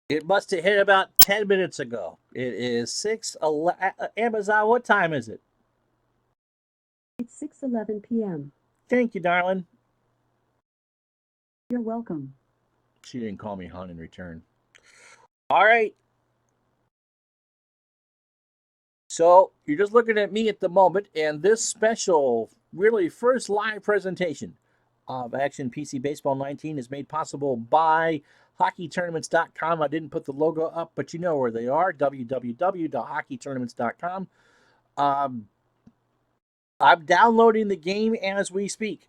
It must have hit about 10 minutes ago. It is 6:11. Amazon, what time is it? It's 6:11 p.m. Thank you, darling. You're welcome. She didn't call me hon in return. All right. So you're just looking at me at the moment, and this special, really first live presentation of Action PC Baseball 19 is made possible by hockeytournaments.com. I didn't put the logo up, but you know where they are, www.hockeytournaments.com. Um, I'm downloading the game as we speak.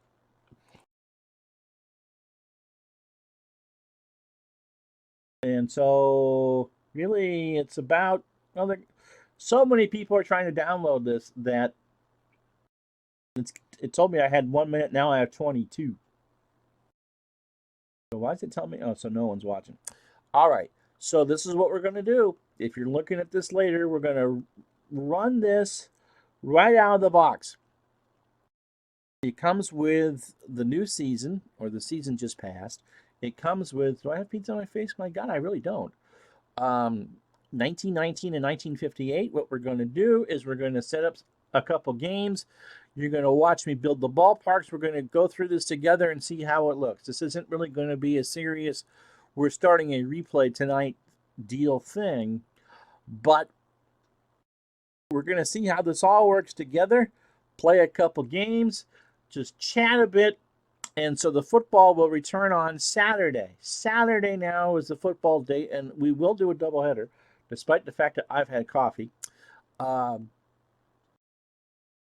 And so, really, it's about, well, so many people are trying to download this that it told me I had 1 minute. Now I have 22. So why does it tell me? Oh, so no one's watching. All right. So this is what we're going to do. If you're looking at this later, we're going to run this right out of the box. It comes with the new season, or the season just passed. It comes with, do I have pizza on my face? My God, I really don't. 1919 and 1958. What we're going to do is we're going to set up a couple games. You're going to watch me build the ballparks. We're going to go through this together and see how it looks. This isn't really going to be a serious, we're starting a replay tonight deal thing, but we're going to see how this all works together, play a couple games, just chat a bit. And so the football will return on Saturday. Saturday now is the football date, and we will do a doubleheader, despite the fact that I've had coffee. Um,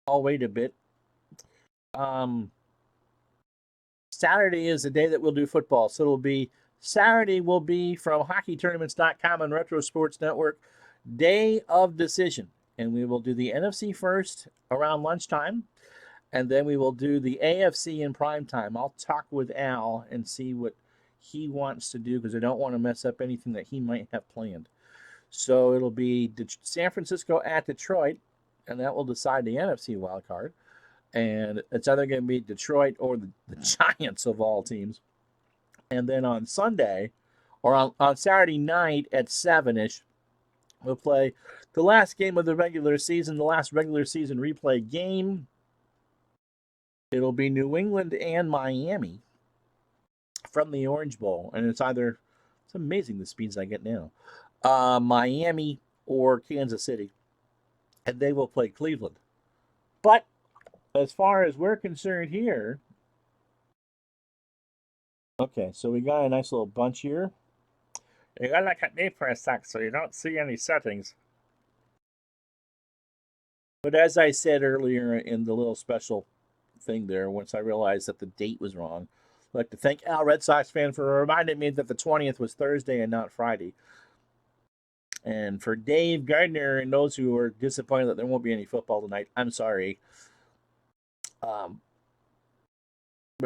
I'll wait a bit. Um, Saturday is the day that we'll do football. So it'll be Saturday will be from hockeytournaments.com and Retro Sports Network, day of decision. And we will do the NFC first around lunchtime, and then we will do the AFC in prime time. I'll talk with Al and see what he wants to do because I don't want to mess up anything that he might have planned. So it'll be San Francisco at Detroit, and that will decide the NFC wild card. And it's either going to be Detroit or the Giants of all teams. And then on Sunday, or on Saturday night at 7 ish, we'll play the last game of the regular season, the last regular season replay game. It'll be New England and Miami from the Orange Bowl. And it's amazing the speeds I get now. Miami or Kansas City. And they will play Cleveland. But as far as we're concerned here, okay, so we got a nice little bunch here. You gotta look at me for a sec so you don't see any settings. But as I said earlier in the little special thing there, once I realized that the date was wrong, I'd like to thank Al, Red Sox fan, for reminding me that the 20th was Thursday and not Friday. And for Dave Gardner and those who are disappointed that there won't be any football tonight, I'm sorry. But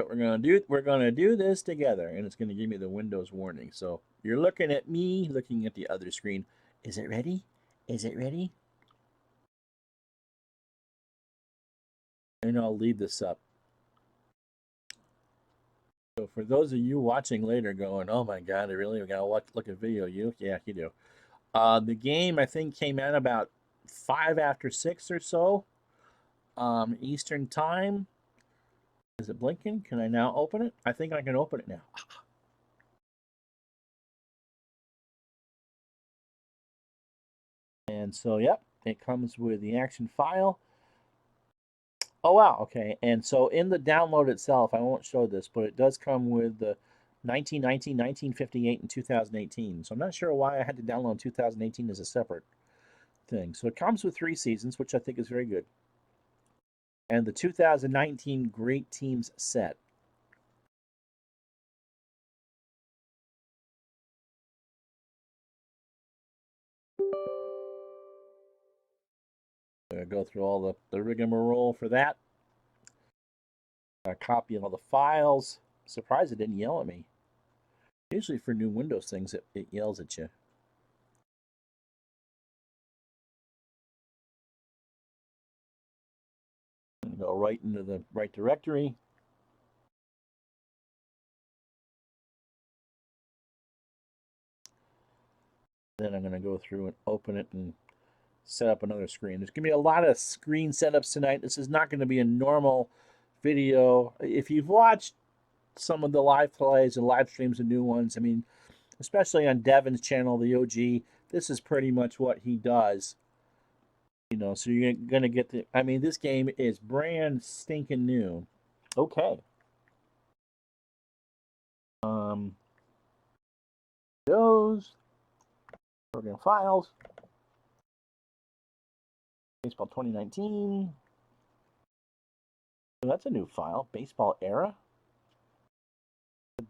we're gonna do this together, and it's gonna give me the Windows warning. So you're looking at me, looking at the other screen. Is it ready? Is it ready? And I'll leave this up. So for those of you watching later, going, "Oh my God, I really gotta look at video." Yeah, you do. The game I think came out about 5 after 6 or so, Eastern time. Is it blinking? Can I now open it? I think I can open it now. And so, yep, it comes with the action file. Oh, wow. Okay. And so in the download itself, I won't show this, but it does come with the 1919, 1958, and 2018. So I'm not sure why I had to download 2018 as a separate thing. So it comes with 3 seasons, which I think is very good. And the 2019 Great Teams set. I'm going to go through all the rigmarole for that. A copy of all the files. Surprised it didn't yell at me. Usually for new Windows things, it yells at you. Go right into the right directory. Then I'm going to go through and open it and set up another screen. There's going to be a lot of screen setups tonight. This is not going to be a normal video. If you've watched some of the live plays and live streams and new ones, I mean, especially on Devin's channel, the OG, this is pretty much what he does. You know, so you're going to get the, I mean, this game is brand stinking new. Okay. Those program files. Baseball 2019. So that's a new file. Baseball era.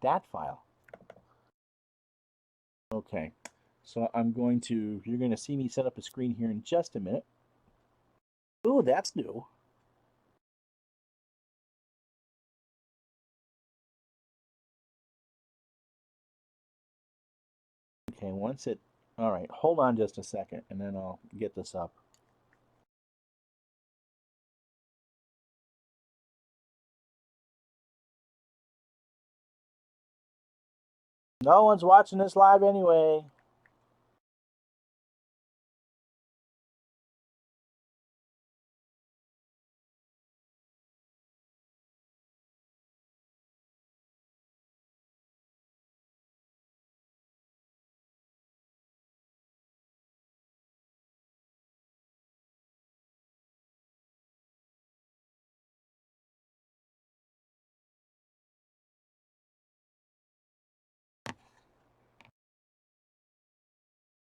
That file. Okay. So I'm going to, you're going to see me set up a screen here in just a minute. Oh, that's new. Okay, once it, all right, hold on just a second and then I'll get this up. No one's watching this live anyway.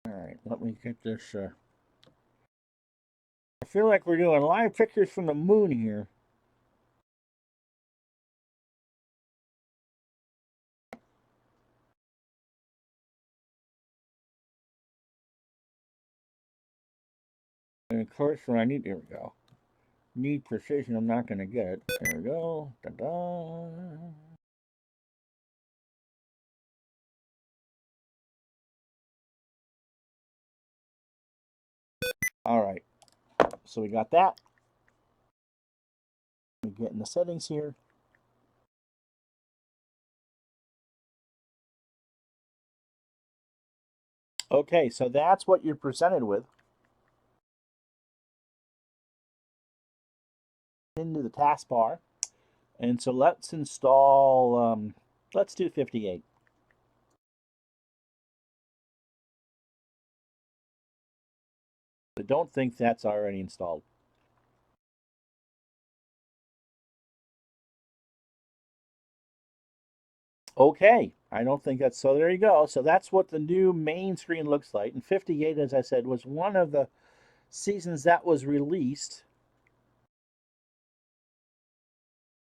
All right, let me get this. I feel like we're doing live pictures from the moon here. And of course, when I need, here we go. Need precision, I'm not going to get it. There we go. Ta-da. All right, so we got that. We get in the settings here. Okay, so that's what you're presented with. Into the taskbar. And so let's install, let's do 58. I don't think that's already installed. Okay, I don't think that's, so there you go. So that's what the new main screen looks like. And 58, as I said, was one of the seasons that was released.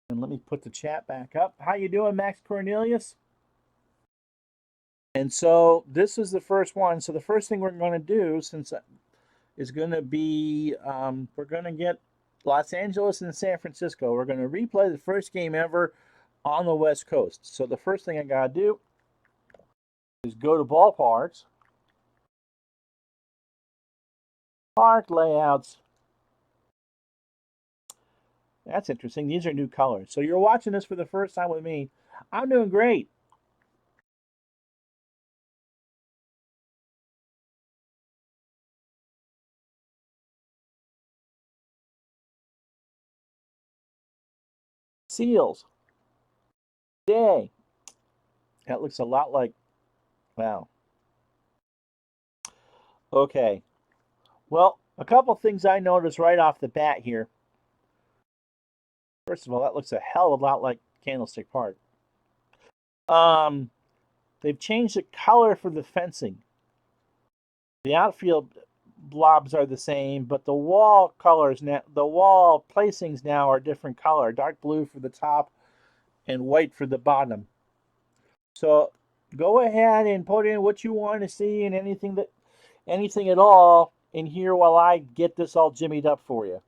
And let me put the chat back up. How you doing, Max Cornelius? And so this is the first one. So the first thing we're going to do, since is going to be, we're going to get Los Angeles and San Francisco. We're going to replay the first game ever on the West Coast. So the first thing I got to do is go to ballparks, park layouts. That's interesting. These are new colors. So you're watching this for the first time with me. I'm doing great. Seals. Day. That looks a lot like, wow. Okay. Well, a couple things I noticed right off the bat here. First of all, that looks a hell of a lot like Candlestick Park. They've changed the color for the fencing. The outfield blobs are the same, but the wall colors now, the wall placings now are different color. Dark blue for the top and white for the bottom. So go ahead and put in what you want to see and anything at all in here while I get this all jimmied up for you.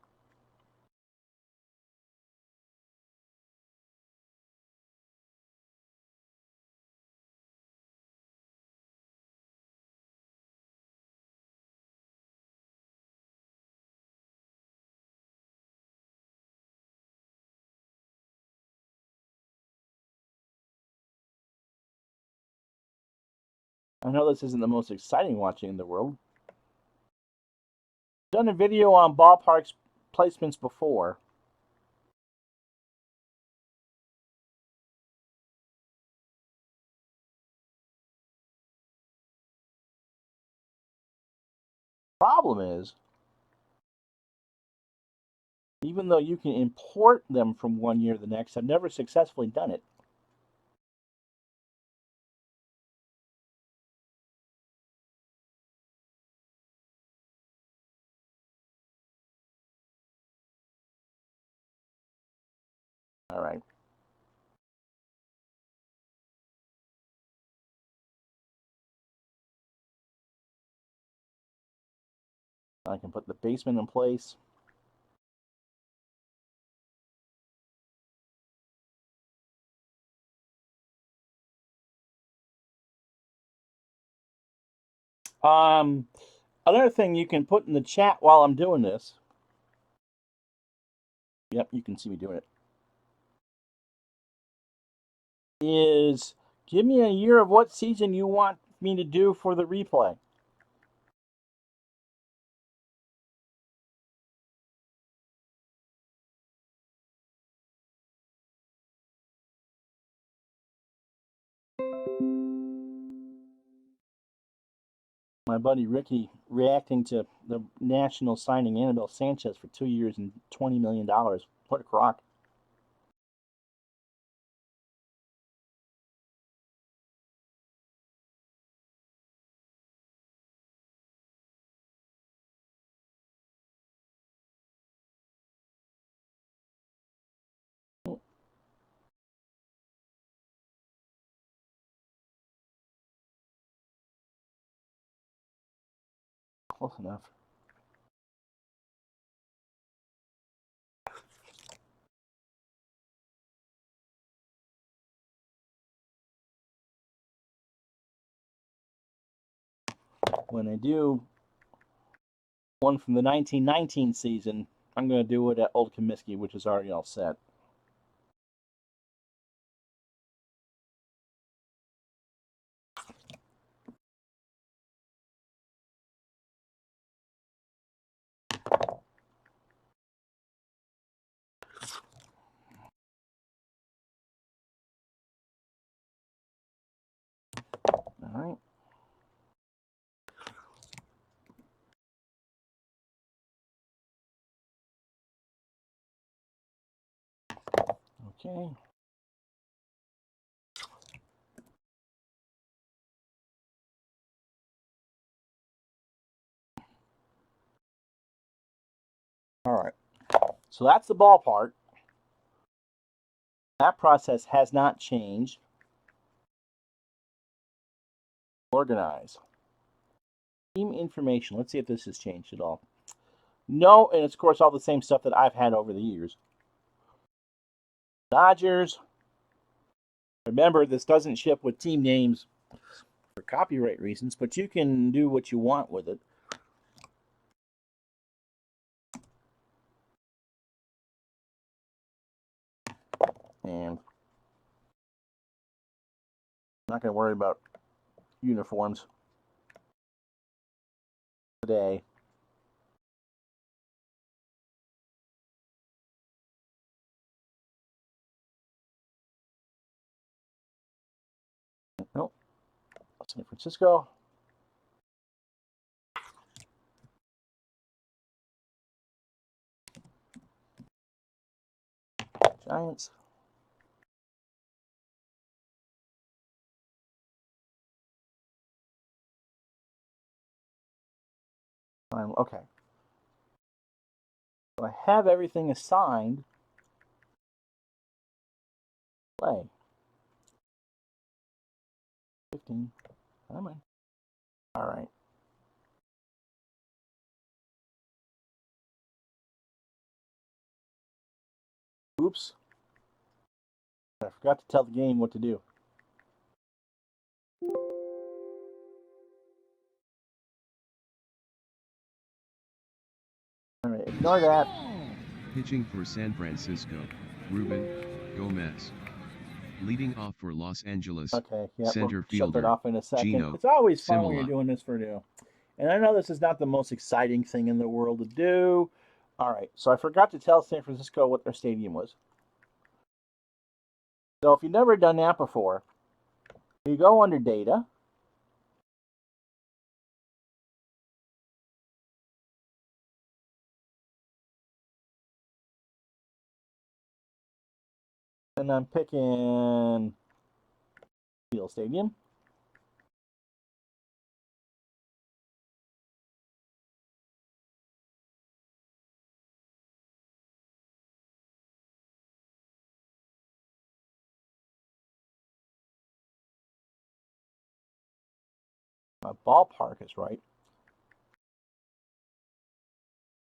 I know this isn't the most exciting watching in the world. I've done a video on ballparks placements before. Problem is, even though you can import them from one year to the next, I've never successfully done it. All right. I can put the basement in place. Another thing you can put in the chat while I'm doing this. Yep, you can see me doing it. Is give me a year of what season you want me to do for the replay. My buddy Ricky reacting to the Nationals signing Anibal Sanchez for 2 years and $20 million. What a crock. Close enough. When I do one from the 1919 season, I'm going to do it at Old Comiskey, which is already all set. All right. Okay. All right. So that's the ball part. That process has not changed. Organize. Team information. Let's see if this has changed at all. No, and it's of course all the same stuff that I've had over the years. Dodgers. Remember, this doesn't ship with team names for copyright reasons, but you can do what you want with it. And I'm not going to worry about uniforms today. Nope. San Francisco. Giants. Okay. So I have everything assigned. Play. 15. Come on. All right. Oops. I forgot to tell the game what to do. All right, ignore that. Pitching for San Francisco, Ruben Gomez. Leading off for Los Angeles, Okay, yeah, center we'll shut that fielder, off in a second. Gino It's always fun when you're Simola. doing this for new. And I know this is not the most exciting thing in the world to do. All right, so I forgot to tell San Francisco what their stadium was. So if you've never done that before, you go under data. And I'm picking Field Stadium. My ballpark is right.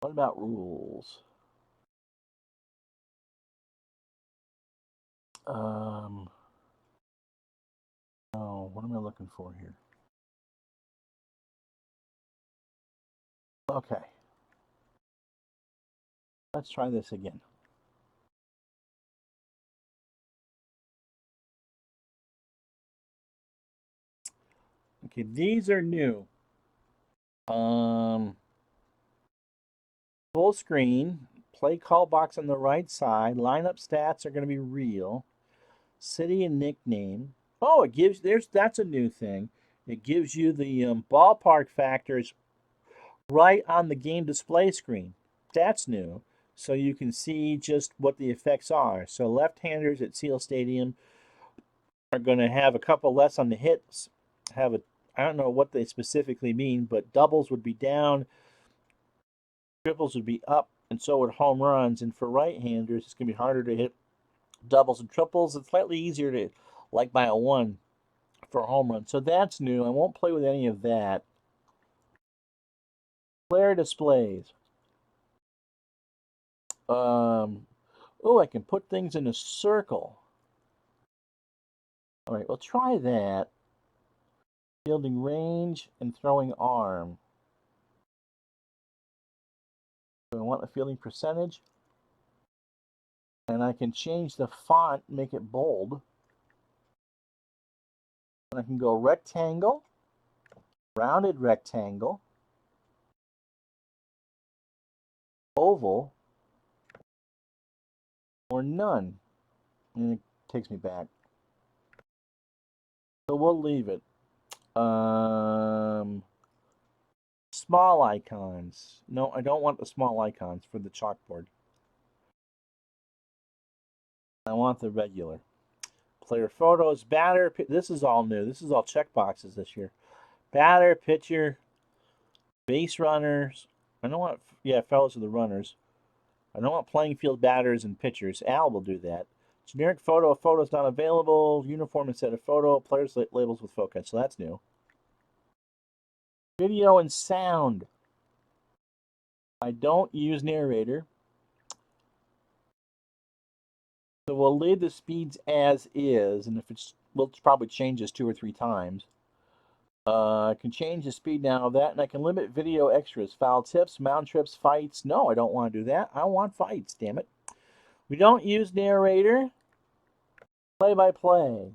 What about rules? Oh, what am I looking for here? Okay. Let's try this again. Okay, these are new. Full screen, play call box on the right side. Lineup stats are going to be real. City and nickname. Oh, it gives that's a new thing. It gives you the ballpark factors right on the game display screen. That's new. So you can see just what the effects are. So left-handers at Seal Stadium are going to have a couple less on the hits. I don't know what they specifically mean, but doubles would be down, triples would be up, and so would home runs. And for right-handers, it's going to be harder to hit doubles and triples. It's slightly easier to like by a one for a home run. So that's new. I won't play with any of that. Player displays. Oh, I can put things in a circle. All right, we'll try that. Fielding range and throwing arm. So I want the fielding percentage. And I can change the font, make it bold. And I can go rectangle, rounded rectangle, oval, or none. And it takes me back. So we'll leave it. Small icons. No, I don't want the small icons for the chalkboard. I want the regular. Player photos, batter. This is all new. This is all checkboxes this year. Batter, pitcher, base runners. I don't want, yeah, fellows are the runners. I don't want playing field batters and pitchers. Al will do that. Generic photo. Photos not available. Uniform instead of photo. Players labels with focus. So that's new. Video and sound. I don't use narrator. So we'll leave the speeds as is, and if we'll probably change this 2 or 3 times. I can change the speed now of that, and I can limit video extras, foul tips, mound trips, fights. No, I don't want to do that. I want fights, damn it. We don't use narrator. Play-by-play.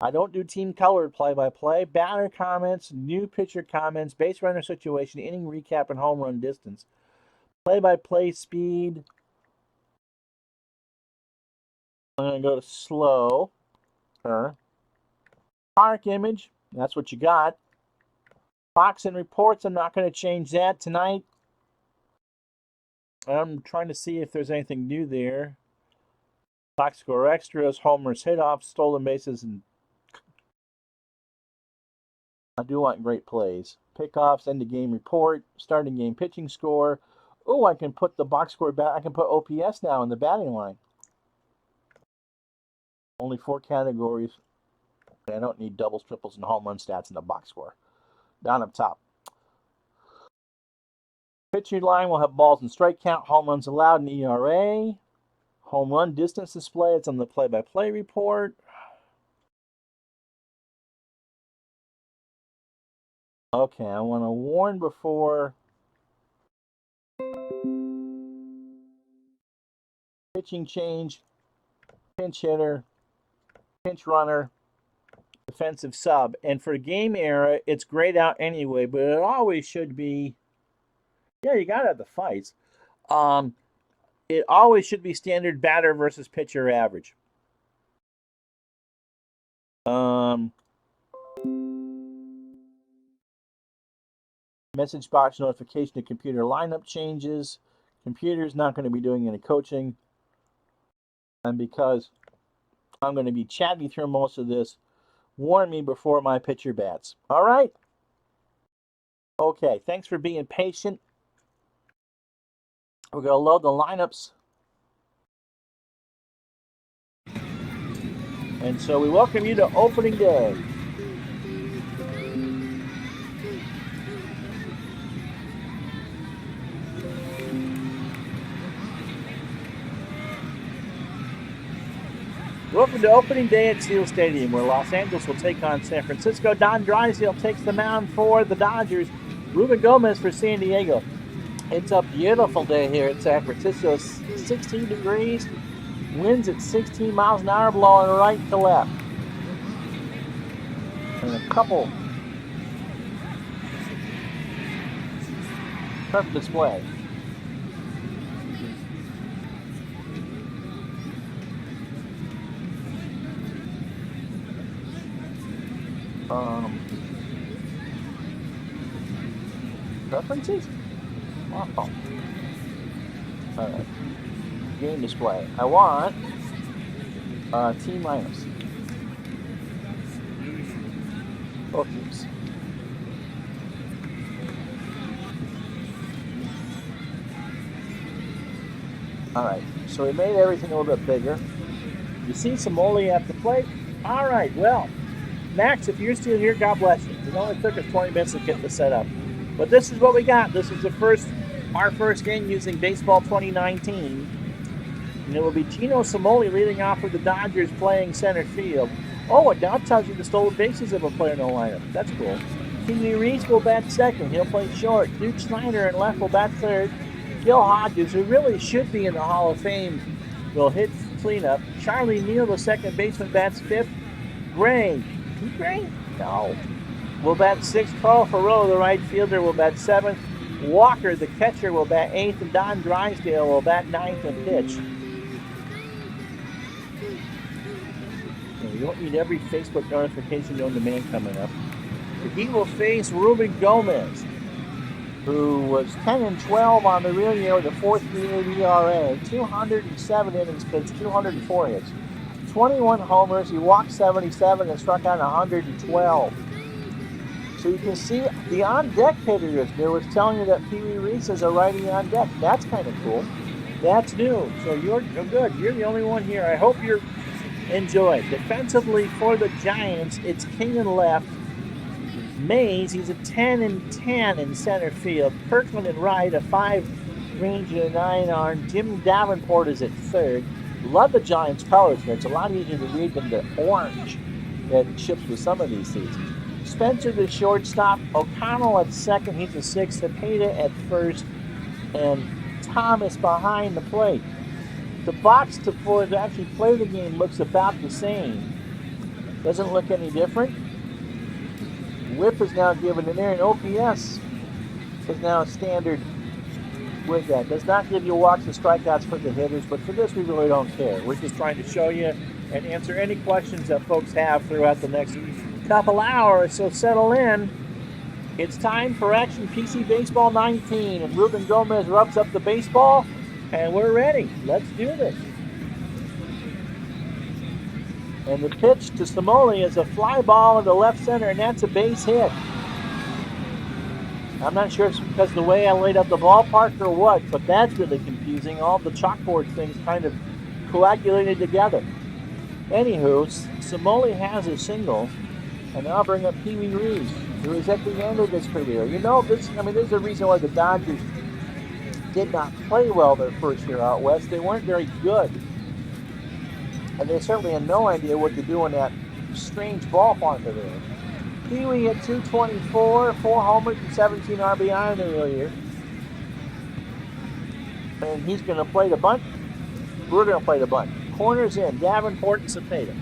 I don't do team colored play-by-play. Batter comments, new pitcher comments, base runner situation, inning recap, and home run distance. Play-by-play speed. I'm going to go to slow. Park image, that's what you got. Box and reports, I'm not going to change that tonight. I'm trying to see if there's anything new there. Box score extras, homers, hit-offs, stolen bases, and I do want great plays. Pickoffs, end of game report, starting game pitching score. Oh, I can put the box score back. I can put OPS now in the batting line. Only 4 categories. I don't need doubles, triples, and home run stats in the box score. Down up top. Pitching line will have balls and strike count, home runs allowed, and ERA. Home run distance display, it's on the play-by-play report. Okay, I want to warn before pitching change. pinch hitter, pinch runner, defensive sub. And for game era, it's grayed out anyway, but it always should be. Yeah, you got to have the fights. It always should be standard batter versus pitcher average. Message box notification to computer lineup changes. Computer's not going to be doing any coaching. And because I'm going to be chatting through most of this, warn me before my pitcher bats. All right? Okay, thanks for being patient. We're going to load the lineups. And so we welcome you to opening day. Welcome to opening day at Seal Stadium, where Los Angeles will take on San Francisco. Don Drysdale takes the mound for the Dodgers. Ruben Gomez for San Diego. It's a beautiful day here at San Francisco. 16 degrees. Winds at 16 miles an hour, blowing right to left. And a couple. Perfect display. Preferences? Wow. Alright. Game display. I want team lineups. Both teams. Alright, so we made everything a little bit bigger. You see Samoli at the plate? Alright, well, Max, if you're still here, God bless you. It only took us 20 minutes to get this set up. But this is what we got. This is our first game using Baseball 2019. And it will be Gino Samoli leading off for the Dodgers playing center field. Oh, it now tells you the stolen bases of a player in the lineup. That's cool. Pee-wee Reese will bat second. He'll play short. Duke Snyder in left will bat third. Gil Hodges, who really should be in the Hall of Fame, will hit cleanup. Charlie Neal, the second baseman, bats fifth. Gray. Gray? No. Will bat sixth. Carl Farrow, the right fielder, will bat seventh. Walker, the catcher, will bat eighth. And Don Drysdale will bat ninth and pitch. You don't need every Facebook notification on demand coming up. He will face Ruben Gomez, who was 10-12 on the real year with a 4.38 ERA, 207 innings pitched, 204 hits, 21 homers. He walked 77 and struck out 112. So you can see the on-deck hitter is new. It's telling you that Pee-wee Reese is a righty on deck. That's kind of cool. That's new. So you're good. You're the only one here. I hope you're enjoyed. Defensively for the Giants, it's King and left. Mays, he's a 10-10 in center field. Kirkland and right, a 5 range and a 9 arm. Jim Davenport is at third. Love the Giants colors here. It's a lot easier to read than the orange that ships with some of these seats. Spencer, the shortstop. O'Connell at second. He's a 6. Cepeda at first. And Thomas behind the plate. The box to actually play the game looks about the same. Doesn't look any different. Whip is now given an error, and OPS is now standard with that. Does not give you walks and strikeouts for the hitters, but for this we really don't care. We're just trying to show you and answer any questions that folks have throughout the next couple hours. So settle in. It's time for action. PC Baseball 19, and Ruben Gomez rubs up the baseball. And we're ready. Let's do this. And the pitch to Samoli is a fly ball into left center, and that's a base hit. I'm not sure if it's because of the way I laid out the ballpark or what, but that's really confusing. All the chalkboard things kind of coagulated together. Anywho, Samoli has a single, and I'll bring up Pee-wee Reese, who is at the end of his career. You know, there's a reason why the Dodgers did not play well their first year out west. They weren't very good. And they certainly had no idea what to do in that strange ballpark over there. Pee-wee hit 224, 4 homers and 17 RBI in the real year. And he's going to play the bunt. We're going to play the bunt. corners in. Davenport and Cepeda.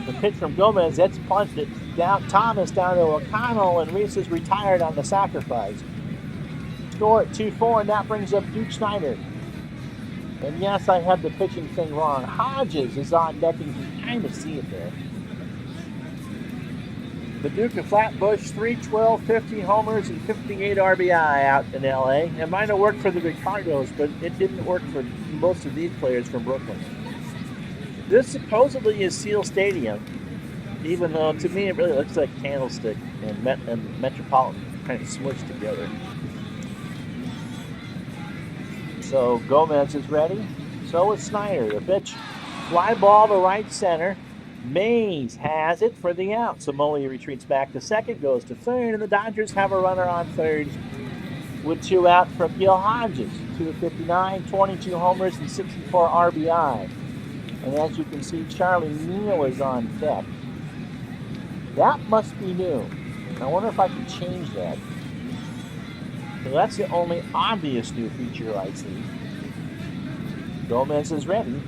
The pitch from Gomez, that's punched it down. Thomas down to O'Connell, and Reese is retired on the sacrifice. Score at 2-4, and that brings up Duke Snyder. And yes, I had the pitching thing wrong. Hodges is on deck, and you can kind of see it there. The Duke of Flatbush, 312, 50 homers, and 58 RBI out in LA. It might have worked for the Ricardos, but it didn't work for most of these players from Brooklyn. This supposedly is Seal Stadium, even though to me it really looks like Candlestick and Metropolitan kind of smushed together. So Gomez is ready. So is Snyder. The pitch, fly ball to right center. Mays has it for the out. Somoli retreats back to second, goes to third, and the Dodgers have a runner on third with 2 out from Gil Hodges. 259, 22 homers, and 64 RBI. And as you can see, Charlie Neal is on deck. That must be new. I wonder if I can change that. So that's the only obvious new feature I see. Gomez is ready.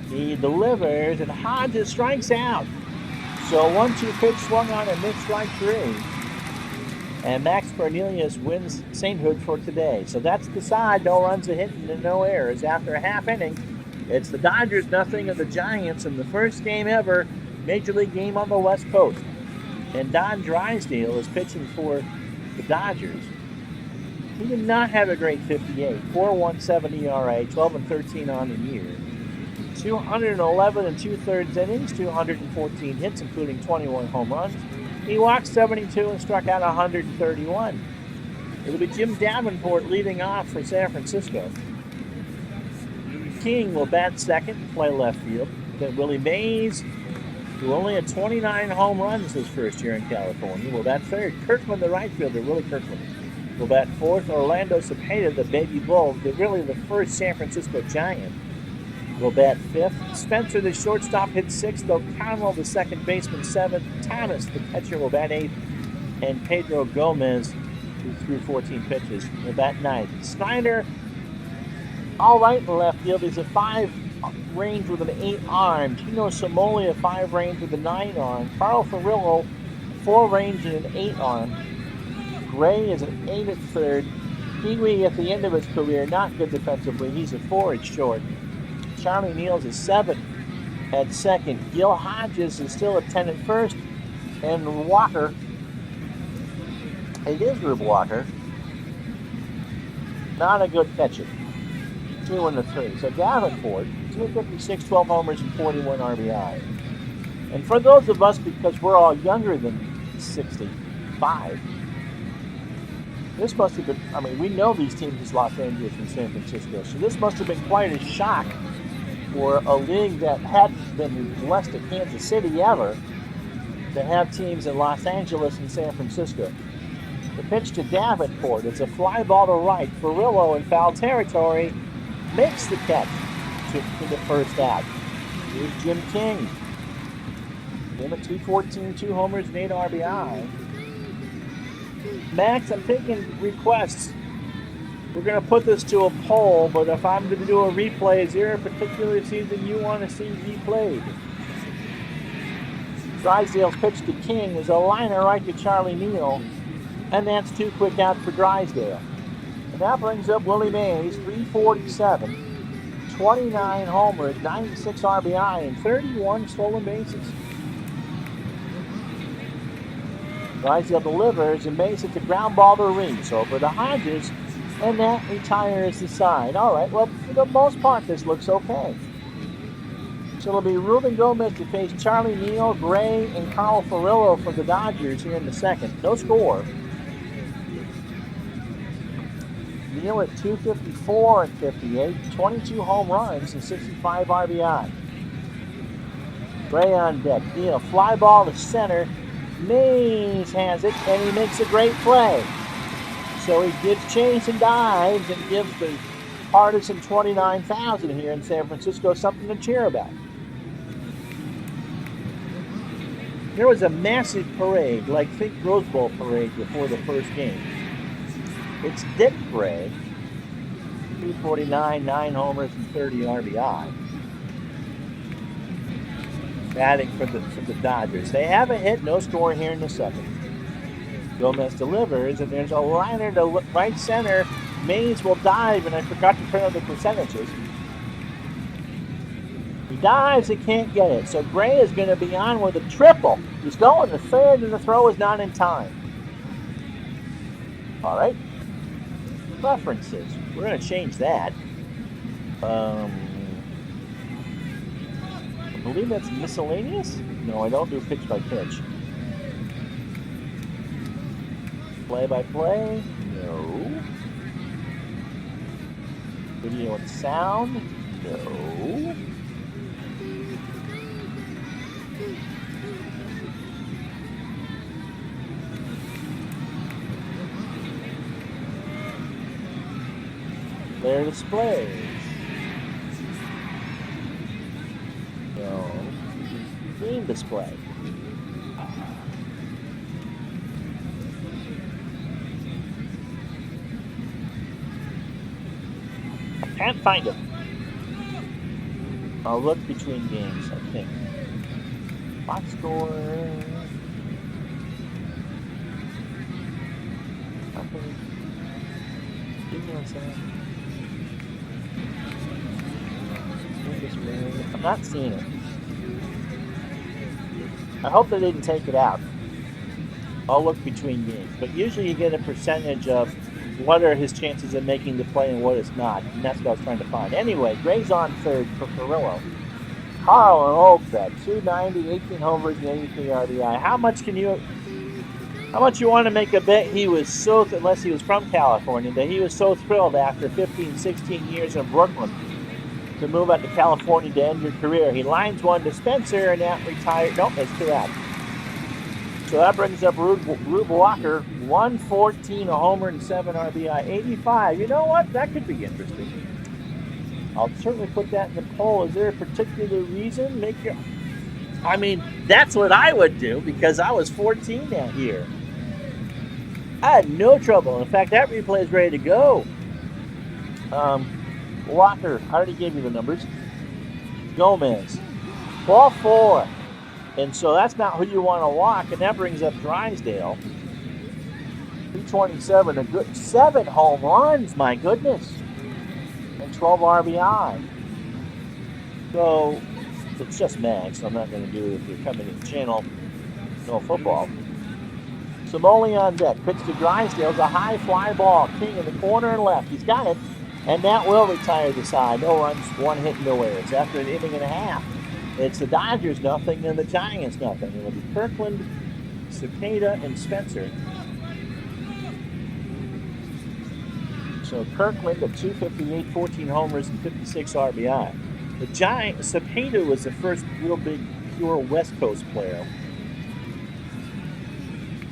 He delivers, and Hodges strikes out. So 1-2 pitch swung on and missed strike 3. And Max Cornelius wins sainthood for today. So that's the side. No runs, a hit, and no errors. After a half inning, it's the Dodgers nothing of the Giants in the first game ever, Major League game on the West Coast. And Don Drysdale is pitching for the Dodgers. He did not have a great 58. 4.17 ERA, 12-13 on the year. 211 and 2/3 innings, 214 hits, including 21 home runs. He walked 72 and struck out 131. It'll be Jim Davenport leading off for San Francisco. King will bat second, play left field. Then Willie Mays, who only had 29 home runs his first year in California, will bat third. Kirkman, the right fielder, Willie Kirkman, will bat fourth. Orlando Cepeda, the baby bull, really the first San Francisco Giant, will bat fifth. Spencer, the shortstop, hits sixth. O'Connell, the second baseman, seventh. Thomas, the catcher, will bat eighth. And Pedro Gomez, who threw 14 pitches, will bat ninth. Snyder, all right in the left field. He's a 5 range with an 8 arm. Tino Somoli, a 5 range with a 9 arm. Carl Furillo, 4 range and an 8 arm. Gray is an 8 at third. Pee-wee at the end of his career, not good defensively. He's a 4 at short. Charlie Neal's a 7 at second. Gil Hodges is still a 10 at first. And Walker, it is Rube Walker, not a good catcher. 2 and a 3. So Davenport, 256, 12 homers, and 41 RBI. And for those of us, because we're all younger than 65, this must have been, I mean, we know these teams as Los Angeles and San Francisco, so this must have been quite a shock for a league that hadn't been blessed at Kansas City ever to have teams in Los Angeles and San Francisco. The pitch to Davenport, it's a fly ball to right. Furillo in foul territory makes the catch to the first out. Here's Jim King. Him at 214, 2 homers, and 8 RBI. Max, I'm taking requests. We're going to put this to a poll, but if I'm going to do a replay, is there a particular season you want to see replayed? Drysdale's pitch to King is a liner right to Charlie Neal, and that's 2 quick out for Drysdale. And that brings up Willie Mays, 347, 29 homers, 96 RBI, and 31 stolen bases. Drysdale delivers, and Mays hits a ground ball to Reese over to Hodges, and that retires the side. All right, well, for the most part, this looks okay. So it'll be Ruben Gomez to face Charlie Neal, Gray, and Carl Furillo for the Dodgers here in the second. No score. Neal at 254 and 58, 22 home runs and 65 RBI. Gray on deck. Neal, fly ball to center. Mays has it, and he makes a great play. So he gives chase and dives and gives the partisan 29,000 here in San Francisco something to cheer about. There was a massive parade, like think Rose Bowl parade before the first game. It's Dick Gray, .249, 9 homers, and 30 RBI. Batting for the Dodgers. They have a hit, no score here in the second. Gomez delivers, and there's a liner to right center. Mays will dive, and I forgot to turn on the percentages. He dives and can't get it, so Gray is going to be on with a triple. He's going to third, and the throw is not in time. All right. Preferences. We're going to change that. I believe that's miscellaneous? No, I don't do pitch by pitch. Play by play? No. Video and sound? No. Player displays. No. Game display. Can't find it. I'll look between games, I think. Box score. I'm not seeing it. I hope they didn't take it out. I'll look between games. But usually you get a percentage of what are his chances of making the play and what is not. And that's what I was trying to find. Anyway, Gray's on third for Carrillo. Carl and Oakbeck, 290, 18 homers, and 83 RBI. How much you want to make a bet he was so, unless he was from California, that he was so thrilled after 15, 16 years in Brooklyn to move out to California to end your career. He lines one to Spencer, and that retired. Nope, that's two out. So that brings up Rube Walker, 114, a homer, and 7 RBI, 85. You know what? That could be interesting. I'll certainly put that in the poll. Is there a particular reason? That's what I would do because I was 14 that year. I had no trouble. In fact, that replay is ready to go. Walker, I already gave you the numbers. Gomez, ball 4. And so that's not who you want to walk, and that brings up Drysdale. 227, a good 7 home runs, my goodness. And 12 RBI. So it's just Max, so I'm not going to do it if you're coming to the channel. No football. Samoli on deck. Pitch to Drysdale. It's a high fly ball. King in the corner and left. He's got it. And that will retire the side. No runs, 1 hit, no errors. After an inning and a half. It's the Dodgers nothing and the Giants nothing. It'll be Kirkland, Cepeda, and Spencer. So Kirkland at 258, 14 homers, and 56 RBI. The Cepeda was the first real big, pure West Coast player.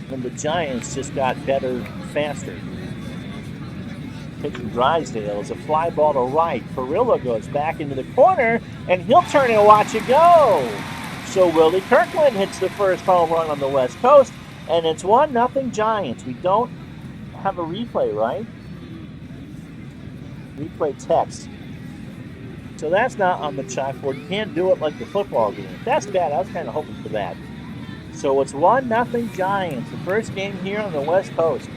And the Giants just got better, faster. Pitch from Drysdale is a fly ball to right. Carrillo goes back into the corner, and he'll turn and watch it go. So Willie Kirkland hits the first home run on the West Coast, and it's 1-0 Giants. We don't have a replay, right? Replay text. So that's not on the chalkboard. You can't do it like the football game. That's bad. I was kind of hoping for that. So it's 1-0 Giants. The first game here on the West Coast.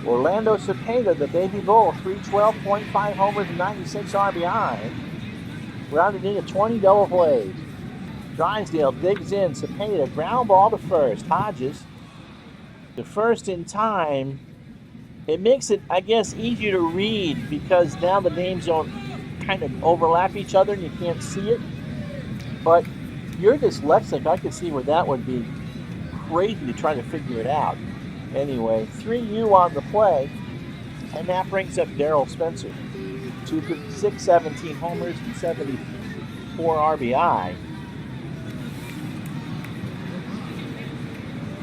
Orlando Cepeda, the baby bull, 312.5 homers and 96 RBI. Rounded into 20 double plays. Drysdale digs in. Cepeda, ground ball to first. Hodges, the first in time. It makes it, I guess, easier to read because now the names don't kind of overlap each other and you can't see it. But you're dyslexic. I could see where that would be crazy to try to figure it out. Anyway, 3U on the play, and that brings up Darryl Spencer. 256, 17 homers, and 74 RBI.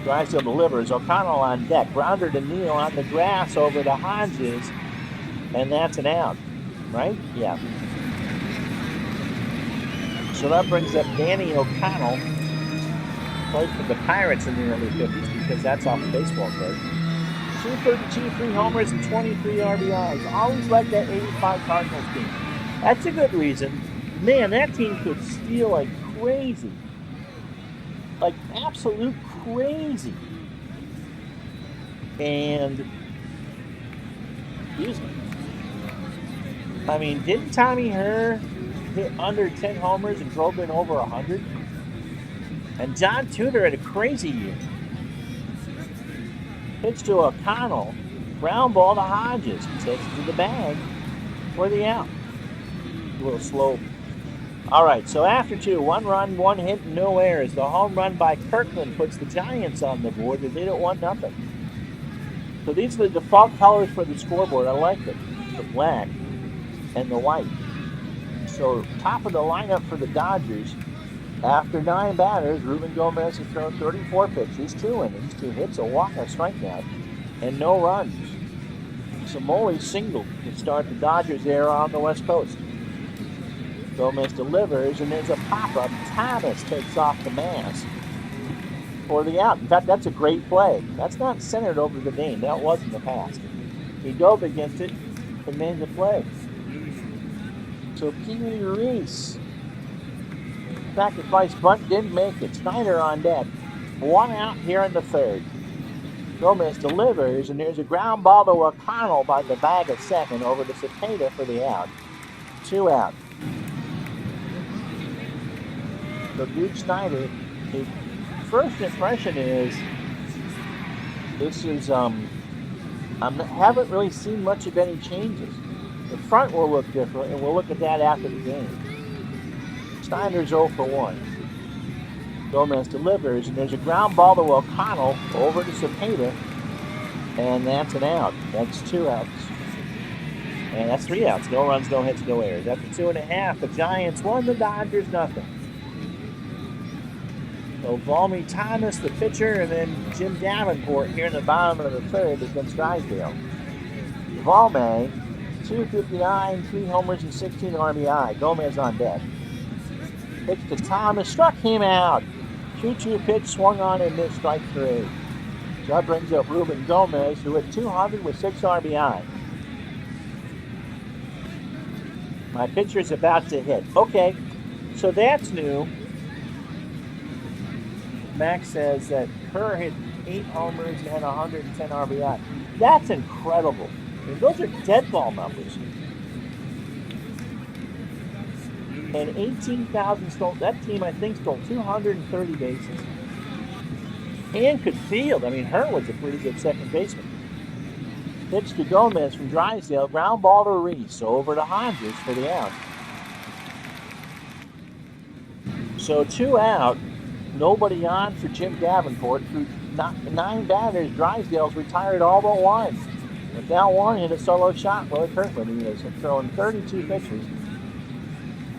Drysdale delivers. O'Connell on deck. Grounder to Neal on the grass over to Hodges, and that's an out, right? Yeah. So that brings up Danny O'Connell. Played for the Pirates in the early 50s because that's off the baseball card. 232, 3 homers, and 23 RBIs. Always like that 85 Cardinals team. That's a good reason. Man, that team could steal like crazy. Like absolute crazy. And, excuse me. I mean, didn't Tommy Herr hit under 10 homers and drove in over 100? And John Tudor had a crazy year. Pitch to O'Connell, ground ball to Hodges. He takes it to the bag for the out. A little slow. All right, so after 2, 1 run, 1 hit, no errors. The home run by Kirkland puts the Giants on the board. They lead at 1-0. So these are the default colors for the scoreboard. I like it. The black and the white. So top of the lineup for the Dodgers. After 9 batters, Ruben Gomez has thrown 34 pitches, 2 innings, 2 hits, a walk, a strikeout, and no runs. Samoli singled to start the Dodgers there on the West Coast. Gomez delivers, and there's a pop-up. Thomas takes off the mask for the out. In fact, that's a great play. That's not centered over the name. That was in the past. He dove against it and made the play. So Pee Wee Reese, sacrifice bunt, didn't make it. Snyder on deck. 1 out here in the 3rd. Gomez delivers, and there's a ground ball to O'Connell by the bag at second over to Cepeda for the out. 2 out. So Duke Snyder, his first impression is, this is, I haven't really seen much of any changes. The front will look different, and we'll look at that after the game. Snyder's 0 for 1. Gomez delivers, and there's a ground ball to O'Connell over to Cepeda, and that's an out. That's 2 outs. And that's 3 outs. No runs, no hits, no errors. After 2.5, the Giants won, the Dodgers nothing. So Valmy Thomas, the pitcher, and then Jim Davenport here in the bottom of the 3rd against Drysdale. Valmy, 259, 3 homers, and 16 RBI. Gomez on deck. Pitch to Thomas, struck him out. 2-2 pitch, swung on and missed, strike 3. So that brings up Ruben Gomez, who hit 200 with 6 RBI. My pitcher's about to hit. Okay, so that's new. Max says that Kerr hit 8 homers and had 110 RBI. That's incredible. I mean, those are dead ball numbers. And 18,000 stolen. That team, I think, stole 230 bases. And could field. I mean, Herr was a pretty good second baseman. Pitch to Gomez from Drysdale. Ground ball to Reese. Over to Hodges for the out. So 2 out. Nobody on for Jim Davenport. Through 9 batters, Drysdale's retired all but 1. With that 1, hit a solo shot. Willie Kirkland, he has thrown 32 pitches.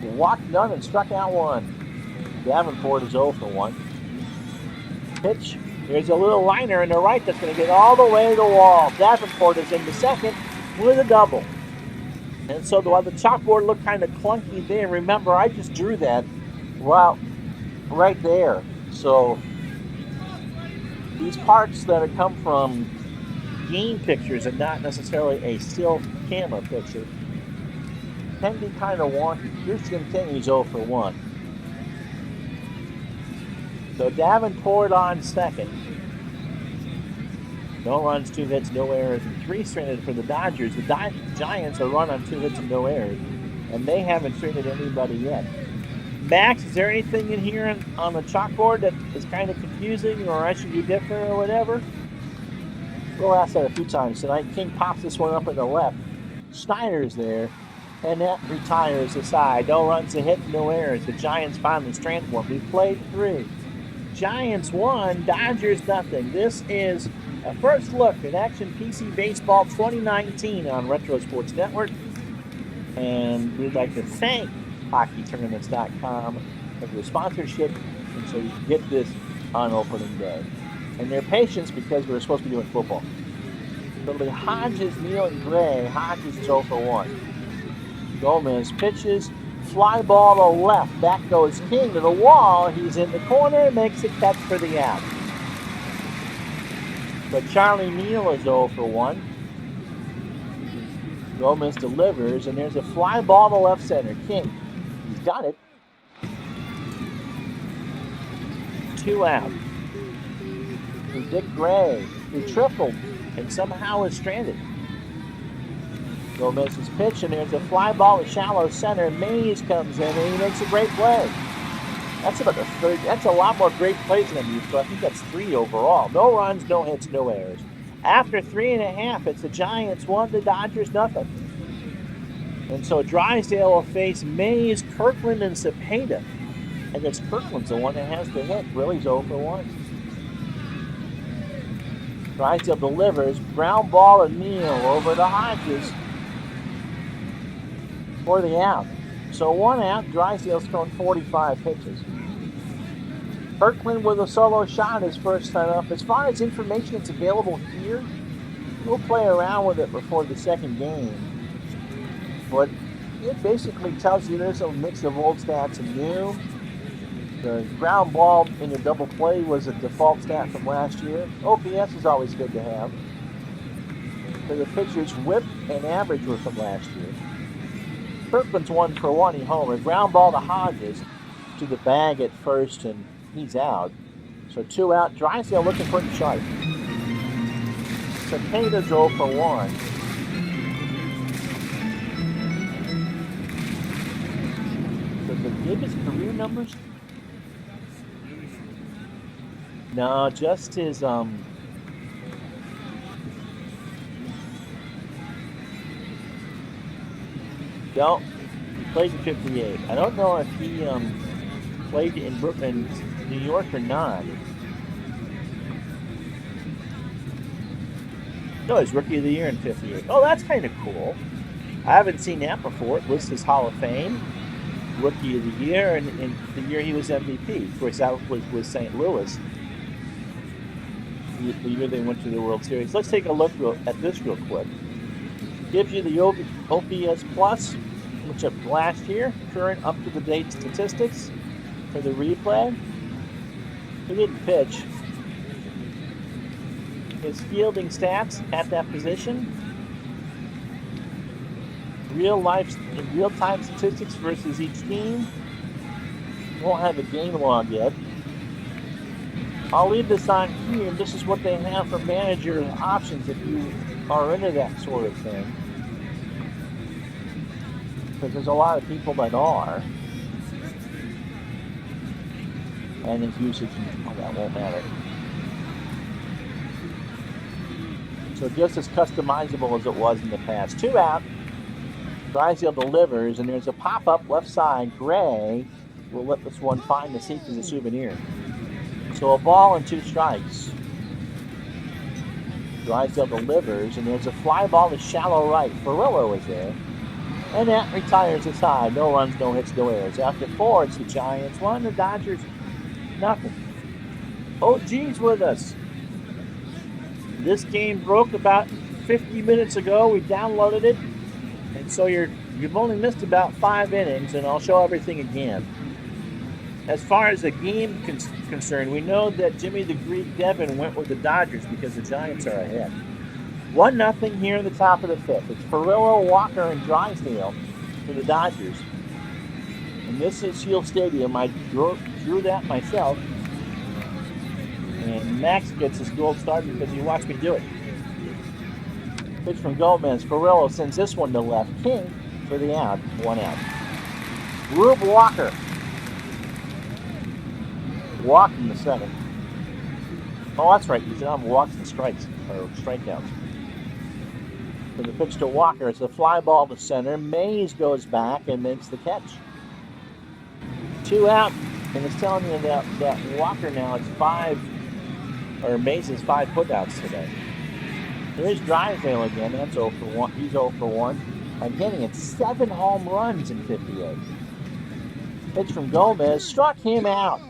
He walked none and struck out 1. Davenport is 0 for 1. Pitch. There's a little liner in the right that's going to get all the way to the wall. Davenport is in the second with a double. And so while the chalkboard looked kind of clunky there, remember, I just drew that. Well, right there. So these parts that come from game pictures and not necessarily a still camera picture can be kind of wonky. Here's Jim King, he's 0 for 1. So Davenport on second. No runs, 2 hits, no errors, and 3 stranded for the Dodgers. The Giants are run on 2 hits and no errors, and they haven't stranded anybody yet. Max, is there anything in here on the chalkboard that is kind of confusing, or I should do different, or whatever? We'll ask that a few times tonight. King pops this one up in the left. Snyder's there, and that retires the side. No runs, a hit, no errors. The Giants finally stranded one. We played 3. Giants 1, Dodgers nothing. This is a first look at Action PC Baseball 2019 on Retro Sports Network. And we'd like to thank HockeyTournaments.com for their sponsorship, and so you can get this on opening day. And their patience, because we were supposed to be doing football. So it'll be Hodges, Neal, and Gray. Hodges is 0 for 1. Gomez pitches. Fly ball to left. Back goes King to the wall. He's in the corner. Makes a catch for the out. But Charlie Neal is 0 for 1. Gomez delivers, and there's a fly ball to left center. King, he's got it. 2 out. For Dick Gray, who tripled and somehow is stranded. Gomez's pitch, and there's a fly ball to shallow center. Mays comes in, and he makes a great play. That's about the third. That's a lot more great plays than I'm used to. I think that's 3 overall. No runs, no hits, no errors. After 3.5, it's the Giants 1, the Dodgers nothing. And so Drysdale will face Mays, Kirkland, and Cepeda. I guess Kirkland's the one that has the hit. Willie's 0 for 1. Drysdale delivers. Ground ball to Neal over to Hodges for the out. So 1 out. Drysdale's thrown 45 pitches. Kirkland with a solo shot his first time up. As far as information that's available here, we'll play around with it before the second game. But it basically tells you there's a mix of old stats and new. The ground ball in the double play was a default stat from last year. OPS is always good to have. So the pitcher's whip and average were from last year. Kirkland's 1 for 1. He homered. Ground ball to Hodges to the bag at first, and he's out. So 2 out. Drysdale looking pretty sharp. Cepeda's 0 for 1. Does it give his career numbers? No, just his no, he played in 58. I don't know if he played in Brooklyn, New York or not. No, he's Rookie of the Year in 58. Oh, that's kind of cool. I haven't seen that before. It lists his Hall of Fame, Rookie of the Year, and the year he was MVP. Of course, that was with St. Louis. The year they went to the World Series. Let's take a look at this real quick. Gives you the OPS plus, which up last year, current up-to-the-date statistics for the replay. He didn't pitch. His fielding stats at that position. Real-time statistics versus each team. Won't have a game log yet. I'll leave this on here. This is what they have for manager options if you are into that sort of thing. Because there's a lot of people that are. And his usage, that won't matter. So just as customizable as it was in the past. 2 out. Drysdale delivers, and there's a pop-up left side. Gray will let this one find the seat as a souvenir. So a ball and 2 strikes. Drysdale delivers, and there's a fly ball to shallow right. Ferrillo is there. And that retires the side. No runs, no hits, no errors. After 4, it's the Giants 1, the Dodgers nothing. OG's with us. This game broke about 50 minutes ago. We downloaded it. And so you've only missed about 5 innings, and I'll show everything again. As far as the game concerned, we know that Jimmy the Greek Devin went with the Dodgers because the Giants are ahead. 1-0 here in the top of the 5th. It's Ferrillo, Walker, and Drysdale for the Dodgers. And this is Shield Stadium. I drew that myself. And Max gets his gold star because he watched me do it. Pitch from Gomez. Ferrillo sends this one to left. King for the out. 1 out. Rube Walker. Walked in the 7th. Oh, that's right. He's on walks and strikes, or strikeouts. So the pitch to Walker. It's a fly ball to center. Mays goes back and makes the catch. 2 out. And it's telling you that Walker now it's 5, or Mays is 5 putouts today. There's Drysdale again. That's 0 for 1. He's 0 for 1. Again, he had 7 home runs in 58. Pitch from Gomez. Struck him out.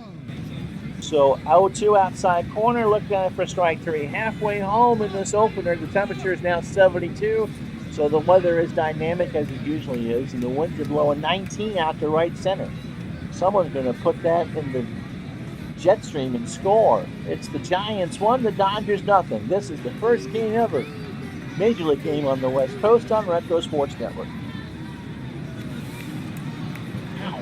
So 0-2 outside corner, look down for strike 3. Halfway home in this opener, the temperature is now 72, so the weather is dynamic as it usually is, and the winds are blowing 19 out to right center. Someone's going to put that in the jet stream and score. It's the Giants 1, the Dodgers nothing. This is the first game ever, Major League game on the West Coast on Retro Sports Network. Ow.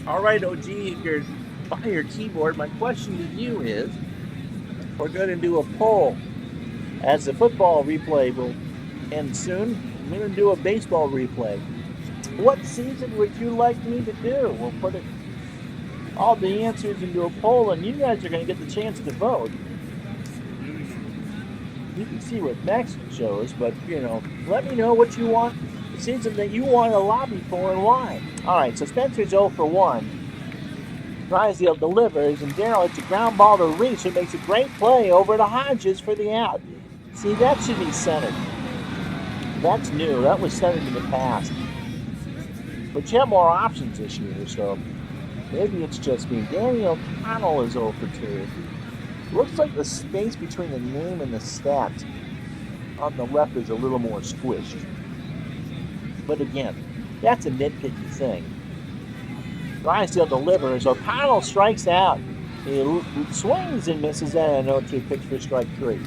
All right, OG, if you're by your keyboard, my question to you is, we're going to do a poll. As the football replay will end soon, I'm going to do a baseball replay. What season would you like me to do? We'll put all the answers into a poll, and you guys are going to get the chance to vote. You can see what Max shows, but, let me know what you want, the season that you want to lobby for and why. All right, so Spencer's 0 for 1. Drysdale delivers, and Darrell hits a ground ball to Reese, who makes a great play over to Hodges for the out. See, that should be centered. That's new. That was centered in the past. But you have more options this year, so maybe it's just me. Daniel Connell is 0 for 2. Looks like the space between the name and the stat on the left is a little more squished. But again, that's a nitpicky thing. Drysdale delivers. O'Connell strikes out. He swings and misses that, and a 0-2 pitch for strike 3.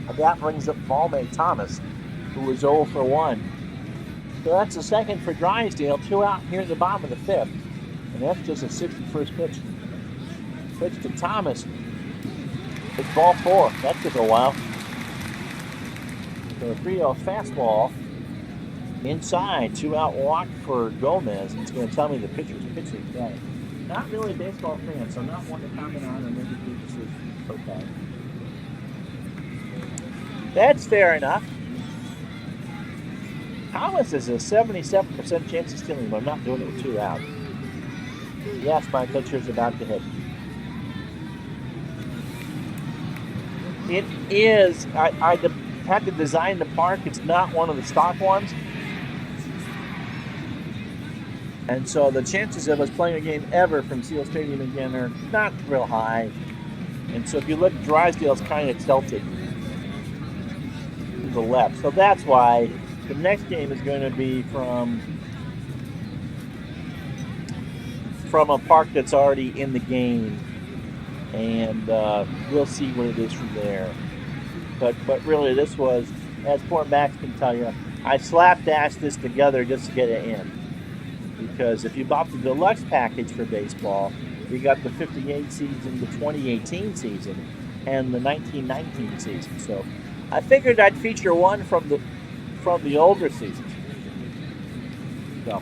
And that brings up Valme Thomas, who was 0 for 1. So that's the second for Drysdale. 2 out here in the bottom of the 5th. And that's just a 61st pitch. Pitch to Thomas. It's ball 4. That took a while. So a 3-0 fastball. Inside, 2-out walk for Gomez, and it's going to tell me the pitcher's pitching today. Not really a baseball fan, so not one to comment on or make a good decision. Okay. That's fair enough. Thomas has a 77% chance of stealing, but I'm not doing it with 2 out. Yes, my pitcher's about to hit. It is. I had to design the park. It's not one of the stock ones. And so the chances of us playing a game ever from Seal Stadium again are not real high. And so if you look, Drysdale's kind of tilted to the left. So that's why the next game is going to be from a park that's already in the game. And we'll see what it is from there. But really, this was, as poor Max can tell you, I slapdashed this together just to get it in. Because if you bought the deluxe package for baseball, you got the 58 season, the 2018 season, and the 1919 season. So I figured I'd feature one from the older seasons. So,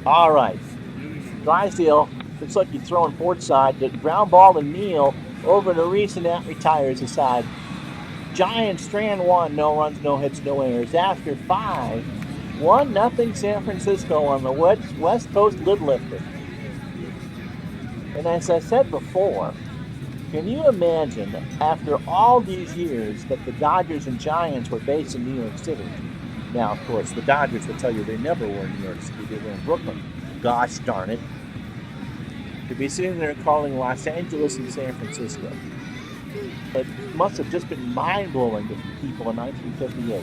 all right. Drysdale looks like he's throwing port side. The ground ball to Neal over to Reese, and that retires aside. Giants strand 1, no runs, no hits, no errors. After 5. 1-0 San Francisco on the West Coast lid lifter. And as I said before, can you imagine, after all these years, that the Dodgers and Giants were based in New York City? Now, of course, the Dodgers will tell you they never were in New York City. They were in Brooklyn. Gosh darn it. To be sitting there calling Los Angeles and San Francisco. It must have just been mind-blowing to people in 1958.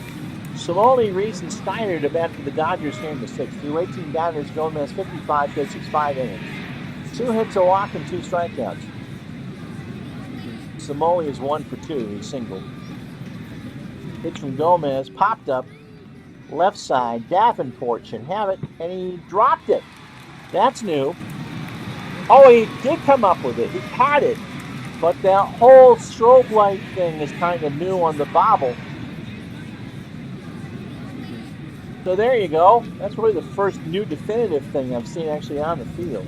Simone, Reese, and Steiner to bat for the Dodgers here in the 6th. Through 18 batters, Gomez 55 pitches, 5 innings. 2 hits, a walk, and 2 strikeouts. Simone is 1 for 2. He singled. Pitch from Gomez, popped up, left side. Davenport should have it, and he dropped it. That's new. Oh, he did come up with it. He caught it. But that whole strobe light thing is kind of new on the bobble. So there you go. That's really the first new definitive thing I've seen actually on the field.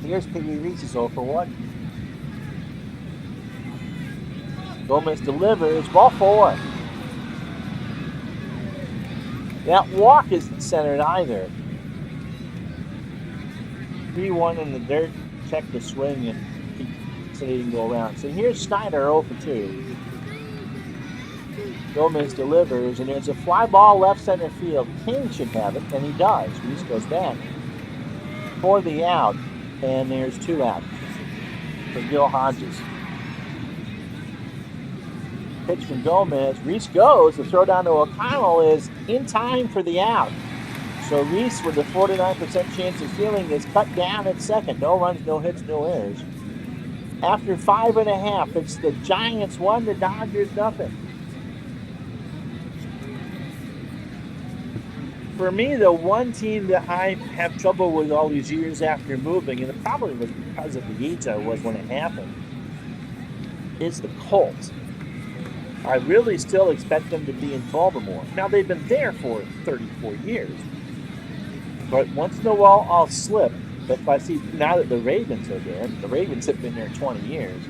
Here's Piggy Reese's 0 for 1. Gomez delivers, ball 4. That walk isn't centered either. 3-1 in the dirt, check the swing, and so he can go around. So here's Snyder 0 for 2. Gomez delivers, and there's a fly ball left center field. King should have it, and he does. Reese goes back for the out, and there's 2 out for Gil Hodges. pitch from Gomez. Reese goes. The throw down to O'Connell is in time for the out. So Reese, with a 49% chance of stealing, is cut down at second. No runs, no hits, no errors. After 5.5, it's the Giants 1, the Dodgers nothing. For me, the one team that I have trouble with all these years after moving, and it probably was because of the age I was when it happened, is the Colts. I really still expect them to be in Baltimore. Now, they've been there for 34 years. But once in a while, I'll slip. But if I see, now that the Ravens are there, the Ravens have been there 20 years.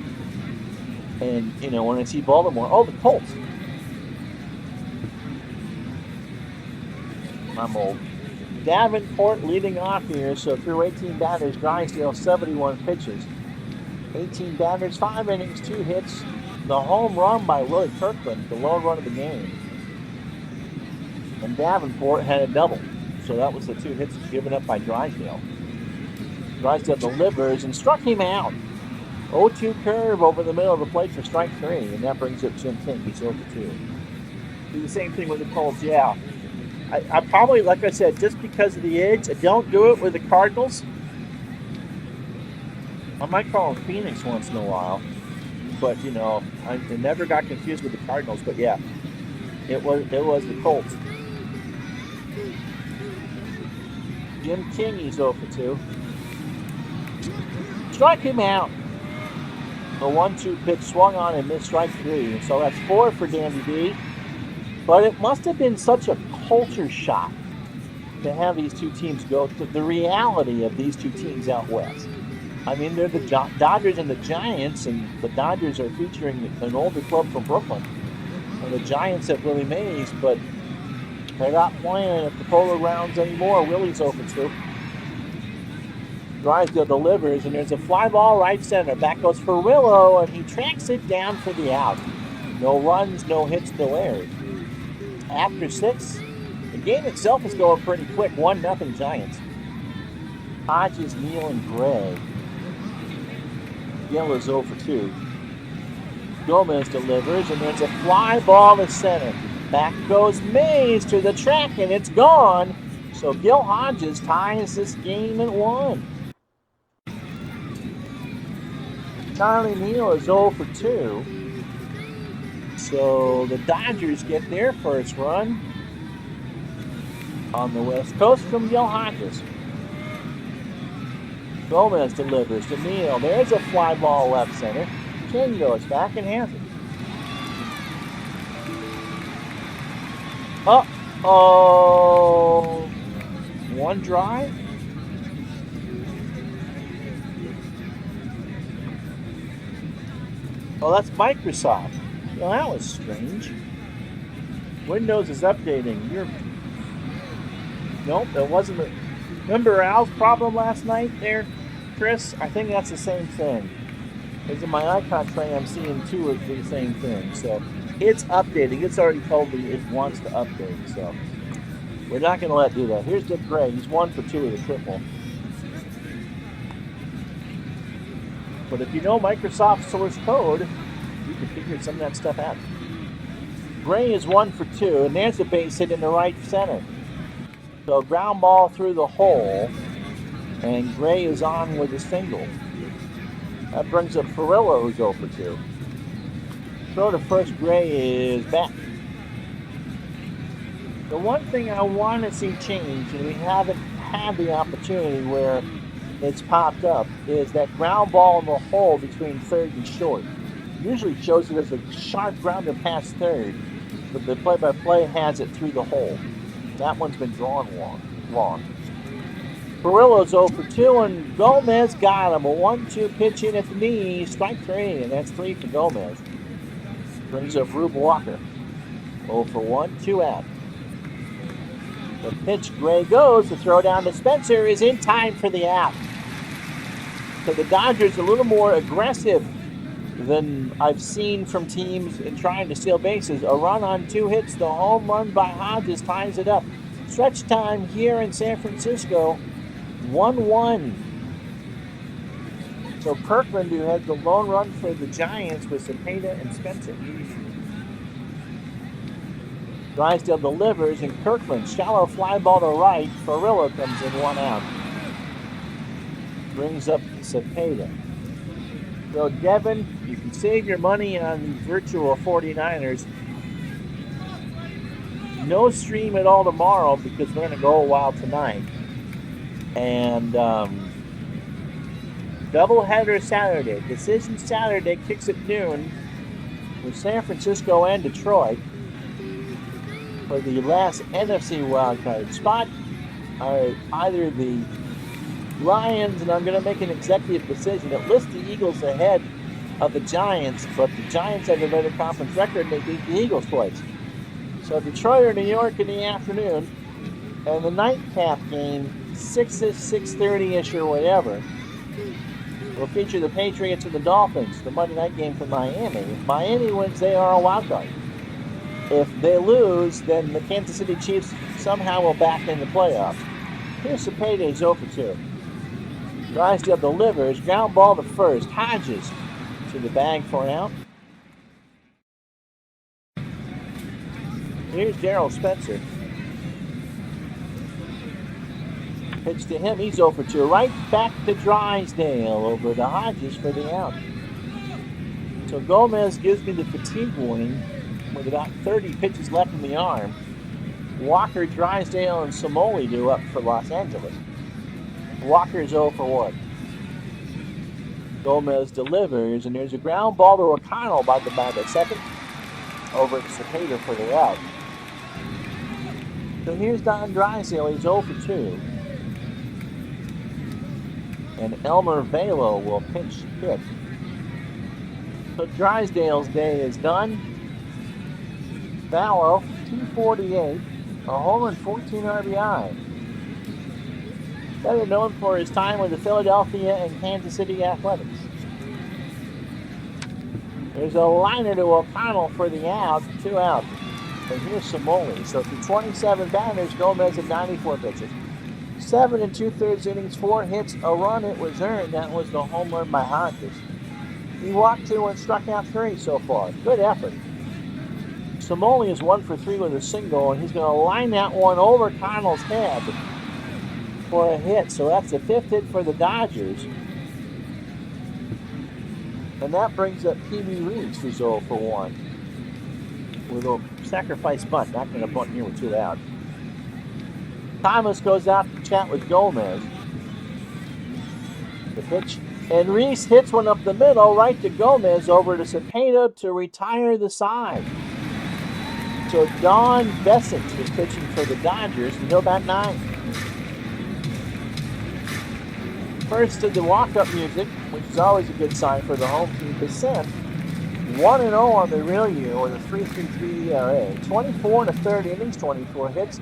And, when I see Baltimore, the Colts. I'm old. Davenport leading off here, so through 18 batters, Drysdale 71 pitches. 18 batters, 5 innings, 2 hits. The home run by Willie Kirkland, the lone run of the game. And Davenport had a double. So that was the 2 hits given up by Drysdale. Drysdale delivers and struck him out. 0-2 curve over the middle of the plate for strike 3, and that brings up Jim King. He's 0-2. Do the same thing with the Colts, yeah. I probably, like I said, just because of the edge, I don't do it with the Cardinals. I might call them Phoenix once in a while. But, I never got confused with the Cardinals. But, yeah, it was the Colts. Jim King, he's 0-2. Strike him out. The 1-2 pitch swung on and missed strike 3. So that's 4 for Dandy B. But it must have been such a culture shock to have these two teams go to the reality of these two teams out west. I mean, they're the Dodgers and the Giants, and the Dodgers are featuring an older club from Brooklyn. And the Giants have Willie Mays, but they're not playing at the Polo Grounds anymore. Willie's 0-2. Drysdale delivers, and there's a fly ball right center. Back goes for Willow, and he tracks it down for the out. No runs, no hits, no errors. After 6, the game itself is going pretty quick. 1-0 Giants. Hodges, Neal, and Gray. Gill is 0-2. Gomez delivers, and there's a fly ball to center. Back goes Mays to the track, and it's gone. So Gil Hodges ties this game at 1. Charlie Neal is 0-2. So the Dodgers get their first run on the West Coast from Gil Hodges. Gomez delivers to Neal. There's a fly ball left center. King goes back and has it. Uh-oh. One drive. Oh, that's Microsoft. Well, that was strange. Windows is updating. Nope, that wasn't it. Remember Al's problem last night there, Chris? I think that's the same thing. Because in my icon tray, I'm seeing 2 of the same thing. So it's updating. It's already told me it wants to update. So we're not going to let it do that. Here's Dick Gray. He's 1 for 2 with a triple. But if you know Microsoft source code, you can figure some of that stuff out. Gray is 1 for 2, and there's a base hit in the right center. So ground ball through the hole, and Gray is on with a single. That brings up Ferrillo, who's 0 for 2. Throw to first, Gray is back. The one thing I want to see change, and we haven't had the opportunity where it's popped up, is that ground ball in the hole between third and short. Usually shows it as a sharp grounder past third, but the play-by-play has it through the hole. That one's been drawn long. Perillo's 0 for 2, and Gomez got him. A 1-2 pitch in at the knee, strike 3, and that's 3 for Gomez. Brings up Rube Walker. 0 for 1, 2 out. The pitch, Gray goes. The throw down to Spencer is in time for the out. So the Dodgers a little more aggressive than I've seen from teams in trying to steal bases. A run on 2 hits. The home run by Hodges ties it up. Stretch time here in San Francisco, 1-1. So Kirkland, who had the lone run for the Giants, with Cepeda and Spencer. Drysdale delivers, and Kirkland, shallow fly ball to right. Farillo comes in 1 out. Brings up Cepeda. So, Devin, you can save your money on the virtual 49ers. No stream at all tomorrow because we're going to go a while tonight. And doubleheader Saturday. Decision Saturday kicks at noon with San Francisco and Detroit for the last NFC wildcard spot. Either the Lions, and I'm going to make an executive decision. It lists the Eagles ahead of the Giants, but the Giants have a better conference record and they beat the Eagles twice. So Detroit or New York in the afternoon, and the nightcap game, 6-ish, 6:30-ish or whatever, will feature the Patriots and the Dolphins, the Monday night game from Miami. If Miami wins, they are a wild card. If they lose, then the Kansas City Chiefs somehow will back in the playoffs. Here's Cepeda, 0 for 2. Drysdale delivers, ground ball to first. Hodges to the bag for an out. Here's Darrell Spencer. Pitch to him, he's 0 for 2. Right back to Drysdale, over to Hodges for the out. So Gomez gives me the fatigue warning with about 30 pitches left in the arm. Walker, Drysdale, and Samoli do up for Los Angeles. Walker's 0 for 1. Gomez delivers, and there's a ground ball to O'Connell by the bag at second. Over to Cepeda for the out. So here's Don Drysdale, he's 0 for 2. And Elmer Velo will pinch hit. So Drysdale's day is done. Fallow, 248, a home run, 14 RBI. Better known for his time with the Philadelphia and Kansas City Athletics. There's a liner to O'Connell for the out, 2 out. And here's Samoli. So through 27 batters, Gomez at 94 pitches. 7 2/3 innings, 4 hits, a run. It was earned. That was the home run by Hodges. He walked 2 and struck out 3 so far. Good effort. Samoli is 1 for 3 with a single, and he's going to line that one over Connell's head for a hit. So that's the 5th hit for the Dodgers. And that brings up Pee Wee Reeves, who's 0 for 1. With a sacrifice bunt. Not going to bunt here with 2 out. Thomas goes out to chat with Gomez. The pitch. And Reese hits one up the middle, right to Gomez, over to Cepeda to retire the side. So Don Bessent is pitching for the Dodgers, and he'll bat 9. First to the walk-up music, which is always a good sign for the home team. Bessent, 1-0 on the real year with a 3.33 ERA. 24 1/3 innings, 24 hits,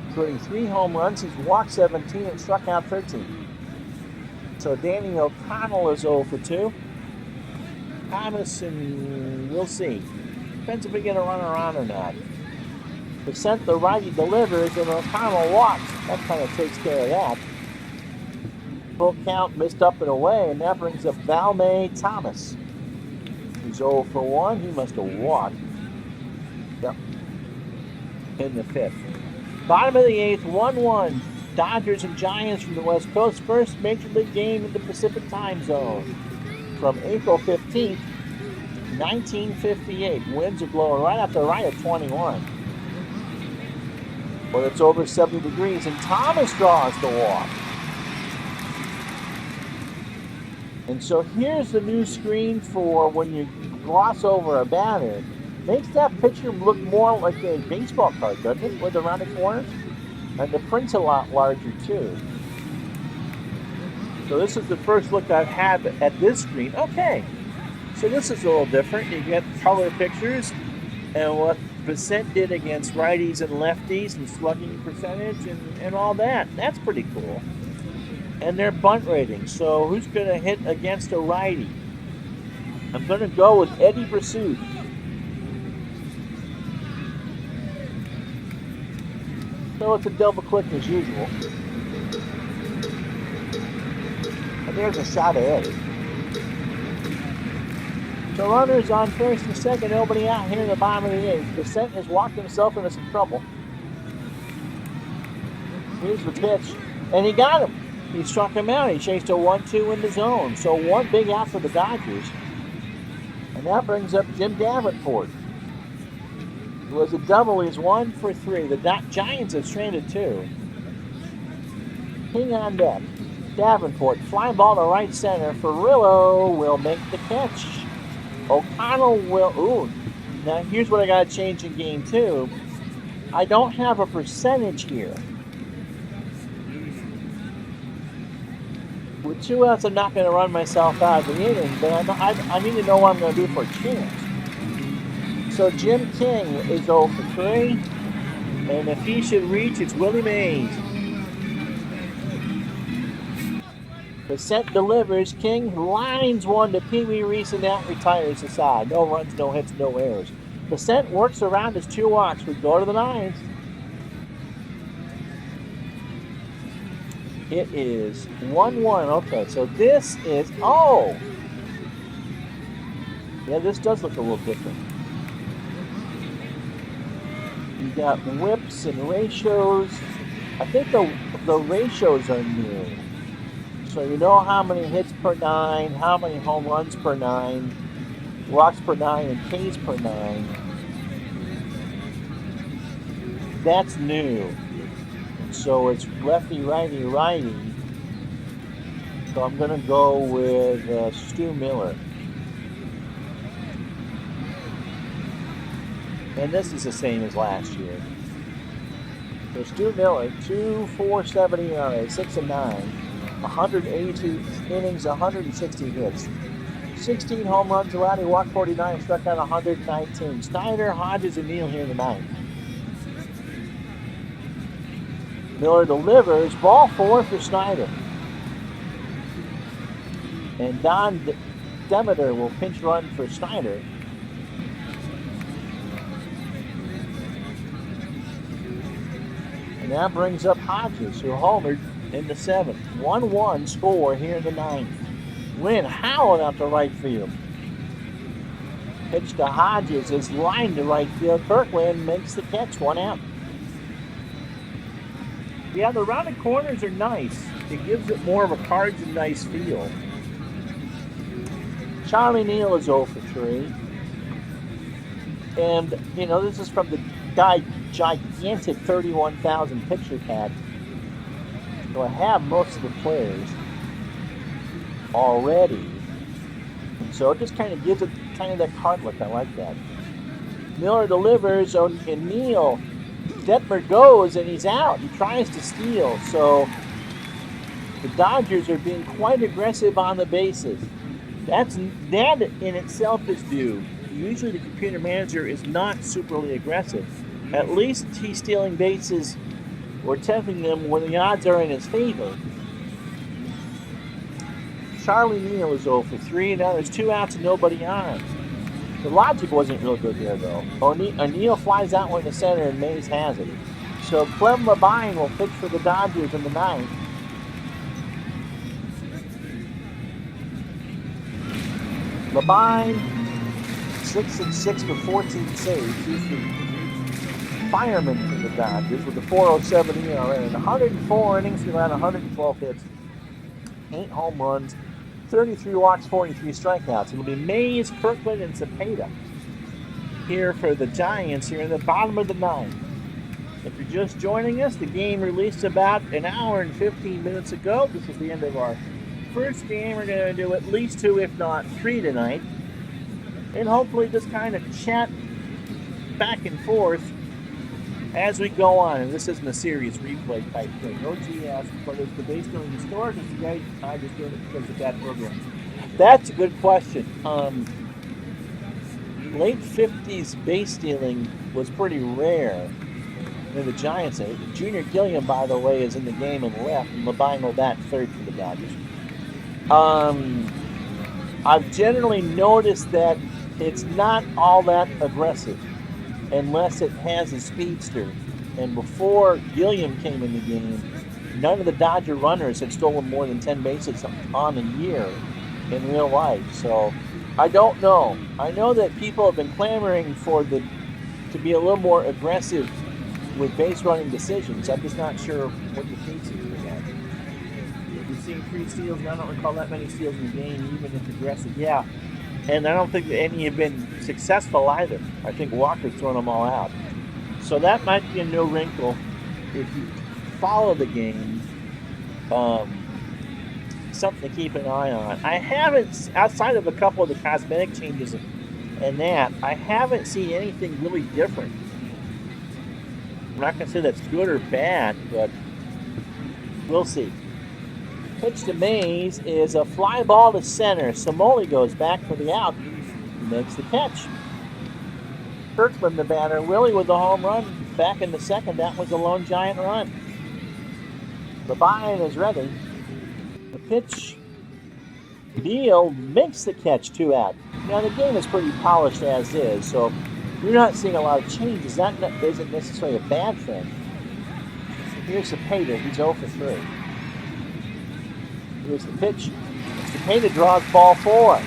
including 3 home runs. He's walked 17 and struck out 13. So Danny O'Connell is 0 for 2. Thomas, and we'll see. Depends if we get a runner on or not. Bessent, the righty, delivers, and O'Connell walks. That kind of takes care of that. Full count, missed up and away, and that brings up Valmey Thomas. He's 0 for 1. He must have walked. Yep. In the 5th. Bottom of the 8th, 1-1. Dodgers and Giants from the West Coast. First major league game in the Pacific time zone. From April 15th, 1958. Winds are blowing right up to right at 21. Well, it's over 70 degrees, and Thomas draws the walk. And so here's the new screen for when you gloss over a batter. Makes that picture look more like a baseball card, doesn't it? With the rounded corners. And the print's a lot larger too. So this is the first look I've had at this screen. Okay, so this is a little different. You get color pictures and what Bessent did against righties and lefties and slugging percentage and all that. That's pretty cool. And their bunt rating. So who's going to hit against a righty? I'm going to go with Eddie Brasud. So it's a double click as usual. And there's a shot of Eddie. So runners on first and second, nobody out here in the bottom of the 8th. Bissett has walked himself into some trouble. Here's the pitch, and he got him. He struck him out. He chased a 1-2 in the zone. So one big out for the Dodgers. And that brings up Jim Davenport. It was a double. He's 1 for 3. The Giants have stranded 2. King on deck. Davenport, fly ball to right center. Ferrillo will make the catch. O'Connell will. Ooh. Now here's what I got to change in game 2. I don't have a percentage here. With 2 outs, I'm not going to run myself out of the inning, but I need to know what I'm going to do for a chance. So Jim King is 0 for 3, and if he should reach, it's Willie Mays. Bissett delivers. King lines one to Pee Wee Reese, and that retires the side. No runs, no hits, no errors. Bissett works around his 2 walks. We go to the 9th. It is 1-1. Okay, so this is, oh! Yeah, this does look a little different. You got whips and ratios. I think the ratios are new. So you know how many hits per 9, how many home runs per 9, walks per 9, and Ks per 9. That's new. So it's lefty, righty, righty. So I'm going to go with Stu Miller. And this is the same as last year. So Stu Miller, 2.47 ERA, 6 and 9, 182 innings, 160 hits, 16 home runs allowed. He walked 49, struck out 119. Snyder, Hodges, and Neal here in the 9th. Miller delivers, ball 4 for Snyder. And Don Demeter will pinch run for Snyder. And that brings up Hodges, who homered in the 7th. 1-1 score here in the 9th. Wynn howling out to right field. Pitch to Hodges is lined to right field. Kirkland makes the catch, 1 out. Yeah, the rounded corners are nice. It gives it more of a cards and nice feel. Charlie Neal is 0 for 3. And, you know, this is from the gigantic 31,000 picture pad. So I have most of the players already. So it just kind of gives it kind of that card look. I like that. Miller delivers, and Neal. Detmer goes, and he's out. He tries to steal. So the Dodgers are being quite aggressive on the bases. That in itself is due. Usually the computer manager is not superly aggressive. At least he's stealing bases or attempting them when the odds are in his favor. Charlie Neal is 0 for 3. Now there's 2 outs and nobody on. The logic wasn't real good there, though. O'Neill flies out in the center, and Mays has it. So Clem Labine will pitch for the Dodgers in the 9th. Labine, 6 and 6 for 14 saves. He's the fireman for the Dodgers with a 4.07 ERA and 104 innings. He allowed 112 hits, 8 home runs, 33 walks, 43 strikeouts. It'll be Mays, Kirkland, and Cepeda here for the Giants here in the bottom of the 9th. If you're just joining us, the game released about an hour and 15 minutes ago. This is the end of our first game. We're going to do at least 2, if not 3 tonight. And hopefully just kind of chat back and forth as we go on. And this isn't a serious replay type thing. OG asked, but is the base doing historic? Is the guy just doing it because of that program? That's a good question. Late 50s base stealing was pretty rare in the Giants. Junior Gilliam, by the way, is in the game and left, and Labine will bat 3rd for the Dodgers. I've generally noticed that it's not all that aggressive unless it has a speedster. And before Gilliam came in the game, none of the Dodger runners had stolen more than 10 bases on a year in real life. So I don't know. I know that people have been clamoring to be a little more aggressive with base running decisions. I'm just not sure what the case is for that. We've seen 3 steals, and I don't recall that many steals in the game, even if aggressive. Yeah, and I don't think that any have been successful either. I think Walker's thrown them all out. So that might be a new wrinkle if you follow the game. Something to keep an eye on. I haven't, outside of a couple of the cosmetic changes and that, I haven't seen anything really different. I'm not going to say that's good or bad, but we'll see. Pitch to Mays is a fly ball to center. Samoli goes back for the out. Makes the catch. Kirkland, the batter. Willie with the home run back in the second. That was a lone Giant run. The buy-in is ready. The pitch. Beal makes the catch, 2 out. Now the game is pretty polished as is, so you're not seeing a lot of changes. That isn't necessarily a bad thing. Here's Cepeda. He's 0 for 3. Here's the pitch. Cepeda draws ball 4.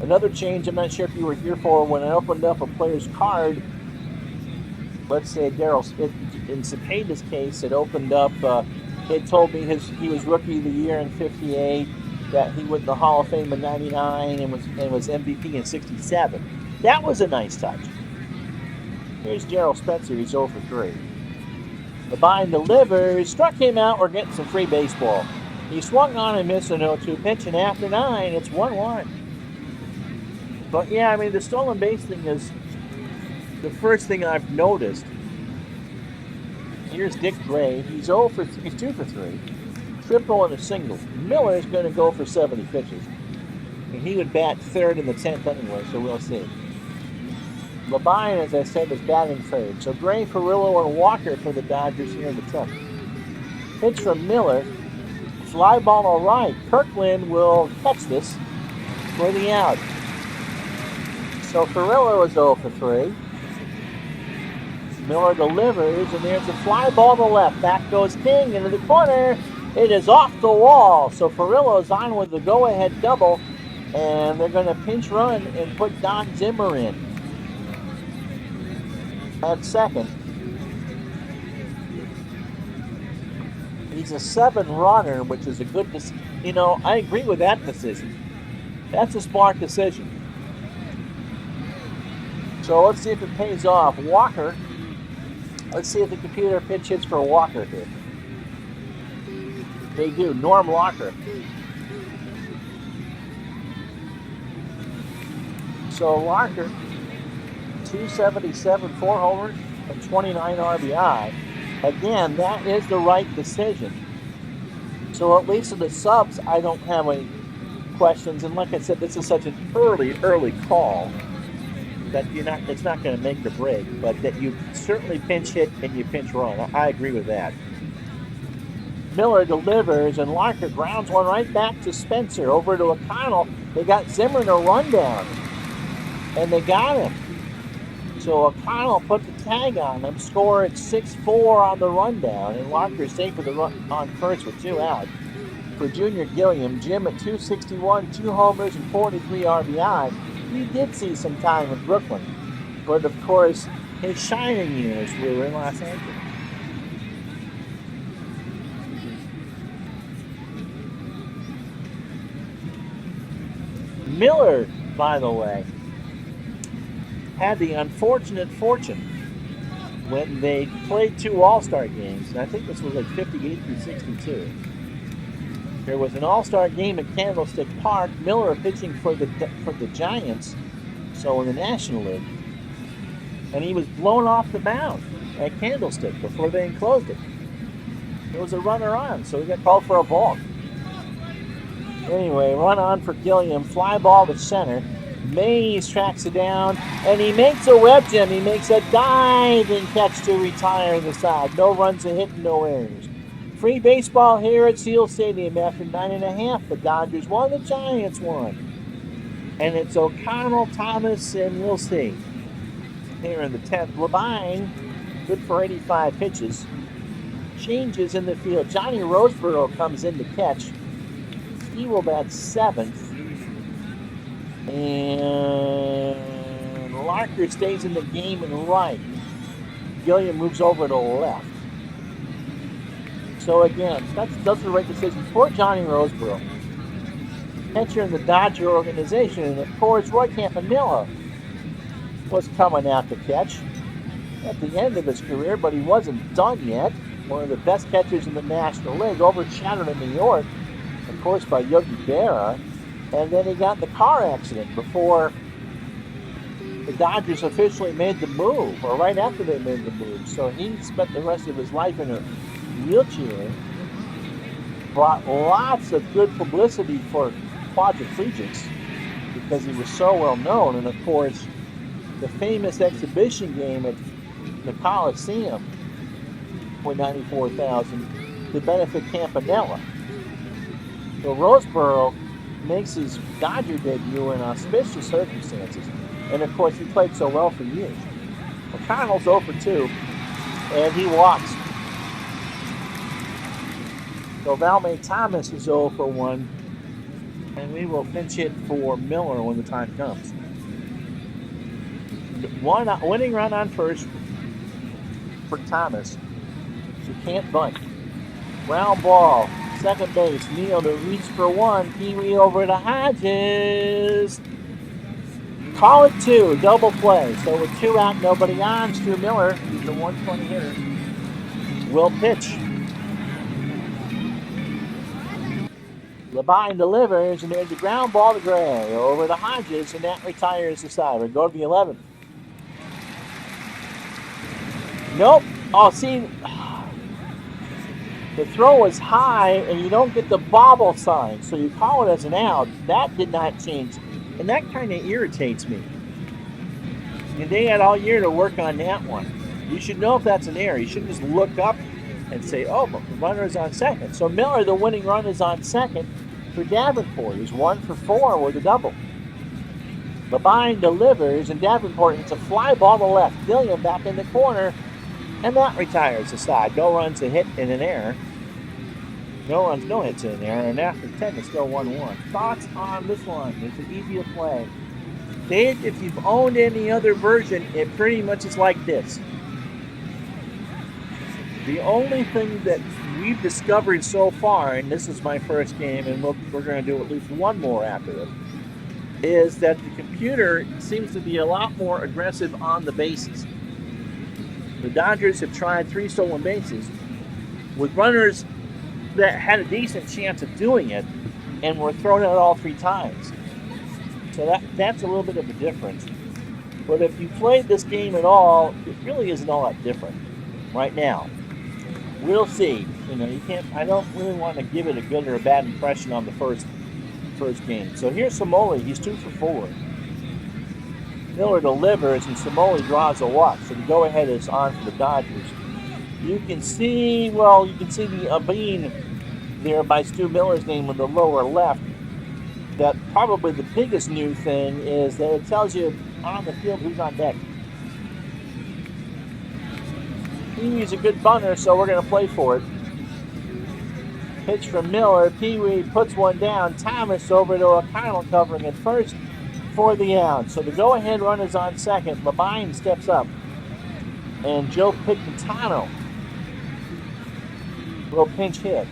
Another change I'm not sure if you were here for, when I opened up a player's card, let's say Daryl, in Cepeda's case, it opened up, it told me he was Rookie of the Year in 58, that he went in the Hall of Fame in 99 and was MVP in 67. That was a nice touch. Here's Daryl Spencer. He's 0 for 3. The bind delivers. Struck him out. We're getting some free baseball. He swung on and missed an 0-2 pitch, and after 9, it's 1-1. But yeah, I mean, the stolen base thing is the first thing I've noticed. Here's Dick Gray. He's 2 for 3. Triple and a single. Miller is going to go for 70 pitches. And he would bat 3rd in the 10th anyway, so we'll see. Labine, as I said, is batting 3rd. So Gray, Ferrillo, and Walker for the Dodgers here in the 10th. Pitch from Miller. Fly ball all right. Kirkland will catch this for the out. So Ferrillo is 0 for 3. Miller delivers, and there's a fly ball to left. Back goes King into the corner. It is off the wall. So Ferrillo's on with the go-ahead double, and they're going to pinch run and put Don Zimmer in at second. He's a 7 runner, which is a good I agree with that decision. That's a smart decision. So let's see if it pays off. Walker. Let's see if the computer pitch hits for Walker here. They do. Norm Walker. So Walker, 277, 4 homers, and 29 RBI. Again, that is the right decision. So at least in the subs, I don't have any questions. And like I said, this is such an early call that it's not going to make or break, but that you certainly pinch hit and you pinch run. I agree with that. Miller delivers, and Larker grounds one right back to Spencer. Over to O'Connell. They got Zimmer in a rundown, and they got him. So O'Connell put the tag on him, score at 6-4 on the rundown, and Larker safe for the run on first with 2 out. For Junior Gilliam, Jim at 261, 2 homers, and 43 RBI. He did see some time in Brooklyn, but of course, his shining years were in Los Angeles. Miller, by the way, had the unfortunate fortune when they played 2 All-Star games, and I think this was like 58 through 62. There was an All-Star game at Candlestick Park. Miller pitching for the Giants, so in the National League, and he was blown off the mound at Candlestick before they enclosed it. There was a runner on, so he got called for a balk. Anyway, run on for Gilliam. Fly ball to center. Mays tracks it down, and he makes a web gem. He makes a diving catch to retire the side. No runs, a hit, no errors. Free baseball here at Seal Stadium after 9.5. The Dodgers won, the Giants won. And it's O'Connell, Thomas, and we'll see. Here in the 10th, Labine, good for 85 pitches. Changes in the field. Johnny Roseborough comes in to catch. He will bat 7th. And Larker stays in the game and right. Gilliam moves over to the left. So again, that's the right decision for Johnny Roseboro. Catcher in the Dodger organization, and of course Roy Campanella was coming out to catch at the end of his career, but he wasn't done yet. One of the best catchers in the National League, overshadowed in New York, of course, by Yogi Berra. And then he got in the car accident before the Dodgers officially made the move, or right after they made the move. So he spent the rest of his life in a wheelchair. Brought lots of good publicity for quadriplegics because he was so well known. And of course, the famous exhibition game at the Coliseum for 94,000 to benefit Campanella. So Roseboro makes his Dodger debut in auspicious circumstances. And of course, he played so well for years. McConnell's 0 for 2, and he walks. So Valmay Thomas is 0 for 1, and we will pinch hit for Miller when the time comes. Winning run on first for Thomas. You can't bunt. Ground ball, second base. Neal to reach for one. Pee-wee over to Hodges. Call it 2, double play. So with 2 out, nobody on. Stu Miller, who's the 120 hitter, will pitch. Labine delivers, and there's a ground ball to Gray over to Hodges, and that retires the side. We'll go to the 11th. Nope. Oh, see, the throw was high, and you don't get the bobble sign, so you call it as an out. That did not change, and that kind of irritates me. And they had all year to work on that one. You should know if that's an error. You shouldn't just look up and say, oh, but the runner is on second. So Miller, the winning run, is on second for Davenport. He's 1 for 4 with a double. Labine delivers, and Davenport hits a fly ball to left. Gilliam back in the corner, and that retires the side. No runs, a hit, and an error. No runs, no hits, and an error. And after 10, it's still 1-1. Thoughts on this one? It's an easier play. Dave, if you've owned any other version, it pretty much is like this. The only thing that we've discovered so far, and this is my first game, and we're going to do at least one more after this, is that the computer seems to be a lot more aggressive on the bases. The Dodgers have tried 3 stolen bases with runners that had a decent chance of doing it and were thrown out all 3 times. So that's a little bit of a difference. But if you played this game at all, it really isn't all that different right now. We'll see. You know, I don't really want to give it a good or a bad impression on the first game. So here's Samoli. He's 2 for 4. Miller delivers, and Samoli draws a walk. So the go-ahead is on for the Dodgers. You can see the bean there by Stu Miller's name in the lower left. That probably the biggest new thing is that it tells you on the field who's on deck. Pee-wee's a good bunter, so we're going to play for it. Pitch from Miller. Pee-wee puts one down. Thomas over to O'Connell covering at first for the out. So the go-ahead run is on second. Labine steps up. And Joe Picantano will pinch hit.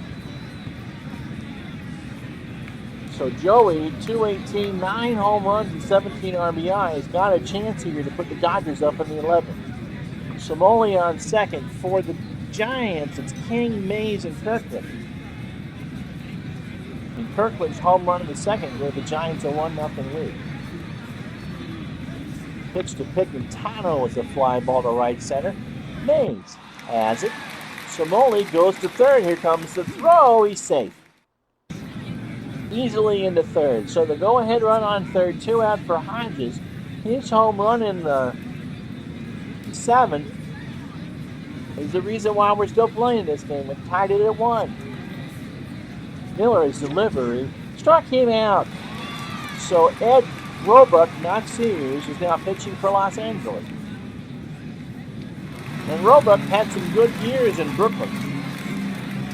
So Joey, 218, 9 home runs and 17 RBIs, got a chance here to put the Dodgers up in the 11th. Samoli on second. For the Giants, it's King, Mays, and Kirkland. And Kirkland's home run in the second gave the Giants a 1-0 lead. Pitch to Picantano with a fly ball to right center. Mays has it. Samoli goes to third. Here comes the throw. He's safe. Easily into third. So the go-ahead run on third, 2 out for Hodges. His home run in the 7th is the reason why we're still playing this game. It tied it at 1. Miller's delivery struck him out. So Ed Roebuck, not Sears, is now pitching for Los Angeles. And Roebuck had some good years in Brooklyn.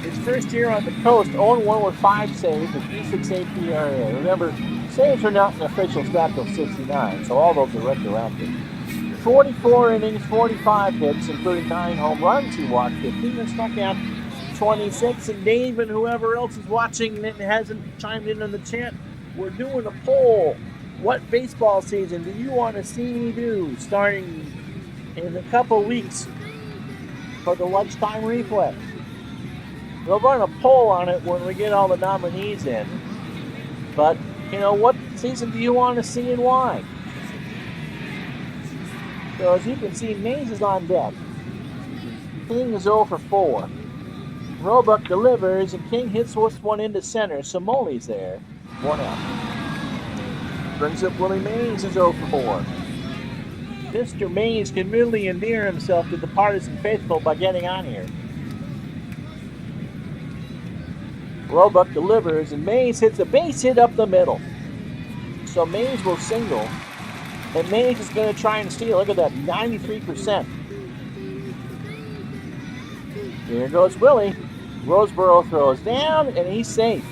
His first year on the coast, 0-1 with 5 saves, a 3.68 ERA. Remember, Saves are not an official stat till 69, so all those are retroactive. 44 innings, 45 hits, including 9 home runs. He walked 15 and struck out 26. And Dave and whoever else is watching and hasn't chimed in on the chat, we're doing a poll. What baseball season do you want to see me do starting in a couple weeks for the lunchtime replay? We'll run a poll on it when we get all the nominees in. But, what season do you want to see and why? So as you can see, Mays is on deck. King is 0 for 4. Roebuck delivers, and King hits this one into center. So Moley's there. 1 out. Brings up Willie Mays is 0 for 4. Mr. Mays can really endear himself to the partisan faithful by getting on here. Roebuck delivers, and Mays hits a base hit up the middle. So Mays will single, and Mays is going to try and steal. Look at that, 93%. Here goes Willie. Roseboro throws down, and he's safe.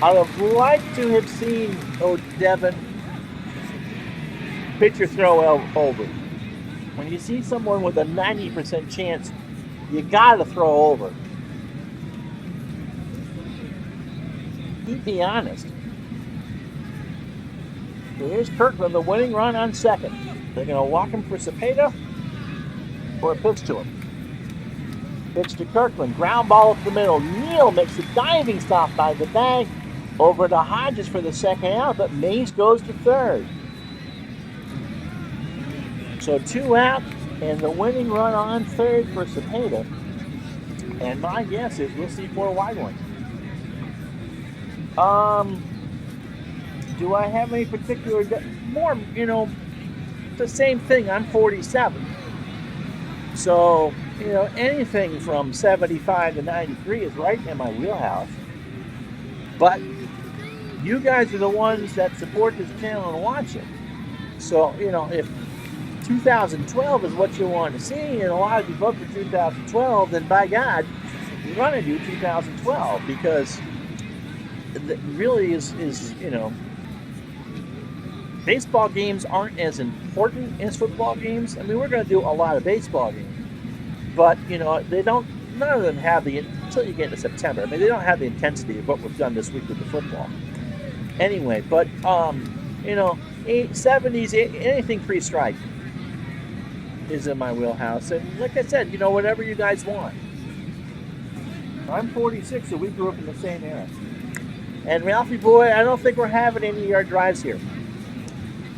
I'd have liked to have seen Devin pitcher throw over. When you see someone with a 90% chance, you got to throw over. Be honest. Here's Kirkland, the winning run on second. They're going to walk him for Cepeda or a pitch to him. Pitch to Kirkland, ground ball up the middle. Neal makes a diving stop by the bag over to Hodges for the second out, but Mays goes to third. So 2 out, and the winning run on third for Cepeda. And my guess is we'll see 4 wide ones. Do I have any particular more, the same thing. I'm 47. So, anything from 75 to 93 is right in my wheelhouse. But you guys are the ones that support this channel and watch it. So, if 2012 is what you want to see, and a lot of you vote for 2012, then by God, you're going to do 2012 because it really is baseball games aren't as important as football games. I mean, we're going to do a lot of baseball games, but they don't. None of them have until you get into September. I mean, they don't have the intensity of what we've done this week with the football. Anyway, but 70s, anything pre-strike is in my wheelhouse, and like I said, whatever you guys want. I'm 46, so we grew up in the same era. And Ralphie boy, I don't think we're having any yard drives here.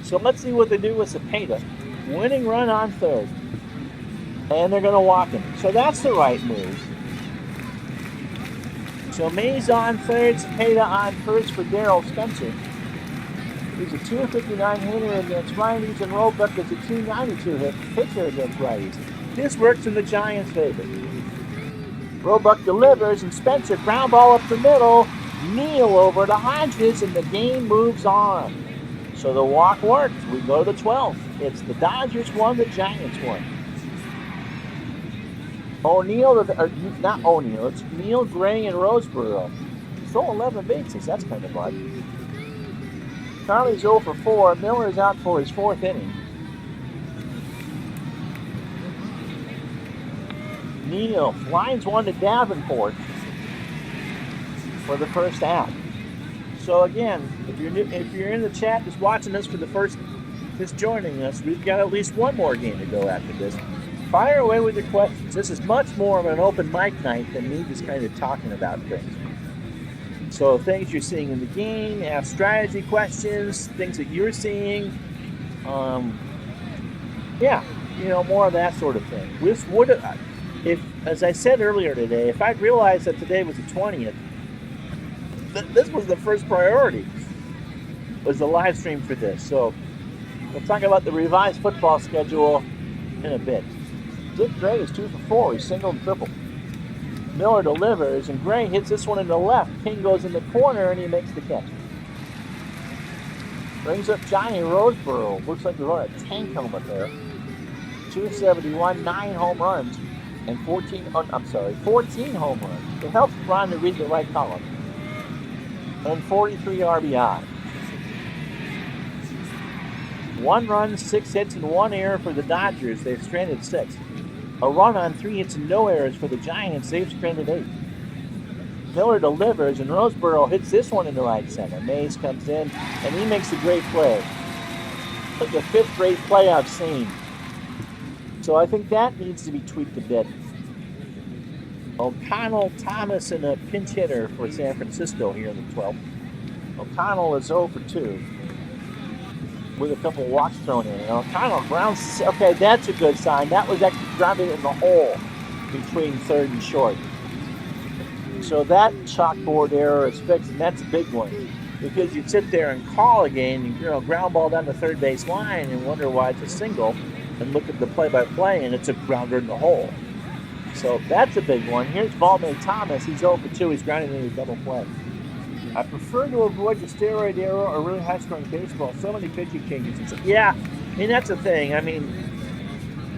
So let's see what they do with Cepeda. Winning run on third. And they're going to walk him. So that's the right move. So Mays on third, Cepeda on first for Darryl Spencer. He's a 259 hitter against righties, and Roebuck is a 292 hit pitcher against righties. This works in the Giants' favor. Roebuck delivers, and Spencer ground ball up the middle. Neal over to Hodges, and the game moves on. So the walk worked. We go to the 12th. It's the Dodgers won, the Giants won. Not O'Neill, it's Neal, Gray, and Roseboro. Stole 11 bases, that's kind of odd. Charlie's 0 for 4. Miller's out for his 4th inning. Neal lines one to Davenport for the first out. So again, if you're in the chat just watching us for just joining us, we've got at least one more game to go after this. Fire away with your questions. This is much more of an open mic night than me just kind of talking about things. So things you're seeing in the game, ask strategy questions, things that you're seeing. More of that sort of thing. If, as I said earlier today, if I'd realized that today was the 20th, this was the first priority, was the live stream for this. So we'll talk about the revised football schedule in a bit. Dick Gray is 2 for 4. He singled and tripled. Miller delivers, and Gray hits this one in the left. King goes in the corner, and he makes the catch. Brings up Johnny Roseboro. Looks like we've got a tank helmet there. 271, 9 home runs, and 14 home runs. It helps Ron to read the right column. and 43 RBI. 1 run, 6 hits, and 1 error for the Dodgers. They've stranded 6. A run on 3 hits and no errors for the Giants. They've stranded 8. Miller delivers, and Roseboro hits this one into right center. Mays comes in, and he makes a great play. Like the 5th great play I've seen. So I think that needs to be tweaked a bit. O'Connell, Thomas, and a pinch hitter for San Francisco here in the 12th. O'Connell is 0 for 2 with a couple walks thrown in. And O'Connell grounds. Okay, that's a good sign. That was actually grounded in the hole between third and short. So that chalkboard error is fixed, and that's a big one. Because you'd sit there and call a game, ground ball down the third base line and wonder why it's a single, and look at the play-by-play, and it's a grounder in the hole. So that's a big one. Here's Valmay Thomas. He's 0 for 2. He's grounded into a double play. I prefer to avoid the steroid era or really high-scoring baseball. So many pitching changes. Yeah, I mean, that's the thing. I mean,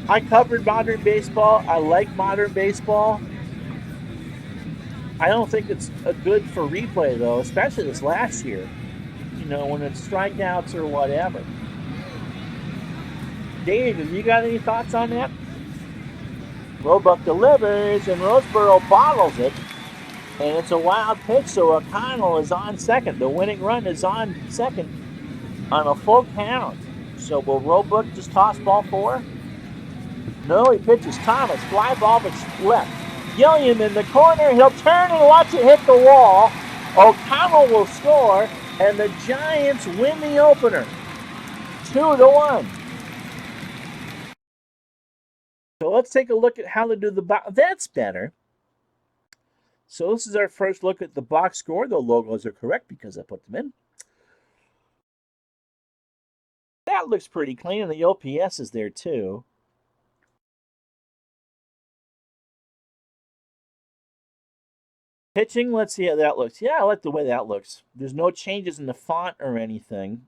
I covered modern baseball. I like modern baseball. I don't think it's good for replay, though, especially this last year. When it's strikeouts or whatever. Dave, have you got any thoughts on that? Roebuck delivers, and Roseboro bottles it. And it's a wild pitch, so O'Connell is on second. The winning run is on second on a full count. So will Roebuck just toss ball 4? No, he pitches Thomas. Fly ball, but left. Gilliam in the corner. He'll turn and watch it hit the wall. O'Connell will score, and the Giants win the opener. 2-1. So let's take a look at how to do the box. That's better. So this is our first look at the box score. The logos are correct because I put them in. That looks pretty clean, and the OPS is there too. Pitching, let's see how that looks. Yeah, I like the way that looks. There's no changes in the font or anything.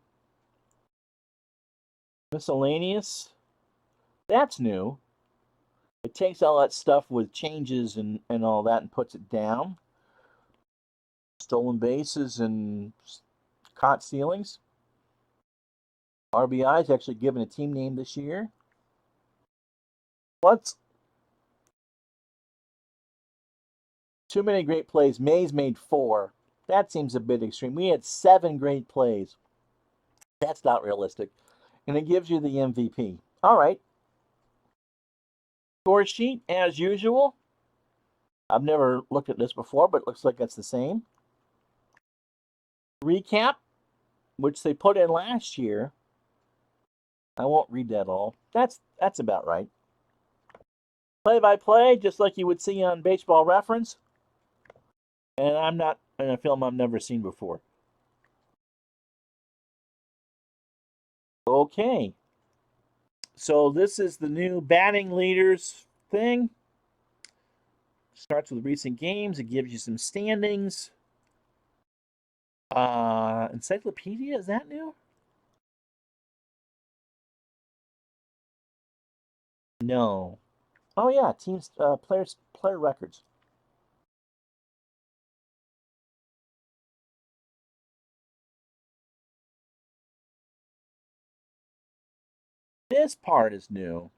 Miscellaneous. That's new. It takes all that stuff with changes and all that and puts it down. Stolen bases and caught stealings. RBI is actually given a team name this year. Too many great plays. Mays made 4. That seems a bit extreme. We had 7 great plays. That's not realistic. And it gives you the MVP. All right. Score sheet, as usual. I've never looked at this before, but it looks like that's the same. Recap, which they put in last year. I won't read that all. That's about right. Play-by-play, just like you would see on Baseball Reference. And I'm not in a film I've never seen before. Okay. So this is the new batting leaders thing. Starts with recent games. It gives you some standings. Encyclopedia, is that new? No. Oh yeah, teams, player records. This part is new.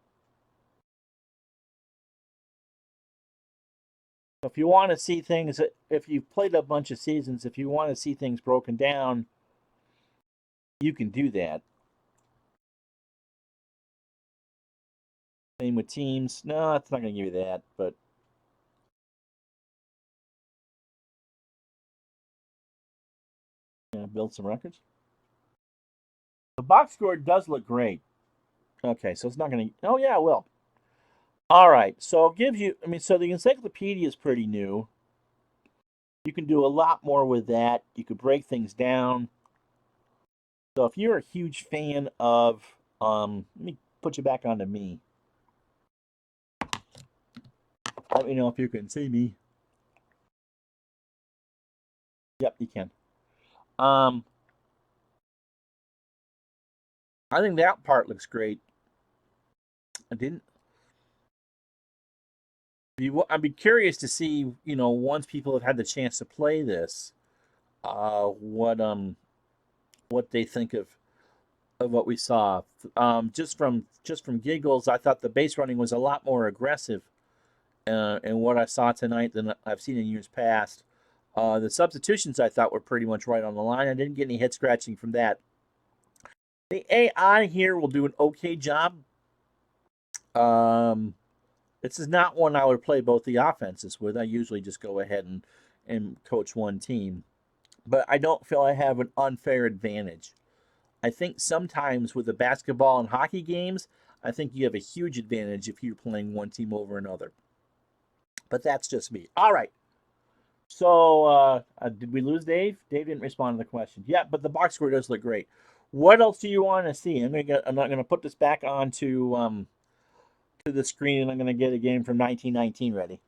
If you want to see things, if you've played a bunch of seasons, if you want to see things broken down, you can do that. Same with teams. No, it's not going to give you that, but build some records. The box score does look great. Okay, so it's not going to. Oh yeah, it will. All right, so it gives you. So the encyclopedia is pretty new. You can do a lot more with that. You could break things down. So if you're a huge fan of, let me put you back onto me. Let me know if you can see me. Yep, you can. I think that part looks great. I'd be curious to see, once people have had the chance to play this, what they think of what we saw. Just from giggles, I thought the base running was a lot more aggressive in what I saw tonight than I've seen in years past. The substitutions I thought were pretty much right on the line. I didn't get any head scratching from that. The AI here will do an okay job. This is not one I would play both the offenses with. I usually just go ahead and coach one team. But I don't feel I have an unfair advantage. I think sometimes with the basketball and hockey games, I think you have a huge advantage if you're playing one team over another. But that's just me. All right. So did we lose Dave? Dave didn't respond to the question. Yeah, but the box score does look great. What else do you want to see? I'm not going to put this back onto to the screen, and I'm going to get a game from 1919 ready.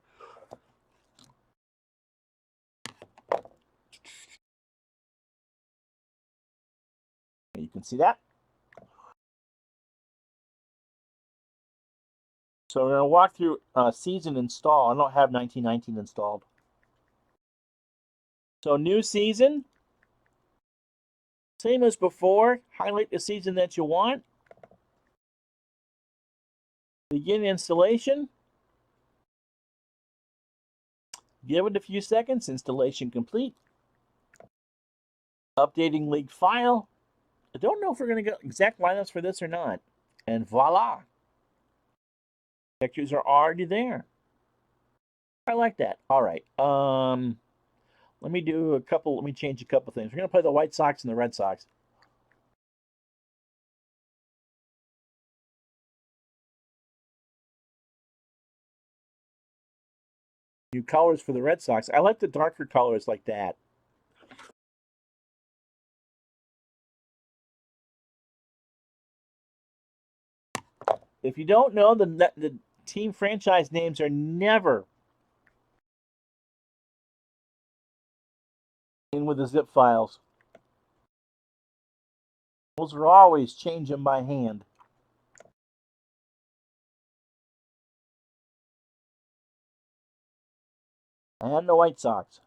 You can see that. So we're going to walk through season install. I don't have 1919 installed. So new season. Same as before. Highlight the season that you want. Begin installation. Give it a few seconds. Installation complete. Updating league file. I don't know if we're going to get exact lineups for this or not. And voila. Pictures are already there. I like that. All right. Let me change a couple things. We're going to play the White Sox and the Red Sox. New colors for the Red Sox. I like the darker colors like that. If you don't know, the team franchise names are never in with the zip files. Those are always change them by hand. And the White Sox.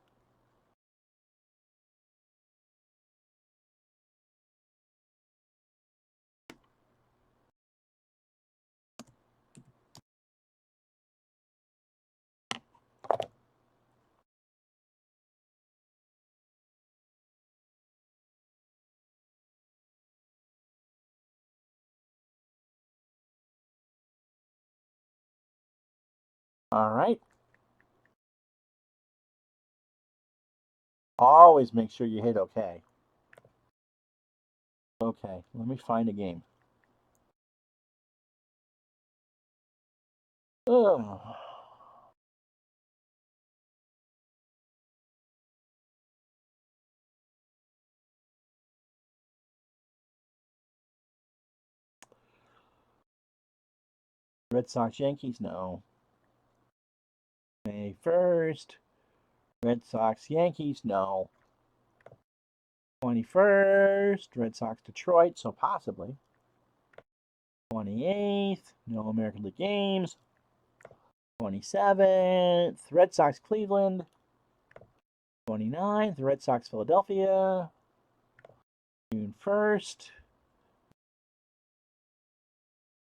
All right. Always make sure you hit OK. Okay, let me find a game. Ugh. Red Sox Yankees, no. May 1st. Red Sox Yankees, no. 21st. Red Sox Detroit, so possibly. 28th. No American League games. 27th. Red Sox Cleveland. 29th. Red Sox Philadelphia. June 1st.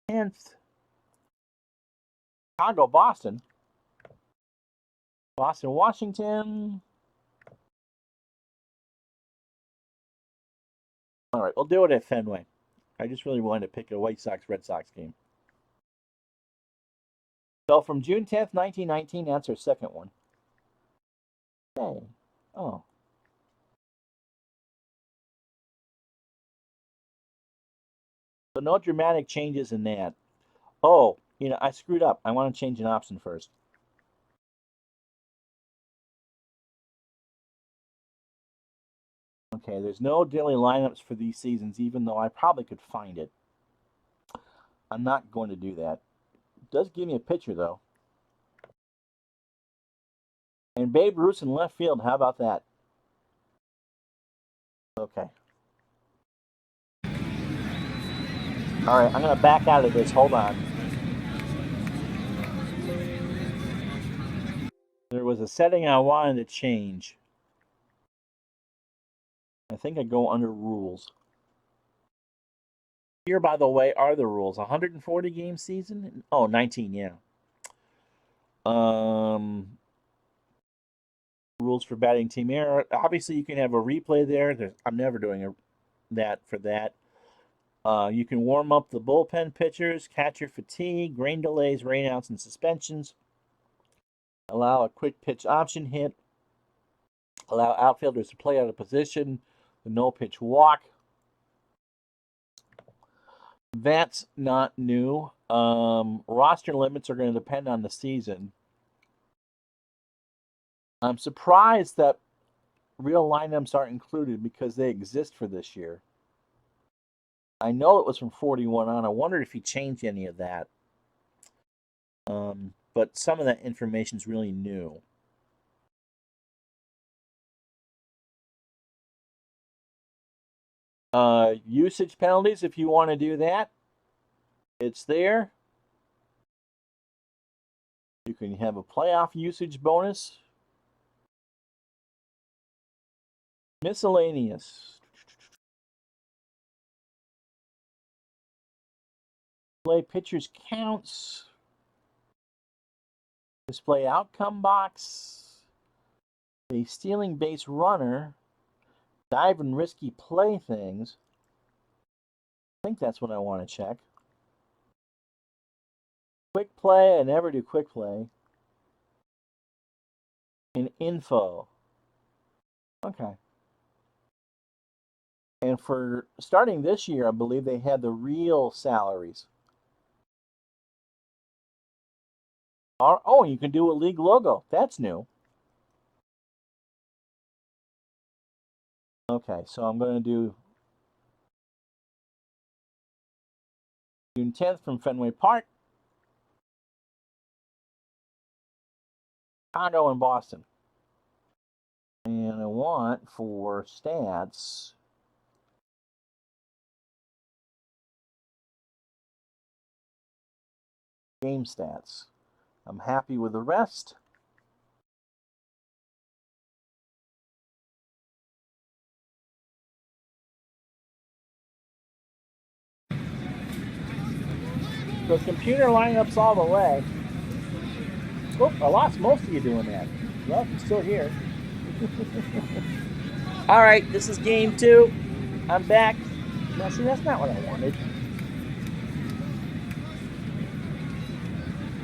10th. Chicago Boston. Boston Washington. All right, we'll do it at Fenway. I just really wanted to pick a White Sox-Red Sox game. So from June 10th, 1919, that's our second one. Okay. Oh. So no dramatic changes in that. Oh, I screwed up. I want to change an option first. Okay, there's no daily lineups for these seasons, even though I probably could find it. I'm not going to do that. It does give me a picture, though. And Babe Ruth in left field, how about that? Okay. All right, I'm going to back out of this. Hold on. There was a setting I wanted to change. I think I go under rules. Here, by the way, are the rules. 140 game season? Oh, 19, yeah. Rules for batting team error. Obviously, you can have a replay there. I'm never doing that for that. You can warm up the bullpen pitchers, catcher fatigue, rain delays, rainouts, and suspensions. Allow a quick pitch option hit. Allow outfielders to play out of position. The no-pitch walk. That's not new. Roster limits are going to depend on the season. I'm surprised that real lineups aren't included because they exist for this year. I know it was from 41 on. I wondered if he changed any of that. But some of that information is really new. Usage penalties, if you want to do that, it's there. You can have a playoff usage bonus. Miscellaneous. Display pitchers counts. Display outcome box. A stealing base runner. Dive and risky play things. I think that's what I want to check. Quick play, I never do quick play. And info. Okay. And for starting this year, I believe they had the real salaries. Oh, you can do a league logo. That's new. Okay, so I'm going to do June 10th from Fenway Park. Chicago and Boston. And I want for stats. Game stats. I'm happy with the rest. So computer lineups all the way. Oh, I lost most of you doing that. Well, I'm still here. All right, this is game 2. I'm back. Now, see, that's not what I wanted.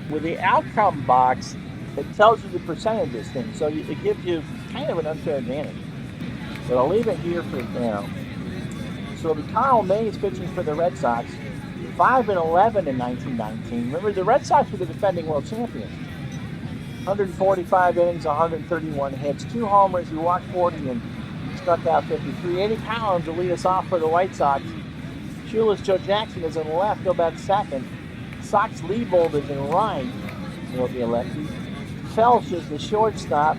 With the outcome box, it tells you the percentages thing, so it gives you kind of an unfair advantage. But I'll leave it here for now. So the Carl Mays pitching for the Red Sox, 5-11 in 1919. Remember, the Red Sox were the defending world champions. 145 innings, 131 hits, 2 homers. He walked 40 and struck out 53. Eddie Collins will lead us off for the White Sox. Shoeless Joe Jackson is in left. He'll bat second. Sox Liebold is in right. He'll be elected. Felsch is the shortstop.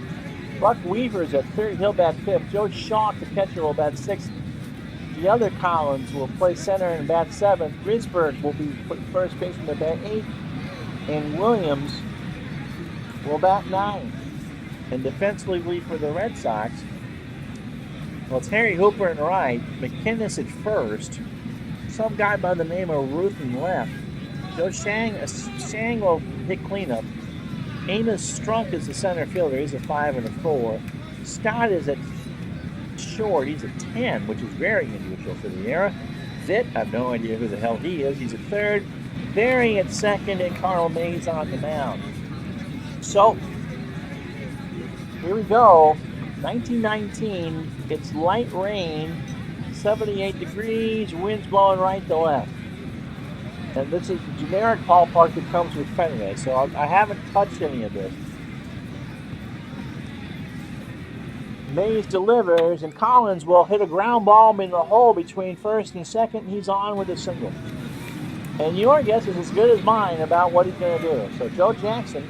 Buck Weaver's at third. He'll bat fifth. Joe Shaw, the catcher, will bat sixth. The other Collins will play center and bat seventh. Grisberg will be first baseman to bat eighth. And Williams will bat ninth. And defensively for the Red Sox, well, it's Harry Hooper in right. McInnes at first. Some guy by the name of Ruth in left. Joe Shang will hit cleanup. Amos Strunk is the center fielder. He's a 5 and a 4. Scott is at short. He's a 10, which is very unusual for the era. Vitt, I have no idea who the hell he is. He's a third. Barry at second, and Carl Mays on the mound. So, here we go. 1919. It's light rain. 78 degrees. Winds blowing right to left. And this is the generic ballpark that comes with Fenway, so I haven't touched any of this. Mays delivers, and Collins will hit a ground ball in the hole between first and second. He's on with a single. And your guess is as good as mine about what he's going to do. So Joe Jackson,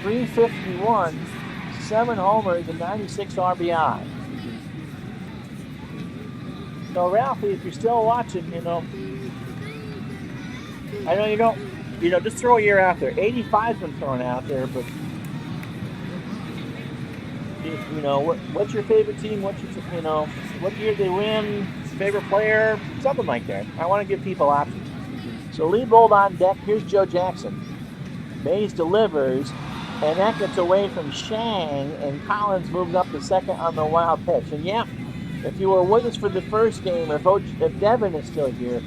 351, 7 homers, and 96 RBI. So Ralphie, if you're still watching, I know you don't, just throw a year out there. 85's been thrown out there, but, what's your favorite team? What year they win? Favorite player? Something like that. I want to give people options. So Liebold on deck. Here's Joe Jackson. Mays delivers, and that gets away from Shang, and Collins moves up to second on the wild pitch. And yeah, if you were with us for the first game, if Devin is still here,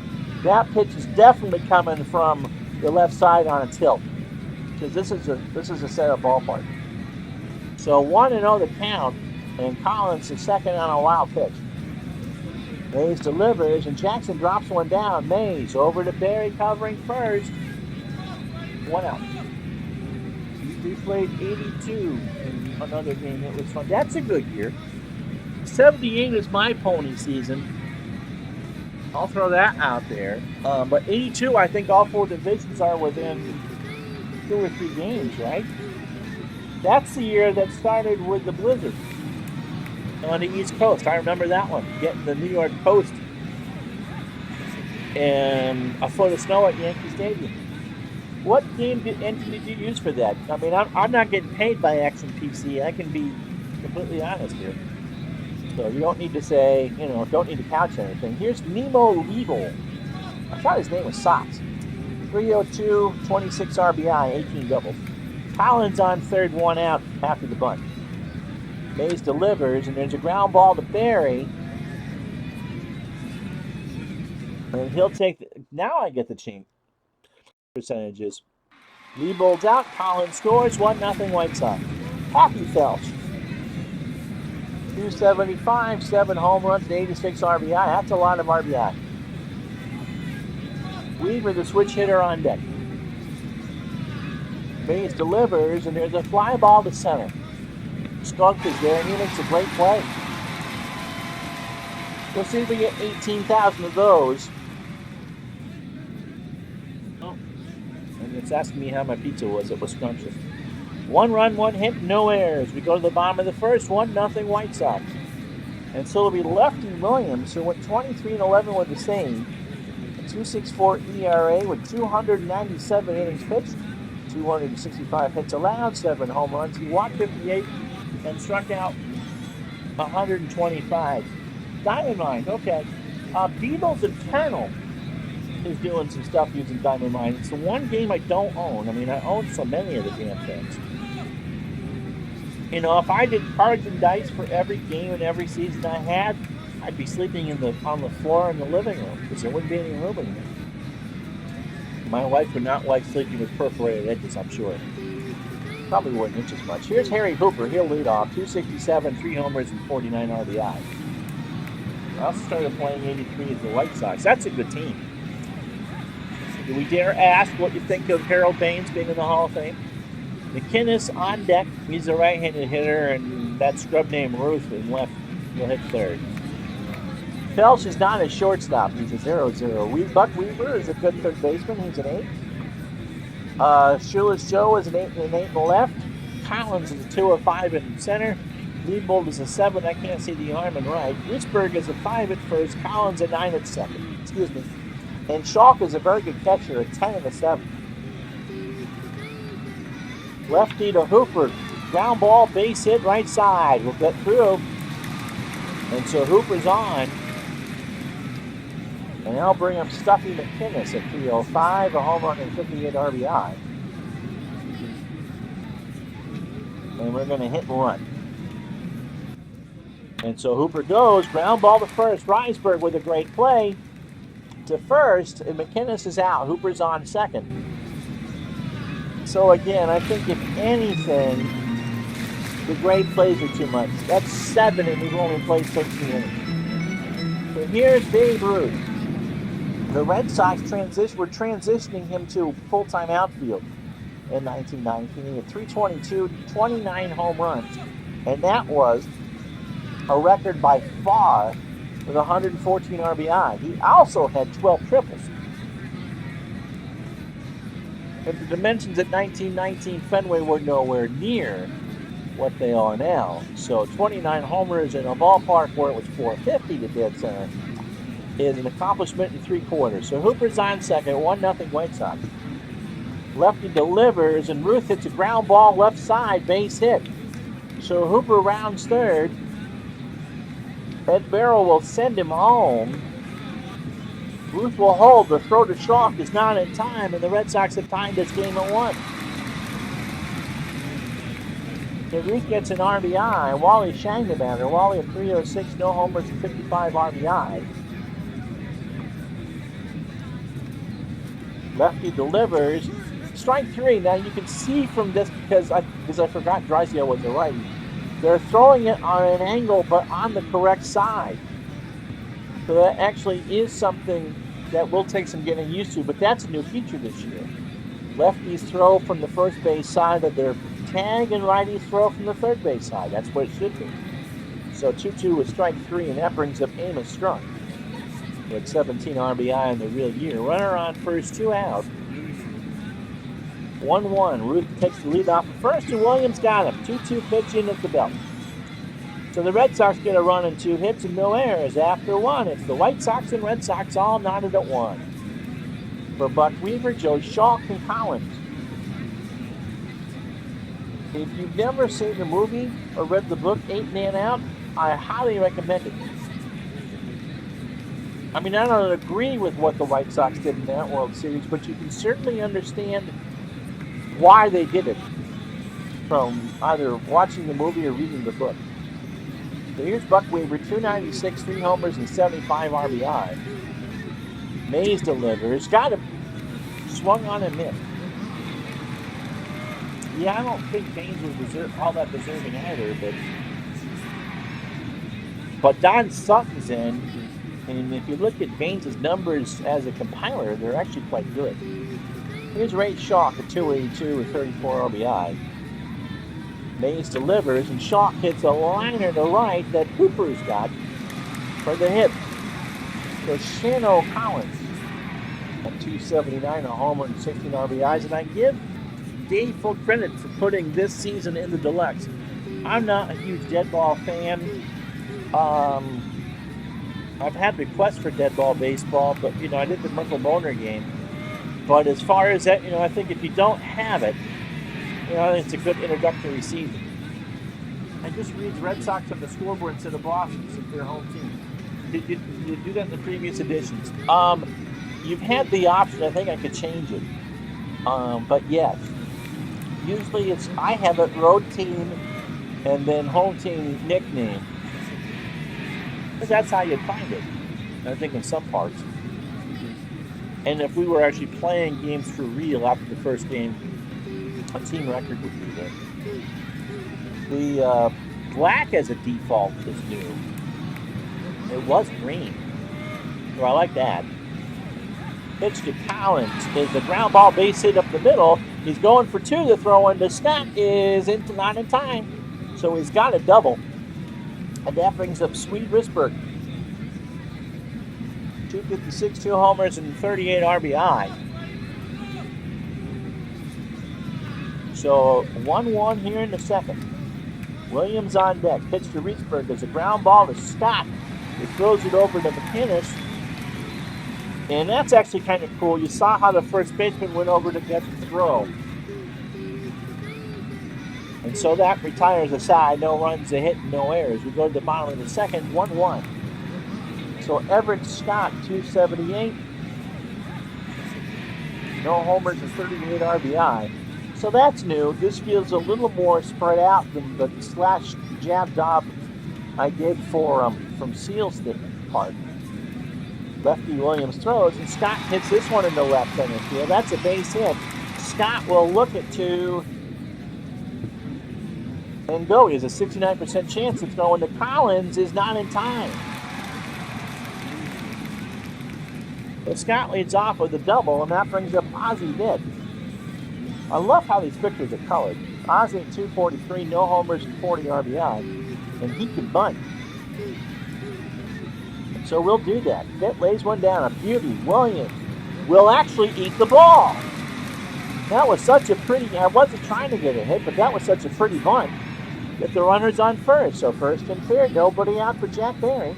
that pitch is definitely coming from the left side on a tilt, because this is a setup ballpark. So 1-0 the count, and Collins is second on a wild pitch. Mays delivers, and Jackson drops one down. Mays over to Barry covering first. 1 out. We played 82 in another game. It was fun. That's a good year. 78 is my pony season. I'll throw that out there. But 82, I think all 4 divisions are within 2 or 3 games, right? That's the year that started with the blizzard on the East Coast. I remember that one, getting the New York Post and a foot of snow at Yankee Stadium. What game did you use for that? I mean, I'm not getting paid by X and PC. I can be completely honest here. So you don't need to say, don't need to couch anything. Here's Nemo Liebold. I thought his name was Sox. 302, 26 RBI, 18 doubles. Collins on third, 1 out after the bunt. Mays delivers, and there's a ground ball to Barry. And he'll take now I get the change percentages. Liebold's out, Collins scores, 1-0 White Sox. Hockey Felch. 275, 7 home runs, 86 RBI. That's a lot of RBI. Weaver, the switch hitter, on deck. Mays delivers, and there's a fly ball to center. Skunk is there, and he makes a great play. We'll see if we get 18,000 of those. Oh, and it's asking me how my pizza was. It was scrumptious. 1 run, 1 hit, no errors. We go to the bottom of the first, 1-0 White Sox. And so it'll be Lefty Williams, who went 23-11 with the same. A 2.64 ERA with 297 innings pitched, 265 hits allowed, 7 home runs. He walked 58 and struck out 125. Diamond Mine, okay. Beatles Eternal is doing some stuff using Diamond Mine. It's the one game I don't own. I mean, I own so many of the damn things. If I did cards and dice for every game and every season I had, I'd be sleeping on the floor in the living room because there wouldn't be any room in there. My wife would not like sleeping with perforated edges, I'm sure. Probably wouldn't itch as much. Here's Harry Hooper. He'll lead off. 267, 3 homers, and 49 RBI. I also started playing 83 as the White Sox. That's a good team. Do we dare ask what you think of Harold Baines being in the Hall of Fame? McInnes on deck. He's a right-handed hitter, and that scrub named Ruth in left will hit third. Felch is not a shortstop. He's a 0-0. Buck Weaver is a good third baseman. He's an 8. Shoeless Joe is an 8 and 8 in the left. Collins is a 2-5 in center. Liebold is a 7. I can't see the arm and right. Ritzberg is a 5 at first. Collins a 9 at second. Excuse me. And Schalk is a very good catcher, a 10 and a 7. Lefty to Hooper. Ground ball, base hit, right side. We'll get through. And so Hooper's on. And I'll bring up Stuffy McInnes at 305, a home run and 58 RBI. And we're going to hit and run. And so Hooper goes, ground ball to first. Risberg with a great play to first, and McInnes is out. Hooper's on second. So again, I think if anything, the great plays are too much. That's 7, and we've only played 13 innings. So here's Babe Ruth. The Red Sox were transitioning him to full-time outfield in 1919. He had 322, 29 home runs, and that was a record by far with 114 RBI. He also had 12 triples. And the dimensions at 1919 Fenway were nowhere near what they are now. So 29 homers in a ballpark where it was 450 to dead center is an accomplishment in 3/4. So Hooper's on second, 1-0 White Sox. Lefty delivers, and Ruth hits a ground ball left side, base hit. So Hooper rounds third. Ed Barrow will send him home. Ruth will hold. The throw to Schalk is not in time, and the Red Sox have tied this game at 1. So Ruth gets an RBI. Wally Shangematter. Wally at 306, no homers, and 55 RBI. Lefty delivers. Strike 3. Now you can see from this, because I forgot Drysdale was a righty. They're throwing it on an angle, but on the correct side. So that actually is something that will take some getting used to, but that's a new feature this year. Lefties throw from the first base side of their tag, and righties throw from the third base side. That's what it should be. So 2-2 with strike 3, and that brings up Amos Strunk with 17 RBI in the real year. Runner on first, 2 out. 1-1. Ruth takes the lead off at first, and Williams got him. 2-2 pitch in at the belt. So the Red Sox get a run and 2 hits and no errors. After 1, it's the White Sox and Red Sox all knotted at 1. For Buck Weaver, Joe Schalk, and Collins. If you've never seen the movie or read the book 8 Man Out, I highly recommend it. I mean, I don't agree with what the White Sox did in that World Series, but you can certainly understand why they did it from either watching the movie or reading the book. So here's Buck Weaver, 296, 3 homers, and 75 RBI. Mays delivers. Got him. Swung on and missed. Yeah, I don't think Baines was all that deserving either, but Don Sutton's in, and if you look at Baines' numbers as a compiler, they're actually quite good. Here's Ray Schalk at 282 with 34 RBI. Mays delivers, and Schalk hits a liner to right that Hooper's got for the hit. So Shano Collins at 279, a homer and 16 RBIs, and I give Dave full credit for putting this season in the deluxe. I'm not a huge dead ball fan. I've had requests for dead ball baseball, but I did the Merkle Boner game. But as far as that, I think if you don't have it, it's a good introductory season. I just read Red Sox on the scoreboard instead of Boston since they're home team. Did you do that in the previous editions? You've had the option. I think I could change it. But yes, usually I have it road team and then home team nickname. Because that's how you'd find it, I think, in some parts. And if we were actually playing games for real after the first game, a team record would be there. The black as a default is new. It was green. So I like that. Pitch to Collins is the ground ball base hit up the middle. He's going for 2. The throw into Scott is not in time. So he's got a double. And that brings up Swede Risberg. 256, 2 homers, and 38 RBI. So 1-1 here in the second. Williams on deck. Pitch to Risberg. There's a ground ball to Scott. He throws it over to McInnes. And that's actually kind of cool. You saw how the first baseman went over to get the throw. And so that retires a side. No runs, a hit, no errors. We go to the bottom of the second, 1-1. So Everett Scott, 278. No homers and 38 RBI. So that's new. This feels a little more spread out than the slash jab job I did for from Seal's part. Lefty Williams throws, and Scott hits this one in the left center field. That's a base hit. Scott will look at 2 and go. He has a 69% chance of throwing to Collins. Is not in time. So Scott leads off with a double, and that brings up Ozzie Witt. I love how these pictures are colored. Ozzie at 243, no homers and 40 RBI, and he can bunt. So we'll do that. Witt lays one down, a beauty. Williams will actually eat the ball. That was such a pretty, I wasn't trying to get a hit, but that was such a pretty bunt that the runner's on first. So first and third, nobody out for Jack Barry.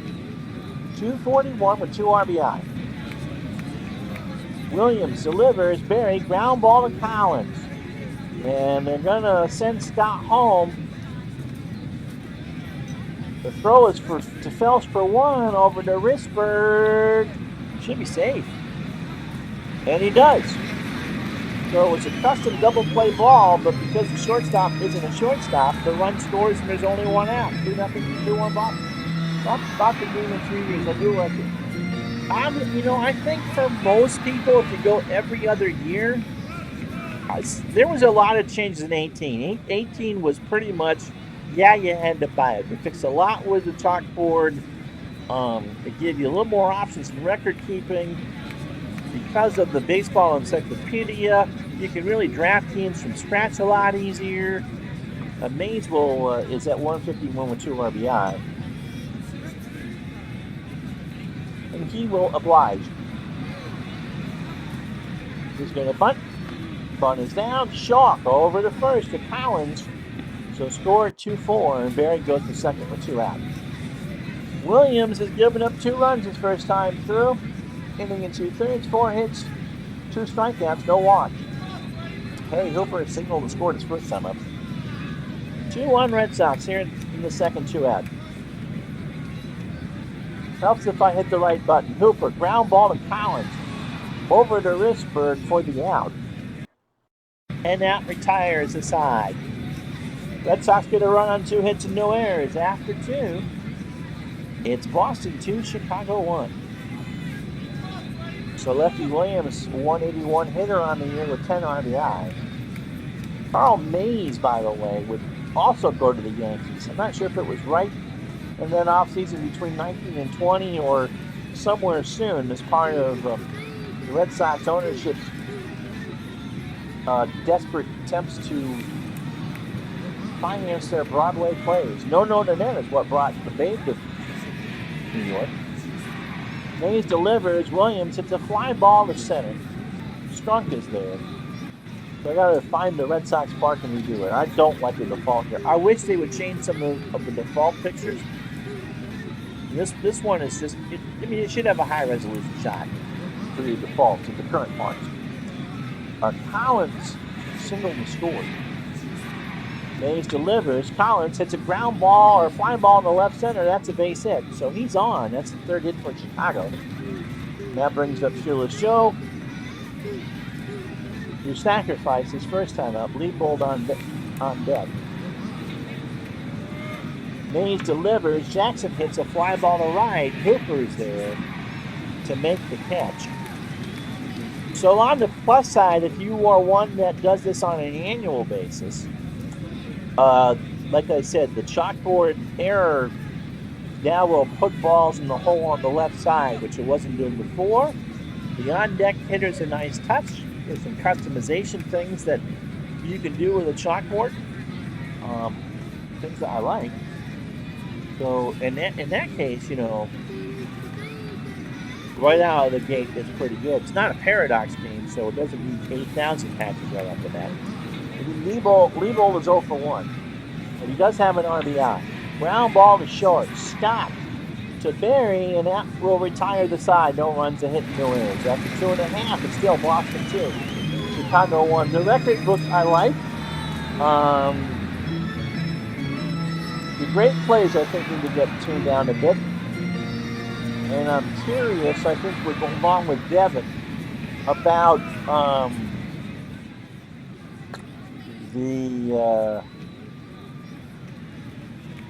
241 with 2 RBI. Williams delivers. Barry, ground ball to Collins. And they're going to send Scott home. The throw is to Phelps for one over to Risberg. Should be safe. And he does. So it's a custom double play ball, but because the shortstop isn't a shortstop, the run scores and there's only one out. 2-0, 2-1 Boston. About the game in 3 years. I do like it. I think for most people, if you go every other year, there was a lot of changes in 18. 18 was pretty much, you had to buy it. They fixed a lot with the chalkboard. It gave you a little more options in record keeping. Because of the baseball encyclopedia, you can really draft teams from scratch a lot easier. Mays is at 151 with 2 RBI. And he will oblige. He's going to bunt. Bunt is down. Shaw over to first to Collins. So score 2-4, and Barry goes to second with 2 out. Williams has given up 2 runs his first time through. Inning in 2/3, 4 hits, 2 strikeouts, no walk. Harry Hooper has signaled and scored his first time up. 2-1 Red Sox here in the second 2 out. Helps if I hit the right button. Hooper, ground ball to Collins. Over to Risberg for the out. And that retires the side. Red Sox get a run on 2 hits and no errors. After 2, it's Boston 2, Chicago 1. So Lefty Williams, 181 hitter on the year with 10 RBI. Carl Mays, by the way, would also go to the Yankees. I'm not sure if it was right in that offseason between 19 and 20 or somewhere soon as part of the Red Sox ownership's desperate attempts to finance their Broadway plays. No Net is what brought the Babe to New York. Mays delivers. Williams hits a fly ball to center. Strunk is there. So I got to find the Red Sox park and redo it. I don't like the default here. I wish they would change some of the default pictures. This one is just, it should have a high resolution shot for the defaults of the current parks. Collins singled and scored. Mays delivers. Collins hits a ground ball or a fly ball in the left center. That's a base hit. So he's on. That's the 3rd hit for Chicago. That brings up Shoeless Joe. Who sacrificed his first time up. Leopold on deck. Mays delivers. Jackson hits a fly ball to right. Hooper's there to make the catch. So on the plus side, if you are one that does this on an annual basis, like I said, the chalkboard error now will put balls in the hole on the left side, which it wasn't doing before. The on-deck hitter's a nice touch. There's some customization things that you can do with a chalkboard, things that I like. So in that case, right out of the gate, it's pretty good. It's not a paradox game, so it doesn't need 8,000 patches right off the bat. Liebold is 0 for 1. But he does have an RBI. Ground ball to short. Scott to Barry, and that will retire the side. No runs, a hit, no errors. After 2.5, it's still Boston 2. Chicago 1. The record book I like. The great plays, I think, need to get tuned down a bit. And I'm curious, I think we're going along with Devin, about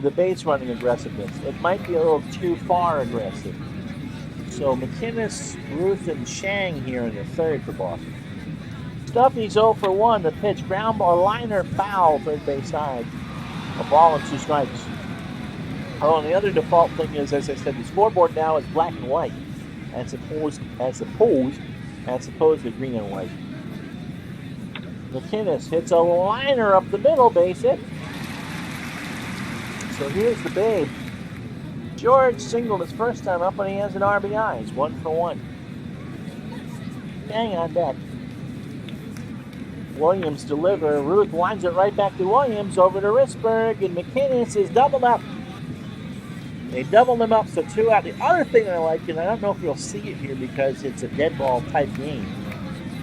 the base running aggressiveness. It might be a little too far aggressive. So McInnes, Ruth, and Shang here in the 3rd for Boston. Stuffy's 0 for 1. The pitch, ground ball, liner, foul, 3rd base side. A ball and 2 strikes. Oh, and the other default thing is, as I said, the scoreboard now is black and white, as opposed to green and white. McInnes hits a liner up the middle, base hit. So here's the Babe. George singled his first time up, and he has an RBI. He's 1 for 1. Hang on deck. Williams deliver. Ruth winds it right back to Williams, over to Risberg, and McInnes is doubled up. They doubled him up, so 2 out. The other thing I like, and I don't know if you'll see it here because it's a dead ball type game,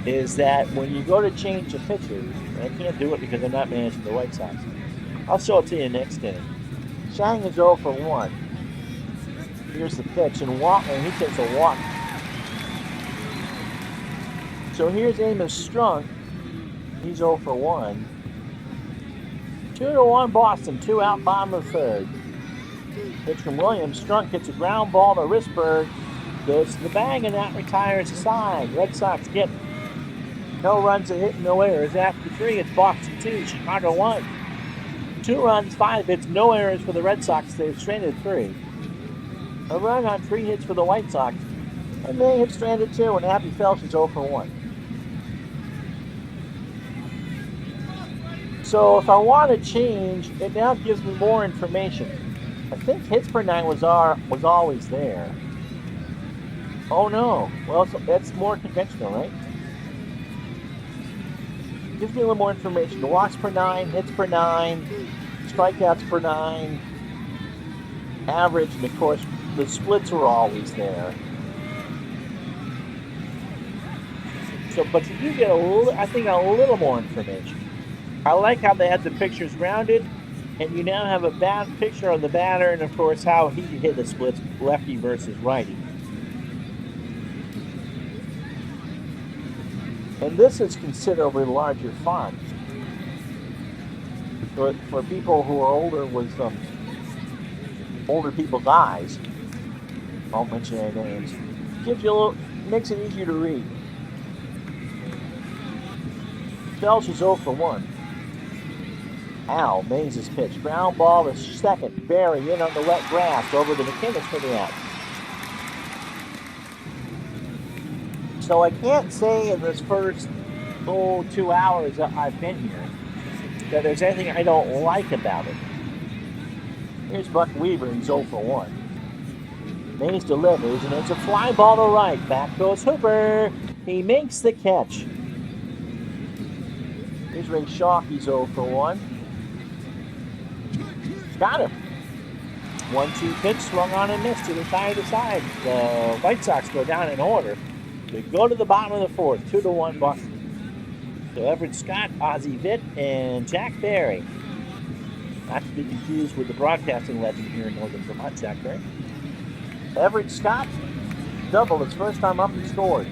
is that when you go to change a pitcher, and I can't do it because I'm not managing the White Sox. I'll show it to you next inning. Chang is 0 for 1. Here's the pitch, and he takes a walk. So here's Amos Strunk. He's 0 for 1. 2-1 Boston, 2 out, bottom of the third. Pitch from Williams. Strunk hits a ground ball to Risberg. Goes to the bag, and that retires the side. Red Sox get no runs, a hit, no errors. After 3, it's Boston 2, Chicago 1. 2 runs, 5 hits, no errors for the Red Sox. They've stranded 3. A run on 3 hits for the White Sox. And they have stranded 2, and Happy Felsch is 0 for 1. So if I want to change, it now gives me more information. I think hits per 9 was always there. Oh no. Well, that's more conventional, right? Gives me a little more information. The walks per 9, hits per 9, strikeouts per 9, average, and of course the splits were always there. So, but you do get a little more information. I like how they had the pictures rounded, and you now have a picture of the batter, and of course how he hit the splits, lefty versus righty. And this is considerably larger font for people who are older with older people's eyes. I won't mention any names. Gives you makes it easier to read. Felsch is 0 for 1. Al Mays' pitch. Ground ball to second. Barry in on the wet grass over to McInnes for the out. So I can't say in this first 2 hours that I've been here that there's anything I don't like about it. Here's Buck Weaver. He's 0 for 1. Mays delivers, and it's a fly ball to right. Back goes Hooper. He makes the catch. Here's Ray Shaw. He's 0 for 1. Got him. 1-2 pitch, swung on and missed to the side of the side. The White Sox go down in order. They go to the bottom of the 4th, 2-1 Boston. So Everett Scott, Ozzie Vitt, and Jack Barry. Not to be confused with the broadcasting legend here in Northern Vermont, Jack Barry. Everett Scott doubled his first time up and scored.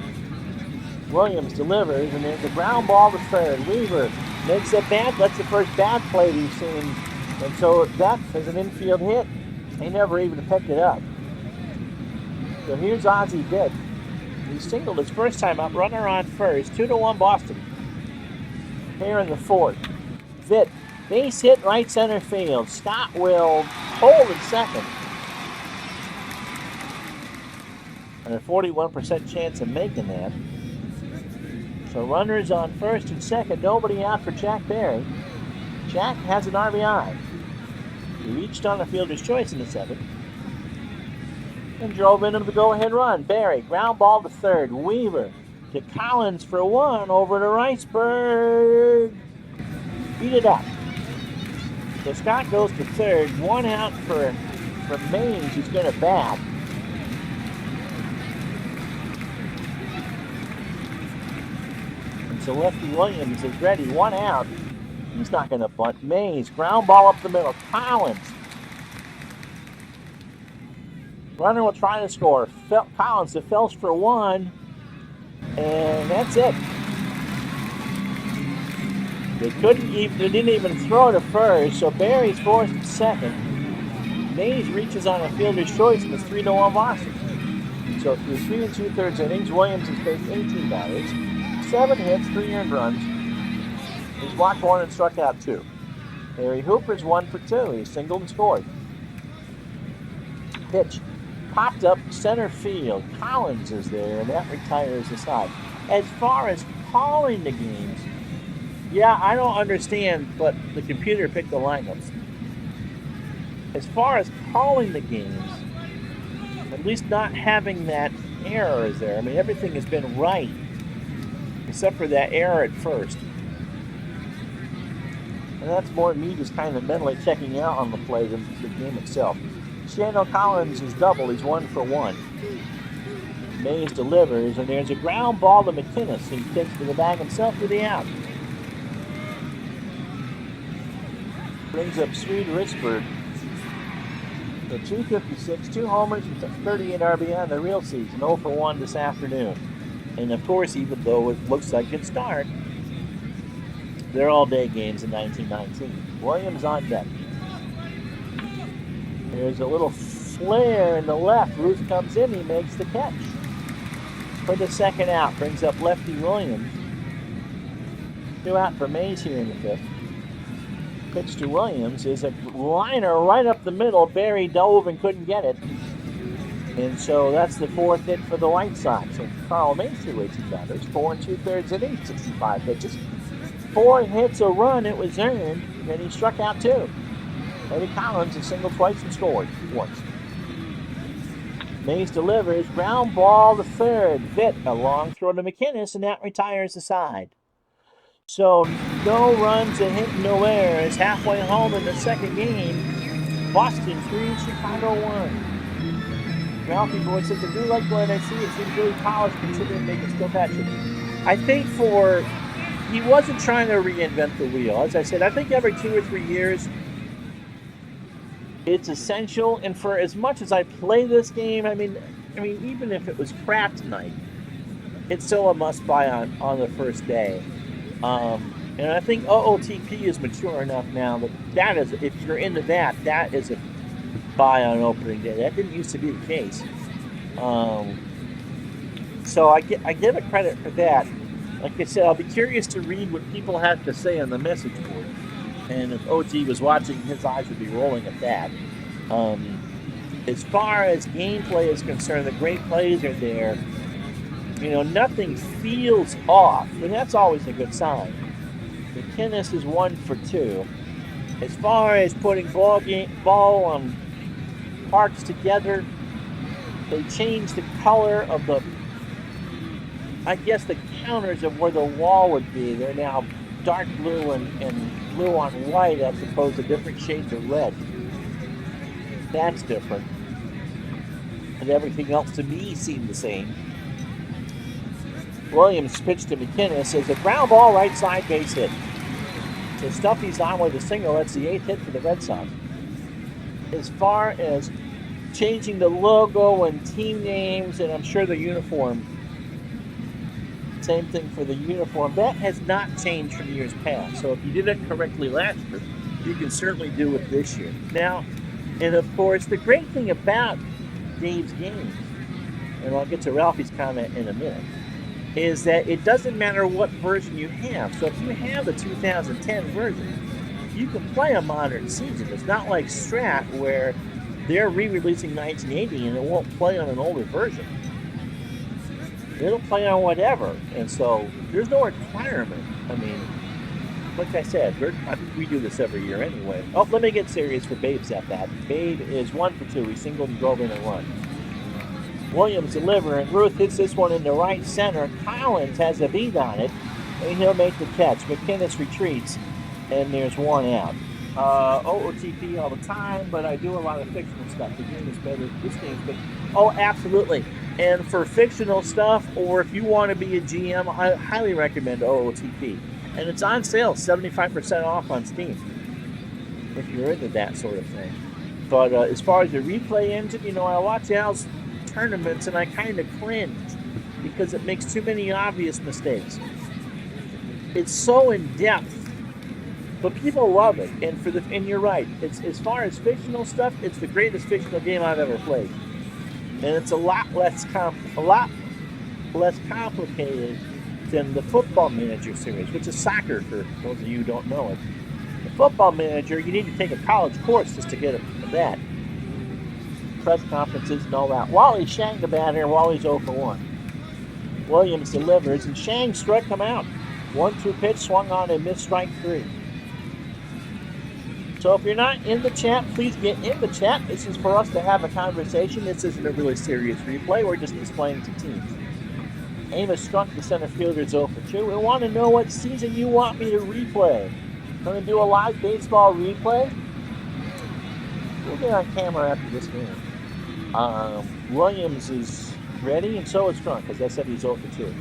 Williams delivers, and there's a ground ball to third. Weaver makes that's the first bad play we've seen. And so that is an infield hit. He never even picked it up. So here's Ozzie Vitt. He singled his first time up, runner on first, 2-1 Boston. Here in the 4th. Vitt, base hit right center field. Scott will hold at second. And a 41% chance of making that. So runners on first and second, nobody out for Jack Barry. Jack has an RBI. He reached on a fielder's choice in the 7th and drove into the go-ahead run. Barry, ground ball to third. Weaver to Collins for 1 over to Riceburg. Beat it up. So Scott goes to third. 1 out for Mays, who's going to bat. And so lefty Williams is ready. 1 out. He's not going to bunt. Mays, ground ball up the middle. Collins. Runner will try to score. Collins to Felsch for 1. And that's it. They didn't even throw to first, so Barry's forced to second. Mays reaches on a fielder's choice and it's 3-1 Boston. So through 3 2/3 innings, Williams has faced 18 batters, 7 hits, 3 earned runs. He's walked 1 and struck out 2. Harry Hooper's 1 for 2. He singled and scored. Pitch popped up center field. Collins is there, and that retires the side. As far as calling the games, yeah, I don't understand, but the computer picked the lineups. As far as calling the games, at least not having that error is there. I mean, everything has been right, except for that error at first. And that's more me just kind of mentally checking out on the play than the game itself. Shandell Collins is double. He's 1 for 1. Mays delivers, and there's a ground ball to McInnes. He takes to the bag himself for the out. Brings up Swede Risberg. So 256, 2 homers, and 38 RBI in the real season. 0 for 1 this afternoon. And of course, even though it looks like it's dark, they're all-day games in 1919. Williams on deck. There's a little flare in the left. Ruth comes in. He makes the catch for the second out. Brings up lefty Williams. 2 out for Mays here in the 5th. Pitch to Williams is a liner right up the middle. Barry dove and couldn't get it. And so that's the 4th hit for the White Sox. And Carl Mays 2 batters, 4 2/3 innings, 65 pitches. 4 hits, a run, it was earned, and he struck out 2. Eddie Collins has singled twice and scored once. Mays delivers, ground ball to third. Vitt, a long throw to McInnes, and that retires the side. So no runs, a hit, no errors. Halfway home in the second game. Boston 3, Chicago 1. Ralphie Boy says, I do like what I see. It seems really polished considering they can still catch it. I think he wasn't trying to reinvent the wheel. As I said, I think every 2 or 3 years, it's essential. And for as much as I play this game, I mean, even if it was crap tonight, it's still a must-buy on the first day. And I think OOTP is mature enough now that is, if you're into that is a buy on opening day. That didn't used to be the case. So I give it credit for that. Like I said, I'll be curious to read what people have to say on the message board. And if OG was watching, his eyes would be rolling at that. As far as gameplay is concerned, the great plays are there. Nothing feels off, and that's always a good sign. McInnes is 1 for 2. As far as putting ball on parks together, they changed the color of the counters of where the wall would be. They're now dark blue and blue on white as opposed to different shades of red. That's different. And everything else to me seemed the same. Williams pitched to McInnes as a ground ball right side base hit. The stuff he's on with a single, that's the 8th hit for the Red Sox. As far as changing the logo and team names, and I'm sure the uniform, same thing for the uniform, that has not changed from years past. So if you did it correctly last year, you can certainly do it this year. Now, and of course, the great thing about Dave's games, and I'll get to Ralphie's comment in a minute, is that it doesn't matter what version you have. So if you have the 2010 version, you can play a modern season. It's not like Strat where they're re-releasing 1980 and it won't play on an older version. It'll play on whatever. And so there's no requirement. I mean, like I said, I think we do this every year anyway. Oh, let me get serious for Babe's at that. Babe is 1 for 2. He singled and drove in a run. Williams delivering. Ruth hits this one into right center. Collins has a beat on it, and he'll make the catch. McInnes retreats, and there's 1 out. OOTP all the time, but I do a lot of fictional stuff. The game is better. This game's better. Oh, absolutely. And for fictional stuff, or if you want to be a GM, I highly recommend OOTP. And it's on sale, 75% off on Steam, if you're into that sort of thing. But as far as the replay engine, I watch Al's tournaments and I kind of cringe because it makes too many obvious mistakes. It's so in depth, but people love it. And you're right. It's as far as fictional stuff, it's the greatest fictional game I've ever played. And it's a lot less complicated than the Football Manager series, which is soccer for those of you who don't know it. The Football Manager, you need to take a college course just to get that. Press conferences and all that. Wally Shang the batter. Wally's 0 for 1. Williams delivers, and Shang struck him out. 1-2 pitch, swung on and missed strike 3. So if you're not in the chat, please get in the chat. This is for us to have a conversation. This isn't a really serious replay. We're just displaying two teams. Amos struck the center fielder 0 for 2. We want to know what season you want me to replay. Going to do a live baseball replay. We'll get on camera after this game. Williams is ready, and so is Strunk. As I said, he's 0 for 2.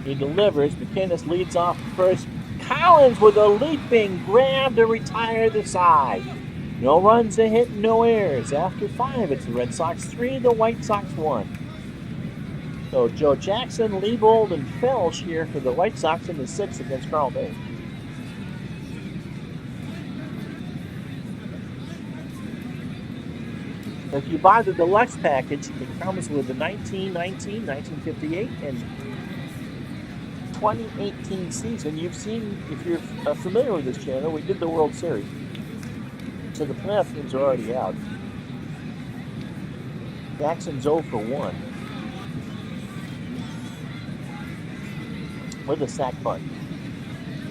He delivers. McInnes leads off first. Collins with a leaping grab to retire the side. No runs, a hit, no errors. After 5, it's the Red Sox 3, the White Sox 1. So Joe Jackson, Liebold, and Felsch here for the White Sox in the 6th against Carl May. If you buy the deluxe package, it comes with the 1919, 1958, and 2018 season. You've seen, if you're familiar with this channel, we did the World Series. So the playoff teams are already out. Jackson's 0 for 1 with a sac bunt.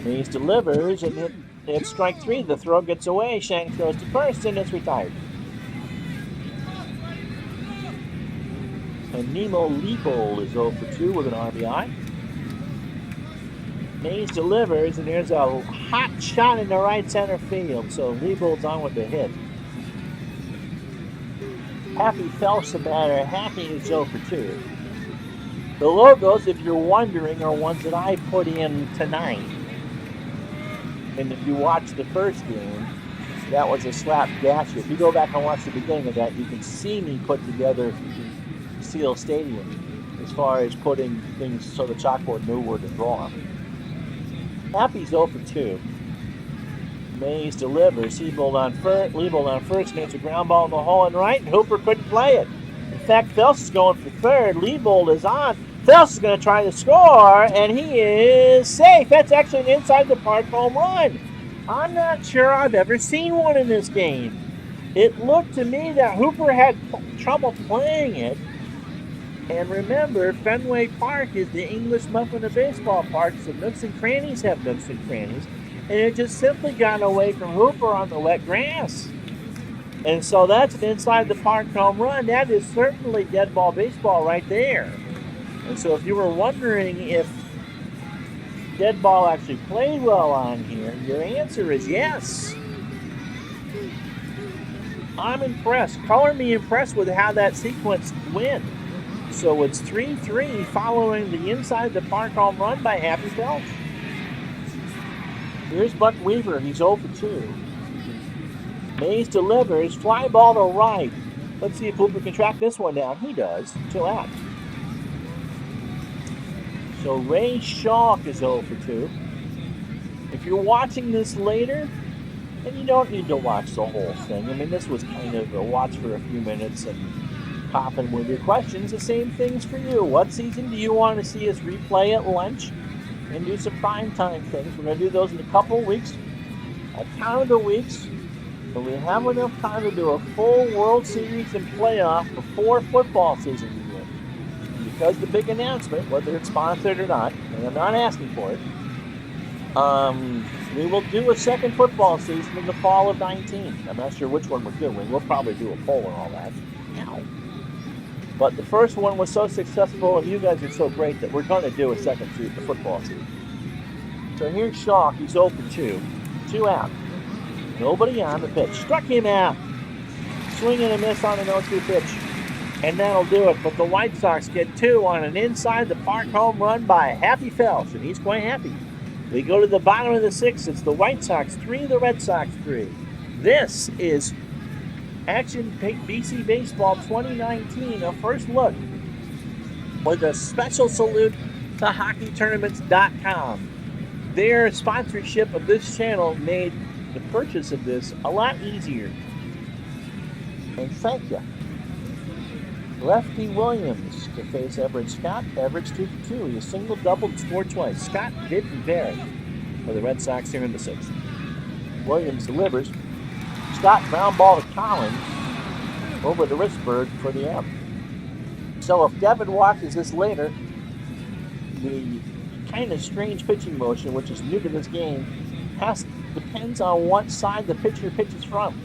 Mays delivers, and it's strike 3. The throw gets away. Shank throws to first, and it's retired. And Nemo Liebold is 0 for 2 with an RBI. Mays delivers, and there's a hot shot in the right center field. So Liebold's on with the hit. Happy Felsch the batter. Happy is 0 for 2. The logos, if you're wondering, are ones that I put in tonight. And if you watch the first game, that was a slap gasket. If you go back and watch the beginning of that, you can see me put together Seal Stadium as far as putting things so the chalkboard knew where to draw. Happy's 0 for 2. Mays delivers. Liebold on first, and it's a ground ball in the hole and right, and Hooper couldn't play it. In fact, Felsch is going for third. Liebold is on. Felsch is going to try to score, and he is safe. That's actually an inside the park home run. I'm not sure I've ever seen one in this game. It looked to me that Hooper had trouble playing it. And remember, Fenway Park is the English muffin of baseball park, so nooks and crannies have nooks and crannies. And it just simply got away from Hooper on the wet grass. And so that's an inside the park home run. That is certainly dead ball baseball right there. And so if you were wondering if dead ball actually played well on here, your answer is yes. I'm impressed. Color me impressed with how that sequence went. So it's 3-3 following the inside the park home run by Happy Felsch. Here's Buck Weaver. He's 0 for 2. Mays delivers. Fly ball to right. Let's see if Hooper can track this one down. He does. 2 out. So Ray Schalk is 0 for 2. If you're watching this later, then you don't need to watch the whole thing. I mean, this was kind of a watch for a few minutes and pop in with your questions. The same things for you. What season do you want to see us replay at lunch and do some prime time things? We're going to do those in a couple of weeks, a calendar weeks, but we have enough time to do a full World Series and playoff before football season begins. Because the big announcement, whether it's sponsored or not, and I'm not asking for it, we will do a second football season in the fall of 19. I'm not sure which one we're doing. We'll probably do a poll and all that. Ow. But the first one was so successful, and you guys are so great that we're going to do a second football season. So here's Schalk. He's 0 for 2. 2 out. Nobody on the pitch. Struck him out. Swing and a miss on an 0-2 pitch. And that'll do it. But the White Sox get 2 on an inside the park home run by Happy Felsch, and he's quite happy. We go to the bottom of the 6th. It's the White Sox 3, the Red Sox 3. This is Action BC Baseball 2019, a first look with a special salute to HockeyTournaments.com. Their sponsorship of this channel made the purchase of this a lot easier. And thank you. Lefty Williams to face Everett Scott. Everett's 2 for 2. He single, doubled, scored twice. Scott did and Barrett for the Red Sox here in the 6th. Williams delivers. Scott ground ball to Collins over the Richburg for the out. So if Devin watches this later, the kind of strange pitching motion, which is new to this game, depends on what side the pitcher pitches from.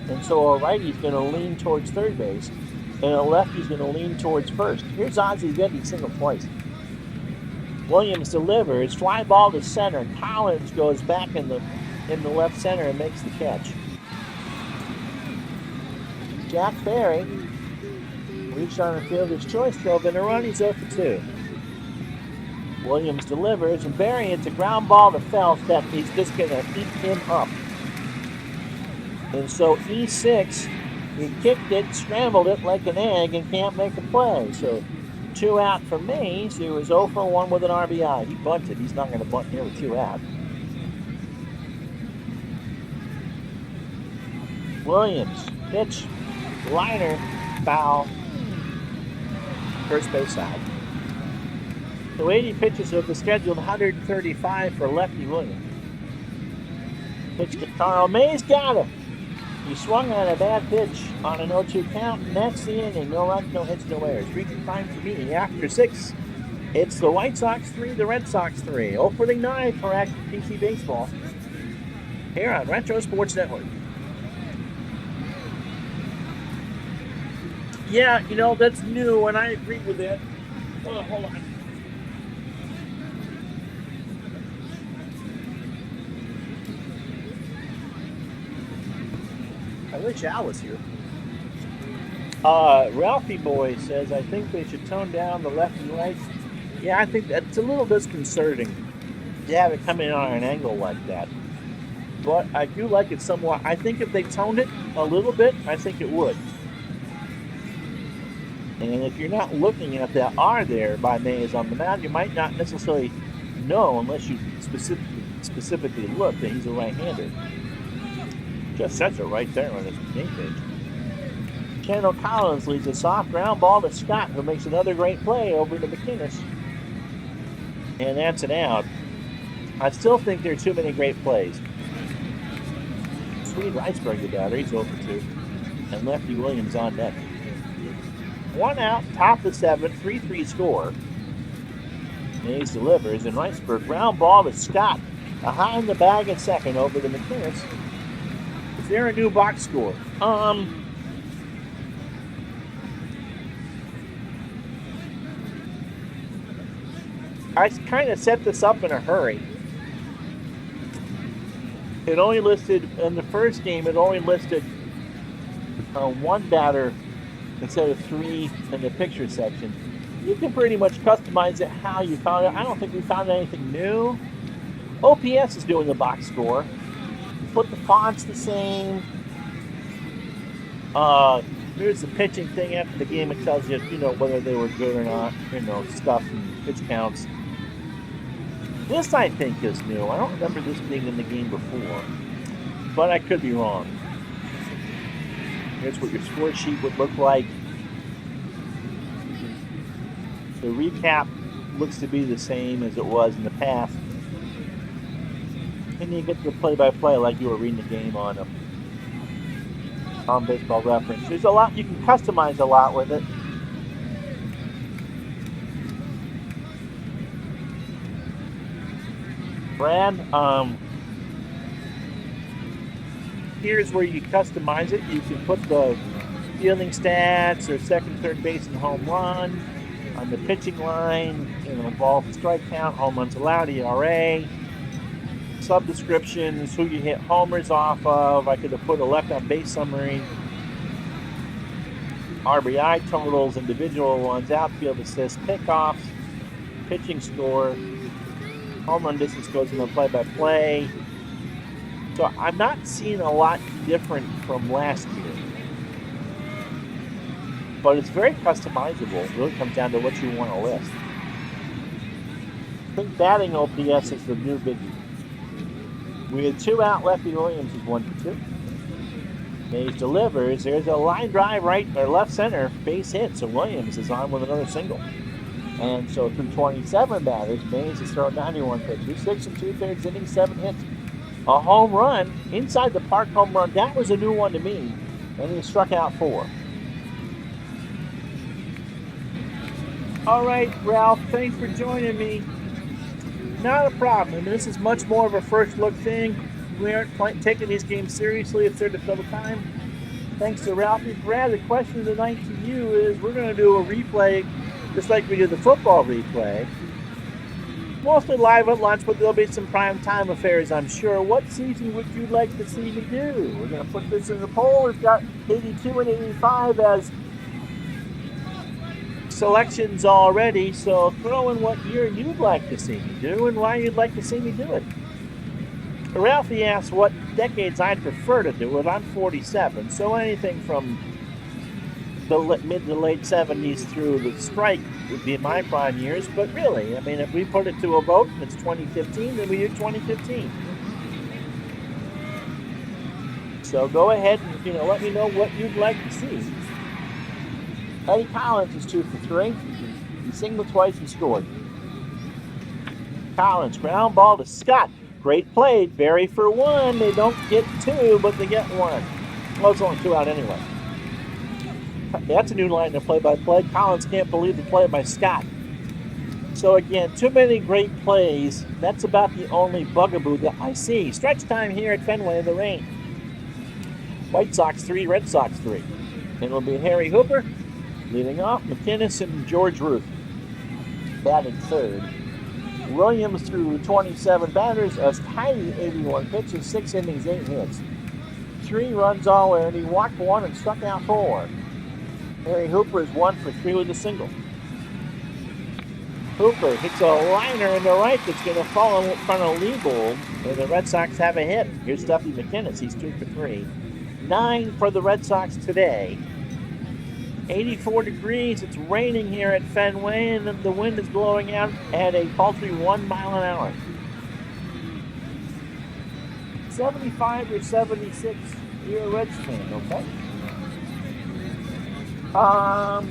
And so a righty's going to lean towards third base, and a lefty's going to lean towards first. Here's Ozzie Getty single twice. Williams delivers, fly ball to center. Collins goes back in the left center and makes the catch. Jack Barry reached on a fielder's choice, drove in a run. He's 0 for 2. Williams delivers, and Barry hits a ground ball to Felsch that he's just going to eat him up. And so E6, he kicked it, scrambled it like an egg, and can't make a play. So 2 out for Mays, who was 0 for 1 with an RBI. He bunted. He's not going to bunt here with 2 out. Williams, pitch, liner, foul, first base side. So 80 pitches of the scheduled 135 for Lefty Williams. Pitch to Carl. Mays got him. He swung on a bad pitch on an 0-2 count, and that's the inning. No runs, no hits, no errors. 3-2 for me. After 6, it's the White Sox 3, the Red Sox 3. Opening night for active PC baseball here on Retro Sports Network. Yeah, that's new, and I agree with that. Oh, hold on. I wish Al was here. Ralphie Boy says, I think they should tone down the left and right. Yeah, I think that's a little disconcerting to have it come in on an angle like that. But I do like it somewhat. I think if they toned it a little bit, I think it would. And if you're not looking at that R there by Mays on the mound, you might not necessarily know unless you specifically look that he's a right-hander. Just says it right there on his name page. Kendall Collins leads a soft ground ball to Scott, who makes another great play over to McInnes. And that's an out. I still think there are too many great plays. Swede Reisberg, the batter, he's 0 for 2. And Lefty Williams on deck. 1 out, top of the 7th, 3-3 score. Mays delivers, and Reisberg ground ball to Scott. Behind the bag at second over to McInnes. Is there a new box score? I kind of set this up in a hurry. It only listed, in the first game, it only listed 1 batter instead of 3 in the picture section. You can pretty much customize it how you found it. I don't think we found anything new. OPS is doing the box score. Put the fonts the same. Here's the pitching thing after the game. It tells you, whether they were good or not. Stuff and pitch counts. This, I think, is new. I don't remember this being in the game before, but I could be wrong. Here's what your score sheet would look like. The recap looks to be the same as it was in the past. And you get the play-by-play like you were reading the game on Baseball Reference. There's a lot, you can customize a lot with it. Brad, here's where you customize it. You can put the fielding stats or second, third base and home run on the pitching line, ball strike count, home runs allowed, ERA, sub-descriptions, who you hit homers off of. I could have put a left on base summary, RBI totals, individual ones, outfield assists, pickoffs, pitching score, home run distance goes in the play-by-play. So I'm not seeing a lot different from last year. But it's very customizable. It really comes down to what you want to list. I think batting OPS is the new biggie. We had 2 out. Lefty Williams is 1 for 2. Mays delivers. There's a line drive right or left center base hit. So Williams is on with another single. And so through 27 batters, Mays has thrown 91 pitches, 6 2/3 innings, 7 hits, a home run, inside the park home run. That was a new one to me. And he struck out 4. All right, Ralph, thanks for joining me. Not a problem. I mean, this is much more of a first look thing. We aren't taking these games seriously. It's there to fill the time. Thanks to Ralphie. Brad, the question of the night to you is, we're going to do a replay just like we did the football replay. Mostly live at lunch, but there'll be some prime time affairs, I'm sure. What season would you like to see me do? We're going to put this in the poll. We've got 82 and 85 as selections already, so throw in what year you'd like to see me do and why you'd like to see me do it. Ralphie asks what decades I'd prefer to do it. I'm 47, so anything from the mid to late 70s through the strike would be my prime years. But really, I mean, if we put it to a vote and it's 2015, then we do 2015. So go ahead and let me know what you'd like to see. Eddie Collins is 2 for 3. He singled twice and scored. Collins, ground ball to Scott. Great play. Barry for 1. They don't get 2, but they get 1. Well, it's only 2 out anyway. That's a new line to play-by-play. Collins can't believe the play by Scott. So again, too many great plays. That's about the only bugaboo that I see. Stretch time here at Fenway in the rain. White Sox 3, Red Sox 3. It'll be Harry Hooper leading off. McInnes and George Ruth batting third. Williams threw 27 batters, a tidy 81 pitches, 6 innings, 8 hits. 3 runs all in. He walked 1 and struck out 4. Harry Hooper is 1 for 3 with a single. Hooper hits a liner in the right that's going to fall in front of Leibold, and the Red Sox have a hit. Here's Duffy McInnes. He's 2 for 3. 9 for the Red Sox today. 84 degrees. It's raining here at Fenway, and the wind is blowing out at a paltry 1 mile an hour. 75 or 76. You're a Reds fan, okay? All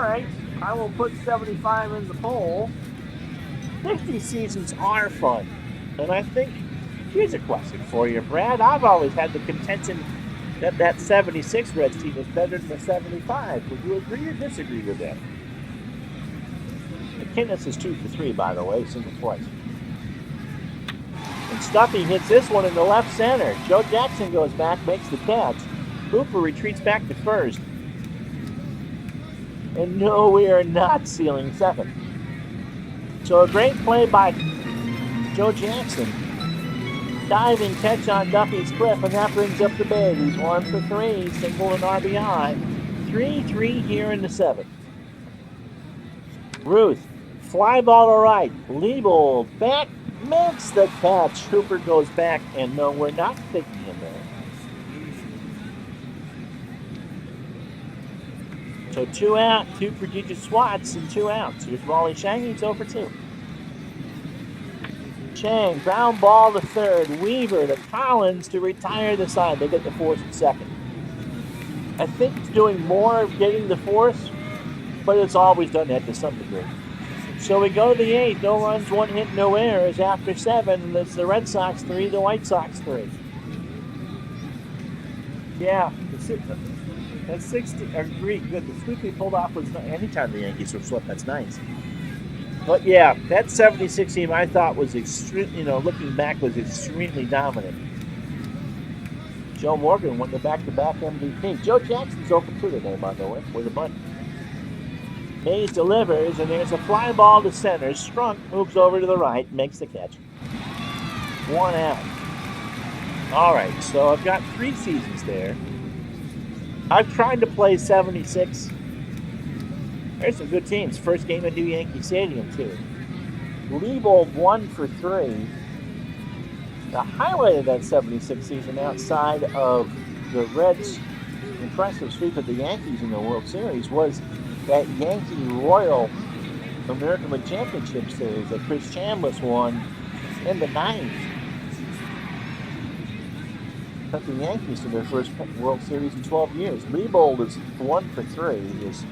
right. I will put 75 in the poll. 50 seasons are fun. And I think, here's a question for you, Brad. I've always had the contention that 76 Reds team is better than the 75. Would you agree or disagree with that? McInnes is 2 for 3, by the way, single twice. And Stuffy hits this one in the left center. Joe Jackson goes back, makes the catch. Hooper retreats back to first. And no, we are not sealing second. So a great play by Joe Jackson. Diving catch on Duffy's clip, and that brings up the big. He's 1 for 3, single and RBI. 3-3 here in the 7th. Ruth, fly ball to right. Leibold back, makes the catch. Hooper goes back, and no, we're not sticking him there. So 2 out, 2 prodigious swats, and 2 outs. Here's Wally Chang, he's 0 for 2. Chang, ground ball to third. Weaver to Collins to retire the side. They get the fourth and second. I think it's doing more of getting the fourth, but it's always done that to some degree. So we go to the 8th. No runs, 1 hit, no errors. After 7, and it's the Red Sox 3, the White Sox 3. Yeah, that's 60. Agree. Good. The sweep we pulled off was anytime the Yankees were swept. That's nice. But yeah, that 76 team I thought was extremely, looking back, was extremely dominant. Joe Morgan won the back-to-back MVP. Joe Jackson's 0 for 2 today, by the way, with a bunt. Mays delivers, and there's a fly ball to center. Strunk moves over to the right, makes the catch. 1 out. All right, so I've got 3 seasons there. I've tried to play 76. There's some good teams. First game at New Yankee Stadium, too. Leibold 1 for 3. The highlight of that 76 season, outside of the Reds' impressive sweep of the Yankees in the World Series, was that Yankee Royal American League Championship Series that Chris Chambliss won in the 9th. Took the Yankees to their first World Series in 12 years. Leibold is 1 for 3. He has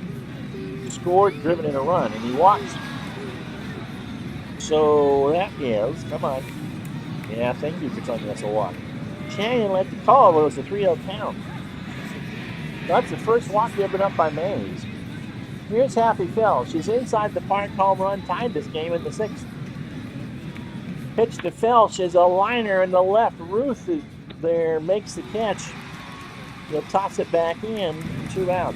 scored, driven in a run, and he walks. So that is, come on. Yeah, thank you for telling me that's a walk. Chang let the call, but it was a 3-0 count. That's the first walk given up by Mays. Here's Happy Fell. She's inside the park, home run, tied this game in the 6th. Pitch to Felch is a liner in the left. Ruth is there, makes the catch. He'll toss it back in, 2 out.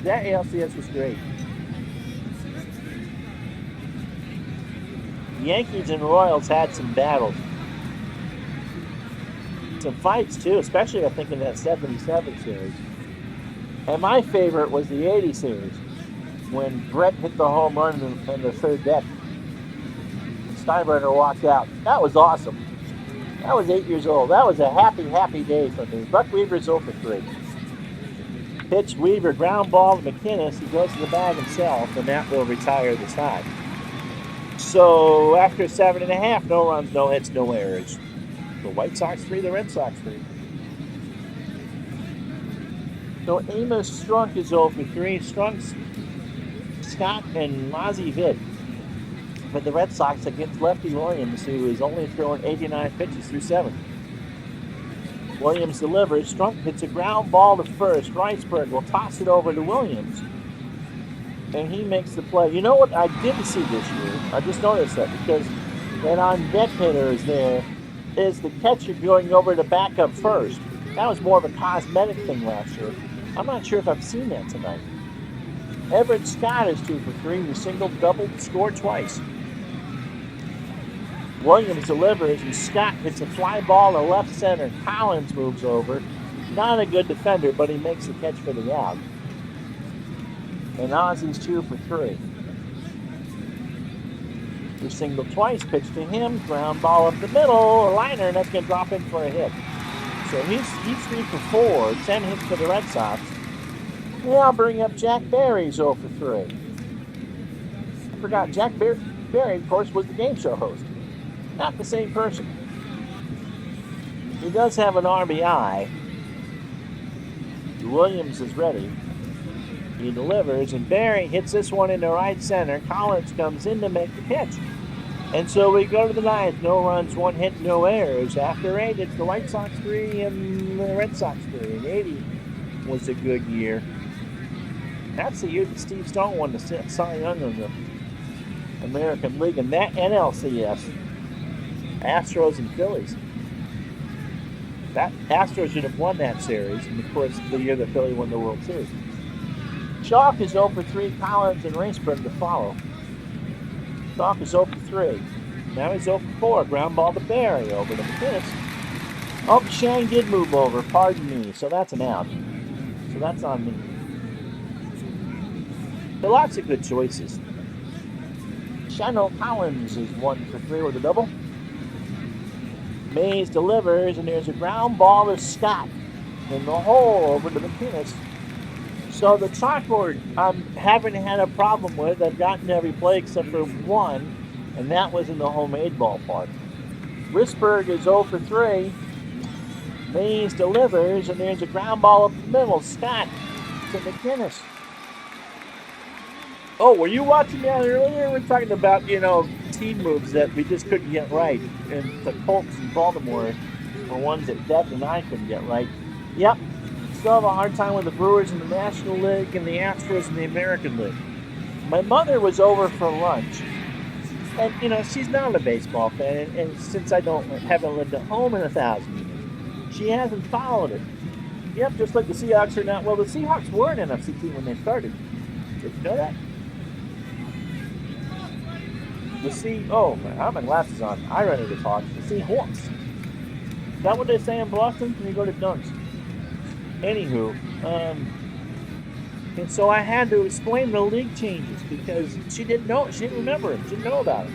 That ALCS was great. Yankees and Royals had some battles. Some fights, too, especially I think in that 77 series. And my favorite was the 80 series, when Brett hit the home run in the 3rd deck. Steinbrenner walked out. That was awesome. I was 8 years old. That was a happy, happy day for me. Buck Weaver's 0 for 3. Pitch Weaver, ground ball to McInnes. He goes to the bag himself, and that will retire the side. So after 7.5, no runs, no hits, no errors. The White Sox 3, the Red Sox 3. So Amos Strunk is 0 for 3. Strunk's Scott and Mozzie Vid for the Red Sox against Lefty Williams, who is only throwing 89 pitches through 7. Williams delivers. Strunk hits a ground ball to first. Reisberg will toss it over to Williams, and he makes the play. You know what I didn't see this year? I just noticed that because that on deck hitter is there is the catcher going over to back up first. That was more of a cosmetic thing last year. I'm not sure if I've seen that tonight. Everett Scott is 2 for 3. He singled, doubled, scored twice. Williams delivers, and Scott hits a fly ball to left center. Collins moves over. Not a good defender, but he makes the catch for the out. And Ozzy's 2 for 3. He singled twice, pitched to him, ground ball up the middle, a liner, and that's going to drop in for a hit. So he's 3 for 4, 10 hits for the Red Sox. Now I'll bring up Jack Barry's 0 for 3. I forgot Jack Barry, of course, was the game show host. Not the same person. He does have an RBI. Williams is ready. He delivers, and Barry hits this one into right center. Collins comes in to make the pitch. And so we go to the 9th. No runs, 1 hit, no errors. After 8, it's the White Sox 3 and the Red Sox 3. And 80 was a good year. That's the year that Steve Stone won the Cy Young of the American League and that NLCS. Astros and Phillies. That Astros should have won that series, and of course the year that Philly won the World Series. Chalk is 0 for 3. Collins and Reisberg to follow. Chalk is 0 for 3. Now he's 0 for 4. Ground ball to Barry over to McInnes. Oh, Shang did move over. Pardon me. So that's an out. So that's on me. There are lots of good choices. Shannon Collins is 1 for 3 with a double. Mays delivers, and there's a ground ball to Scott in the hole over to McInnes. So the chalkboard I haven't had a problem with. I've gotten every play except for one, and that was in the homemade ballpark. Risberg is 0 for 3. Mays delivers, and there's a ground ball up the middle. Scott to McInnes. Oh, were you watching that earlier? We're talking about, team moves that we just couldn't get right. And the Colts in Baltimore were ones that Deb and I couldn't get right. Yep. Still have a hard time with the Brewers in the National League and the Astros in the American League. My mother was over for lunch. And, she's not a baseball fan. And since I haven't lived at home in 1,000 years, she hasn't followed it. Yep, just like the Seahawks are not. Well, the Seahawks were an NFC team when they started. Did you know that? Oh, man, I have my glasses on. I ready to talk. The Seahawks. Is that what they say in Boston? Can you go to Dunks? Anywho, and so I had to explain the league changes because she didn't know. She didn't remember it. She didn't know about it.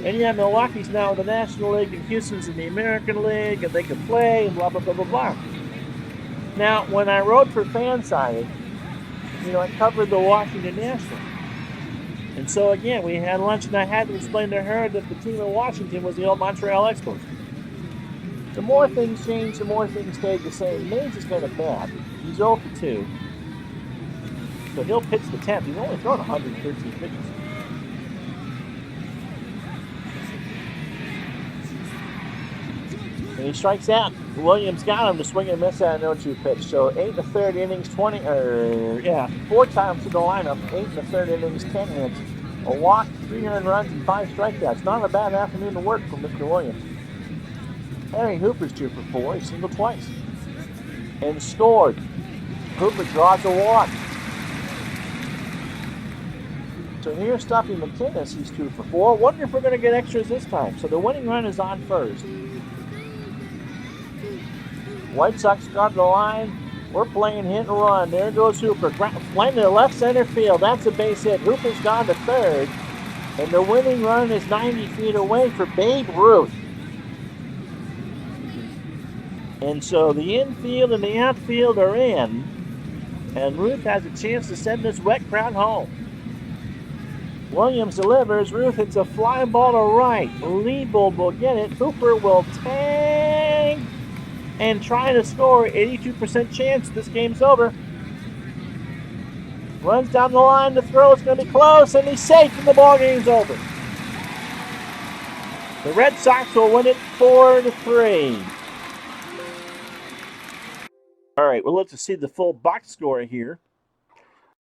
And yeah, Milwaukee's now in the National League and Houston's in the American League and they can play and blah, blah, blah, blah, blah. Now, when I wrote for Fansided, I covered the Washington Nationals. And so again, we had lunch and I had to explain to her that the team in Washington was the old Montreal Expos. The more things change, the more things stay the same. Mays is kind of bad. He's 0 for 2. So he'll pitch the 10th. He's only thrown 113 pitches. And he strikes out. Williams got him to swing and miss at an 0-2 pitch. So 8 1/3 innings, 4 times to the lineup. 8 1/3 innings, 10 hits, a walk, 3 earned runs, and 5 strikeouts. Not a bad afternoon to work for Mr. Williams. Harry Hooper's 2 for 4. He singled twice and scored. Hooper draws a walk. So here's Stuffy McInnes. He's 2 for 4. Wonder if we're going to get extras this time. So the winning run is on first. White Sox got the line. We're playing hit and run. There goes Hooper. Flying to left center field. That's a base hit. Hooper's gone to third. And the winning run is 90 feet away for Babe Ruth. And so the infield and the outfield are in. And Ruth has a chance to send this wet crowd home. Williams delivers. Ruth hits a fly ball to right. Liebold will get it. Hooper will tag and try to score. 82% chance this game's over. Runs down the line to throw. It's going to be close, and he's safe, and the ball game's over. The Red Sox will win it 4-3. All right, well, let's see the full box score here.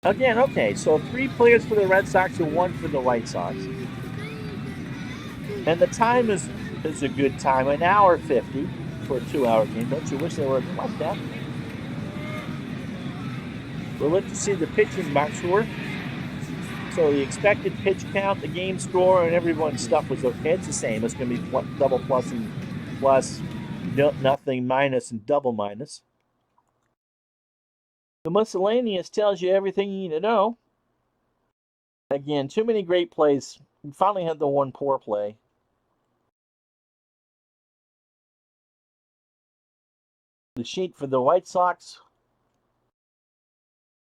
Again, okay, so 3 players for the Red Sox and 1 for the White Sox. And the time is a good time, 1:50 for a 2-hour game. Don't you wish they were like that? We'll let you see the pitching box score. So the expected pitch count, the game score, and everyone's stuff was okay. It's the same. It's going to be double plus and plus, nothing minus and double minus. The miscellaneous tells you everything you need to know. Again, too many great plays. We finally had the one poor play. The sheet for the White Sox.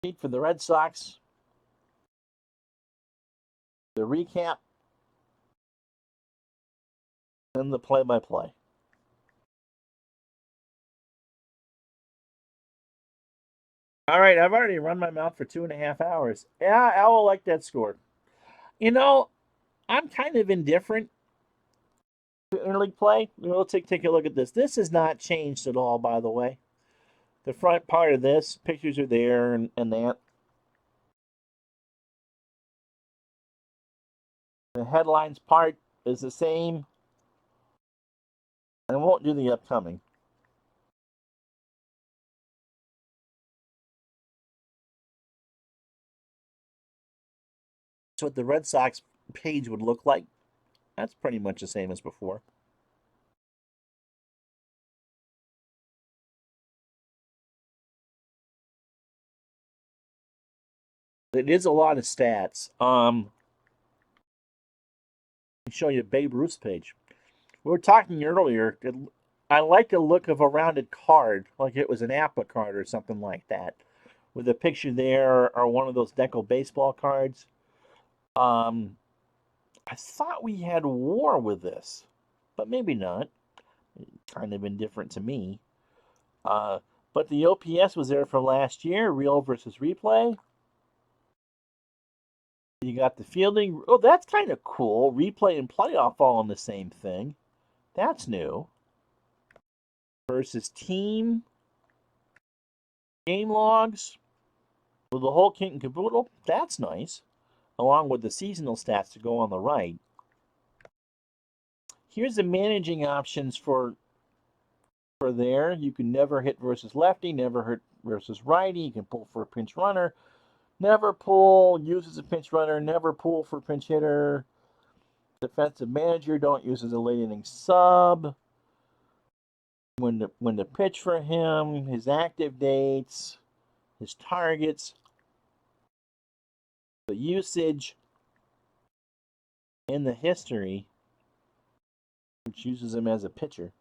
Sheet for the Red Sox. The recap. And the play-by-play. All right, I've already run my mouth for 2.5 hours. Yeah, I will like that score. You know, I'm kind of indifferent to interleague play. We'll take a look at this. This has not changed at all, by the way. The front part of this, pictures are there and that. The headlines part is the same. And I won't do the upcoming. So what the Red Sox page would look like. That's pretty much the same as before. It is a lot of stats. I'll show you Babe Ruth's page. We were talking earlier. I like the look of a rounded card, like it was an APA card or something like that, with a picture there or one of those deco baseball cards. I thought we had WAR with this, but maybe not. Kind of indifferent to me. But the OPS was there from last year, real versus replay. You got the fielding. Oh, that's kind of cool. Replay and playoff all on the same thing. That's new. Versus team. Game logs. With the whole kit and caboodle. That's nice. Along with the seasonal stats to go on the right. Here's the managing options for there. You can never hit versus lefty, never hit versus righty. You can pull for a pinch runner. Never pull, use as a pinch runner. Never pull for pinch hitter. Defensive manager, don't use as a late inning sub. When to pitch for him, his active dates, his targets, the usage, and the history, which uses him as a pitcher.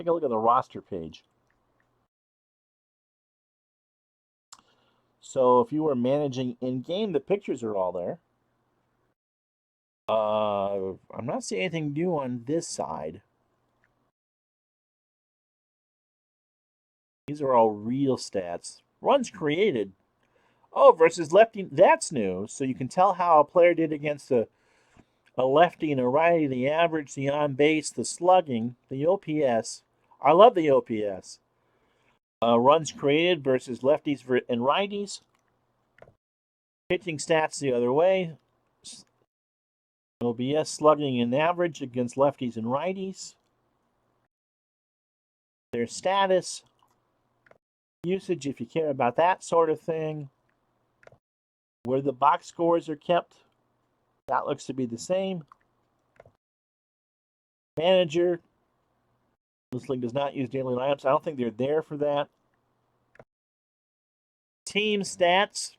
Take a look at the roster page. So if you were managing in-game, the pictures are all there. I'm not seeing anything new on this side. These are all real stats. Runs created. Oh, versus lefty. That's new. So you can tell how a player did against a lefty and a righty, the average, the on base, the slugging, the OPS. I love the OPS. Runs created versus lefties and righties. Pitching stats the other way. OPS slugging and average against lefties and righties. Their status. Usage if you care about that sort of thing. Where the box scores are kept. That looks to be the same. Manager. Angeles League does not use daily lineups. I don't think they're there for that. Team stats.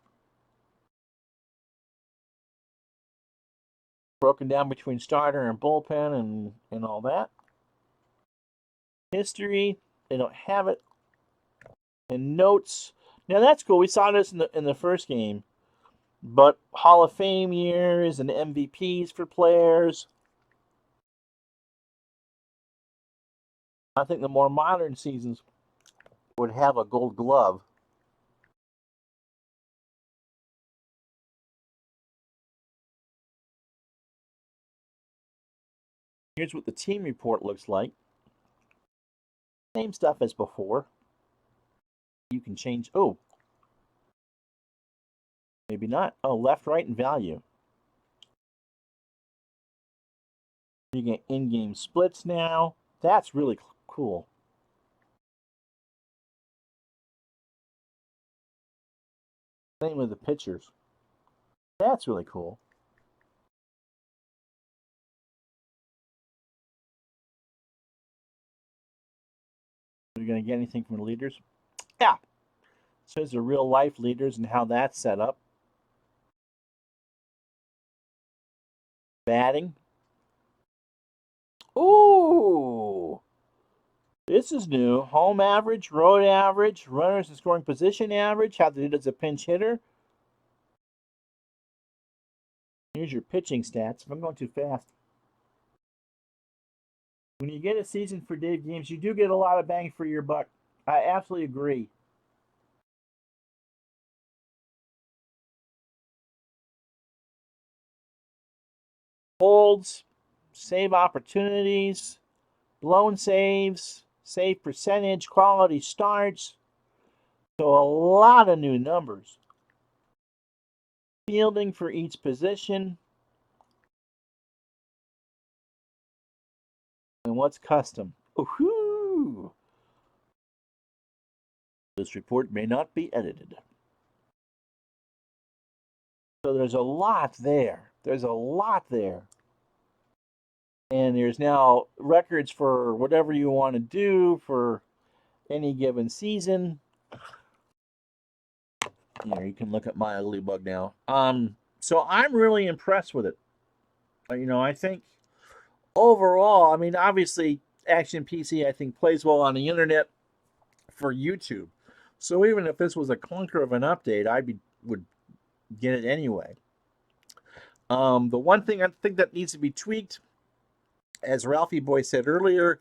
Broken down between starter and bullpen and all that. History, they don't have it. And notes. Now that's cool. We saw this in the first game. But Hall of Fame years and MVPs for players. I think the more modern seasons would have a gold glove. Here's what the team report looks like. Same stuff as before. You can change. Oh, maybe not. Oh, left, right, and value. You get in-game splits now. That's really cool. Same with the pitchers. That's really cool. Are you going to get anything from the leaders? Yeah. So there's the real life leaders and how that's set up. Batting. Ooh. This is new. Home average, road average, runners in scoring position average, how they did as a pinch hitter. Here's your pitching stats. If I'm going too fast. When you get a season for Dave games, you do get a lot of bang for your buck. I absolutely agree. Holds, save opportunities, blown saves, save percentage, quality starts. So a lot of new numbers. Fielding for each position. And what's custom? Ooh-hoo! This report may not be edited. So there's a lot there. There's a lot there. And there's now records for whatever you want to do for any given season. You can look at my ugly bug now. So I'm really impressed with it. I think overall, I mean, obviously, Action PC, I think, plays well on the internet for YouTube. So even if this was a clunker of an update, would get it anyway. The one thing I think that needs to be tweaked, as Ralphie Boy said earlier,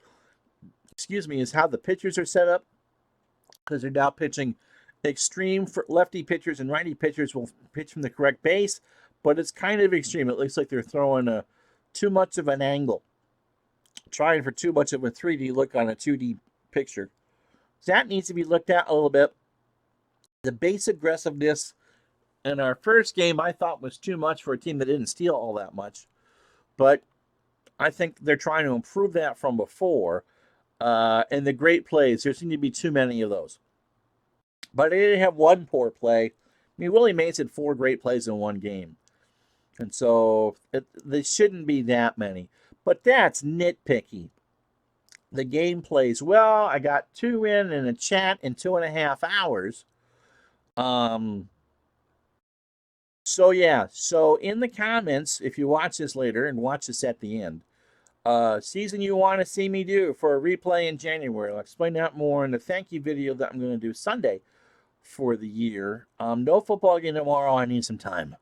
is how the pitchers are set up, because they're now pitching extreme for lefty pitchers, and righty pitchers will pitch from the correct base, but it's kind of extreme. It looks like they're throwing too much of an angle, trying for too much of a 3D look on a 2D picture. So that needs to be looked at a little bit. The base aggressiveness in our first game I thought was too much for a team that didn't steal all that much, but I think they're trying to improve that from before. And the great plays, there seem to be too many of those. But they didn't have one poor play. I mean, Willie Mays had 4 great plays in one game. And so there shouldn't be that many. But that's nitpicky. The game plays well. I got 2 in a chat in 2.5 hours. So yeah. So in the comments, if you watch this later and watch this at the end, season you want to see me do for a replay in January. I'll explain that more in the thank you video that I'm going to do Sunday for the year. No football game tomorrow. I need some time.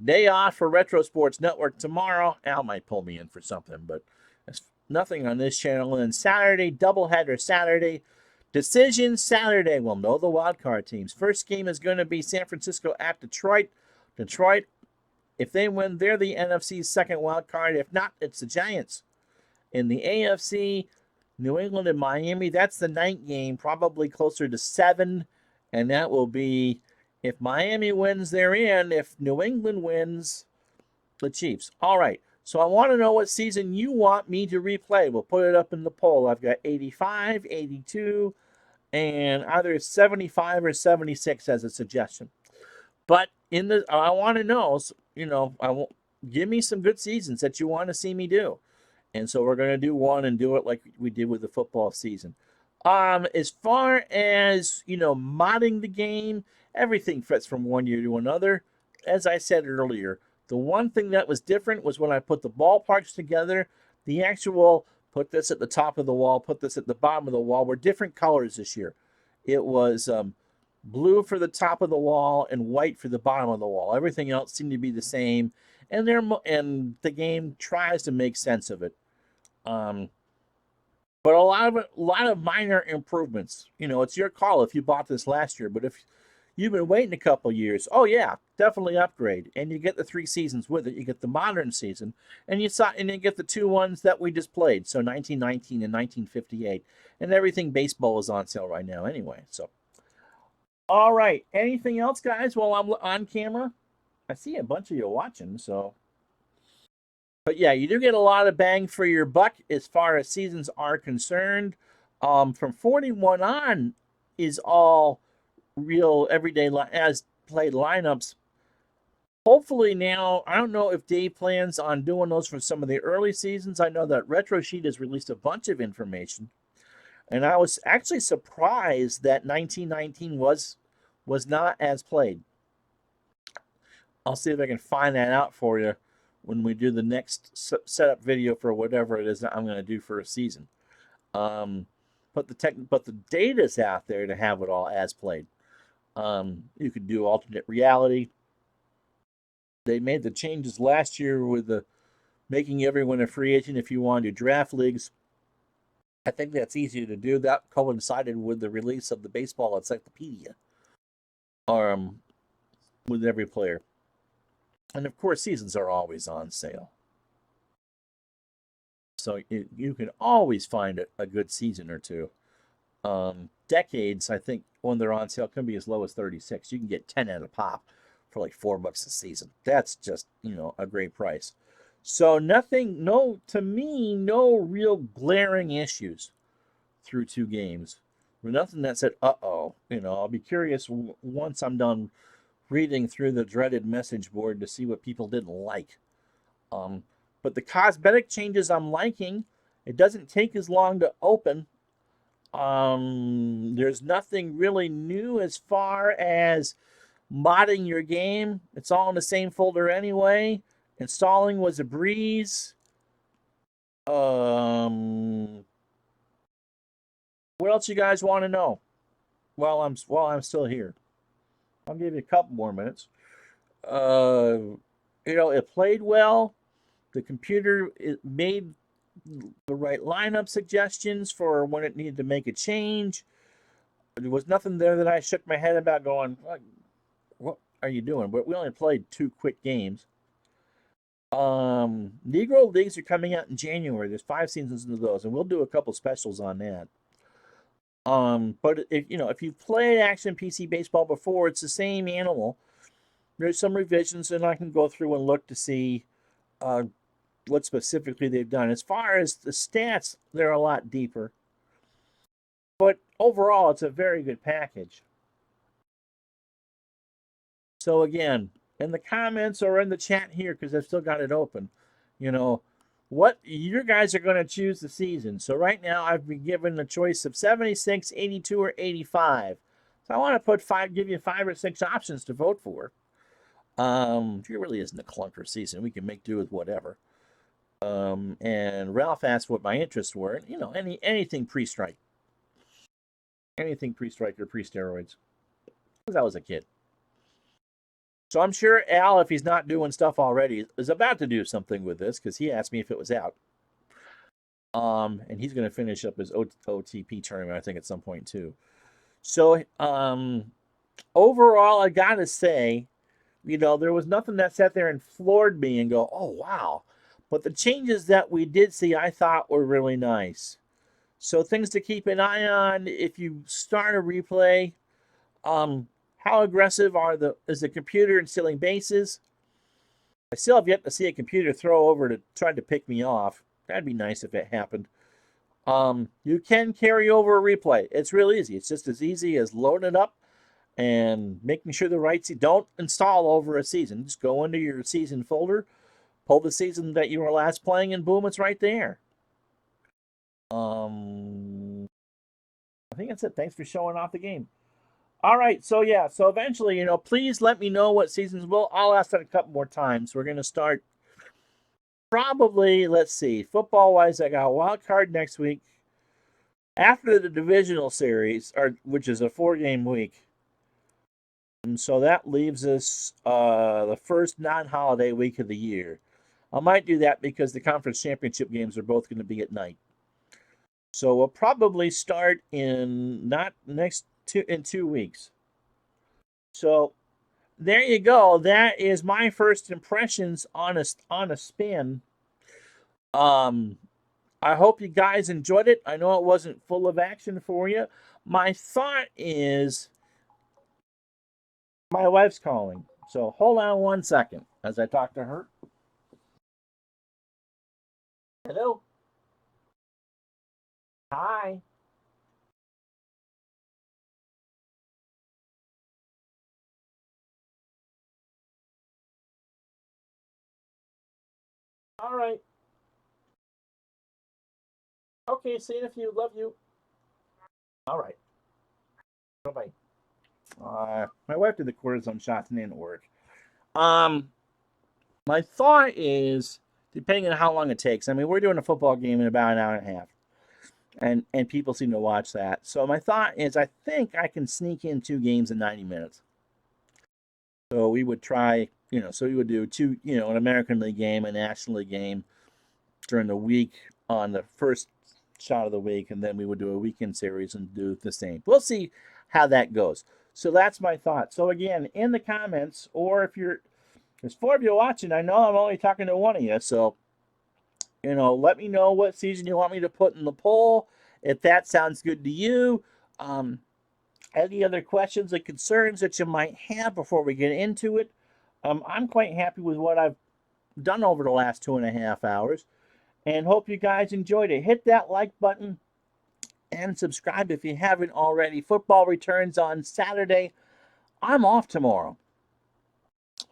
Day off for Retro Sports Network tomorrow. Al might pull me in for something, but there's nothing on this channel. And Saturday, doubleheader Saturday. Decision Saturday. We'll know the wild card teams. First game is going to be San Francisco at Detroit. Detroit, if they win, they're the NFC's second wild card. If not, it's the Giants. In the AFC, New England and Miami, that's the night game, probably closer to 7. And that will be, if Miami wins, they're in. If New England wins, the Chiefs. All right. So I want to know what season you want me to replay. We'll put it up in the poll. I've got 85, 82, and either 75 or 76 as a suggestion. But I want to know, give me some good seasons that you want to see me do. And so we're going to do one and do it like we did with the football season. As far as, modding the game, everything fits from one year to another. As I said earlier, the one thing that was different was when I put the ballparks together, the actual put this at the top of the wall, put this at the bottom of the wall were different colors this year. It was blue for the top of the wall and white for the bottom of the wall. Everything else seemed to be the same, and the game tries to make sense of it. But a lot of minor improvements. It's your call if you bought this last year. But if you've been waiting a couple years, oh yeah, definitely upgrade. And you get the 3 seasons with it. You get the modern season, and you get the 2 ones that we just played. So 1919 and 1958, and everything baseball is on sale right now anyway. So, all right. Anything else, guys? While I'm on camera, I see a bunch of you watching. So. But yeah, you do get a lot of bang for your buck as far as seasons are concerned. From 41 on is all real everyday as played lineups. Hopefully now, I don't know if Dave plans on doing those for some of the early seasons. I know that Retro Sheet has released a bunch of information. And I was actually surprised that 1919 was not as played. I'll see if I can find that out for you when we do the next setup video for whatever it is that I'm going to do for a season. But the data's out there to have it all as played. You could do alternate reality. They made the changes last year with the making everyone a free agent if you want to do draft leagues. I think that's easier to do. That coincided with the release of the baseball encyclopedia. With every player. And of course, seasons are always on sale. So you can always find a good season or two. Decades, I think, when they're on sale, can be as low as 36. You can get 10 at a pop for like $4 a season. That's just, a great price. So to me, no real glaring issues through 2 games. Nothing that said, uh-oh. I'll be curious once I'm done reading through the dreaded message board to see what people didn't like. But the cosmetic changes I'm liking. It doesn't take as long to open. There's nothing really new as far as modding your game. It's all in the same folder anyway. Installing was a breeze. What else you guys want to know while I'm still here? I'll give you a couple more minutes. It played well. The computer made the right lineup suggestions for when it needed to make a change. There was nothing there that I shook my head about going, what are you doing? But we only played 2 quick games. Negro Leagues are coming out in January. There's 5 seasons of those, and we'll do a couple specials on that. But if you've played Action PC Baseball before, it's the same animal. There's some revisions, and I can go through and look to see what specifically they've done. As far as the stats, they're a lot deeper. But overall, it's a very good package. So again, in the comments or in the chat here, because I've still got it open, what your guys are going to choose the season. So right now I've been given the choice of 76, 82, or 85. So I want to give you 5 or 6 options to vote for. It really isn't a clunker season. We can make do with whatever. And Ralph asked what my interests were. Anything pre-strike. Anything pre-strike or pre-steroids. Because I was a kid. So I'm sure Al, if he's not doing stuff already, is about to do something with this because he asked me if it was out. And he's going to finish up his OTP tournament, I think, at some point too. So overall, I got to say, there was nothing that sat there and floored me and go, oh, wow. But the changes that we did see, I thought were really nice. So things to keep an eye on if you start a replay. How aggressive is the computer in stealing bases? I still have yet to see a computer throw over to try to pick me off. That'd be nice if it happened. You can carry over a replay. It's real easy. It's just as easy as loading it up and making sure the right season. Don't install over a season. Just go into your season folder, pull the season that you were last playing, and boom, it's right there. I think that's it. Thanks for showing off the game. All right, so eventually, please let me know what seasons will. I'll ask that a couple more times. We're going to start probably, let's see, football-wise, I got a wild card next week. After the divisional series, which is a 4-game week. And so that leaves us the first non-holiday week of the year. I might do that because the conference championship games are both going to be at night. So we'll probably start in 2 weeks. So there you go. That is my first impressions on a spin. I hope you guys enjoyed it. I know it wasn't full of action for you. My thought is my wife's calling. So hold on 1 second as I talk to her. Hello. Hi. All right. Okay, see you in a few. Love you. All right. Bye-bye. My wife did the cortisone shots and it didn't work. My thought is, depending on how long it takes. I mean, we're doing a football game in about an hour and a half, and people seem to watch that. So my thought is, I think I can sneak in 2 games in 90 minutes. So we would try, so we would do 2, an American League game, a National League game during the week on the first shot of the week, and then we would do a weekend series and do the same. We'll see how that goes. So that's my thought. So again, in the comments, or if there's 4 of you watching, I know I'm only talking to 1 of you, so let me know what season you want me to put in the poll, if that sounds good to you. Any other questions or concerns that you might have before we get into it? I'm quite happy with what I've done over the last 2.5 hours, and hope you guys enjoyed it. Hit that like button and subscribe if you haven't already. Football returns on Saturday. I'm off tomorrow.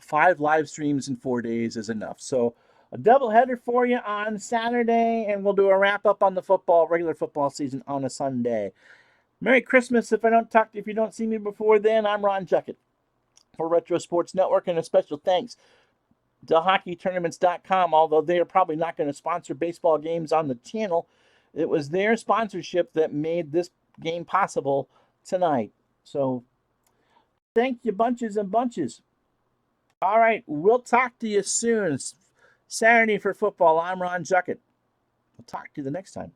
5 live streams in 4 days is enough. So a doubleheader for you on Saturday, and we'll do a wrap-up on the regular football season on a Sunday. Merry Christmas if you don't see me before then. I'm Ron Juckett for Retro Sports Network, and a special thanks to hockeytournaments.com, although they are probably not going to sponsor baseball games on the channel. It was their sponsorship that made this game possible tonight. So thank you bunches and bunches. All right, we'll talk to you soon. Saturday for football. I'm Ron Juckett. We'll talk to you the next time.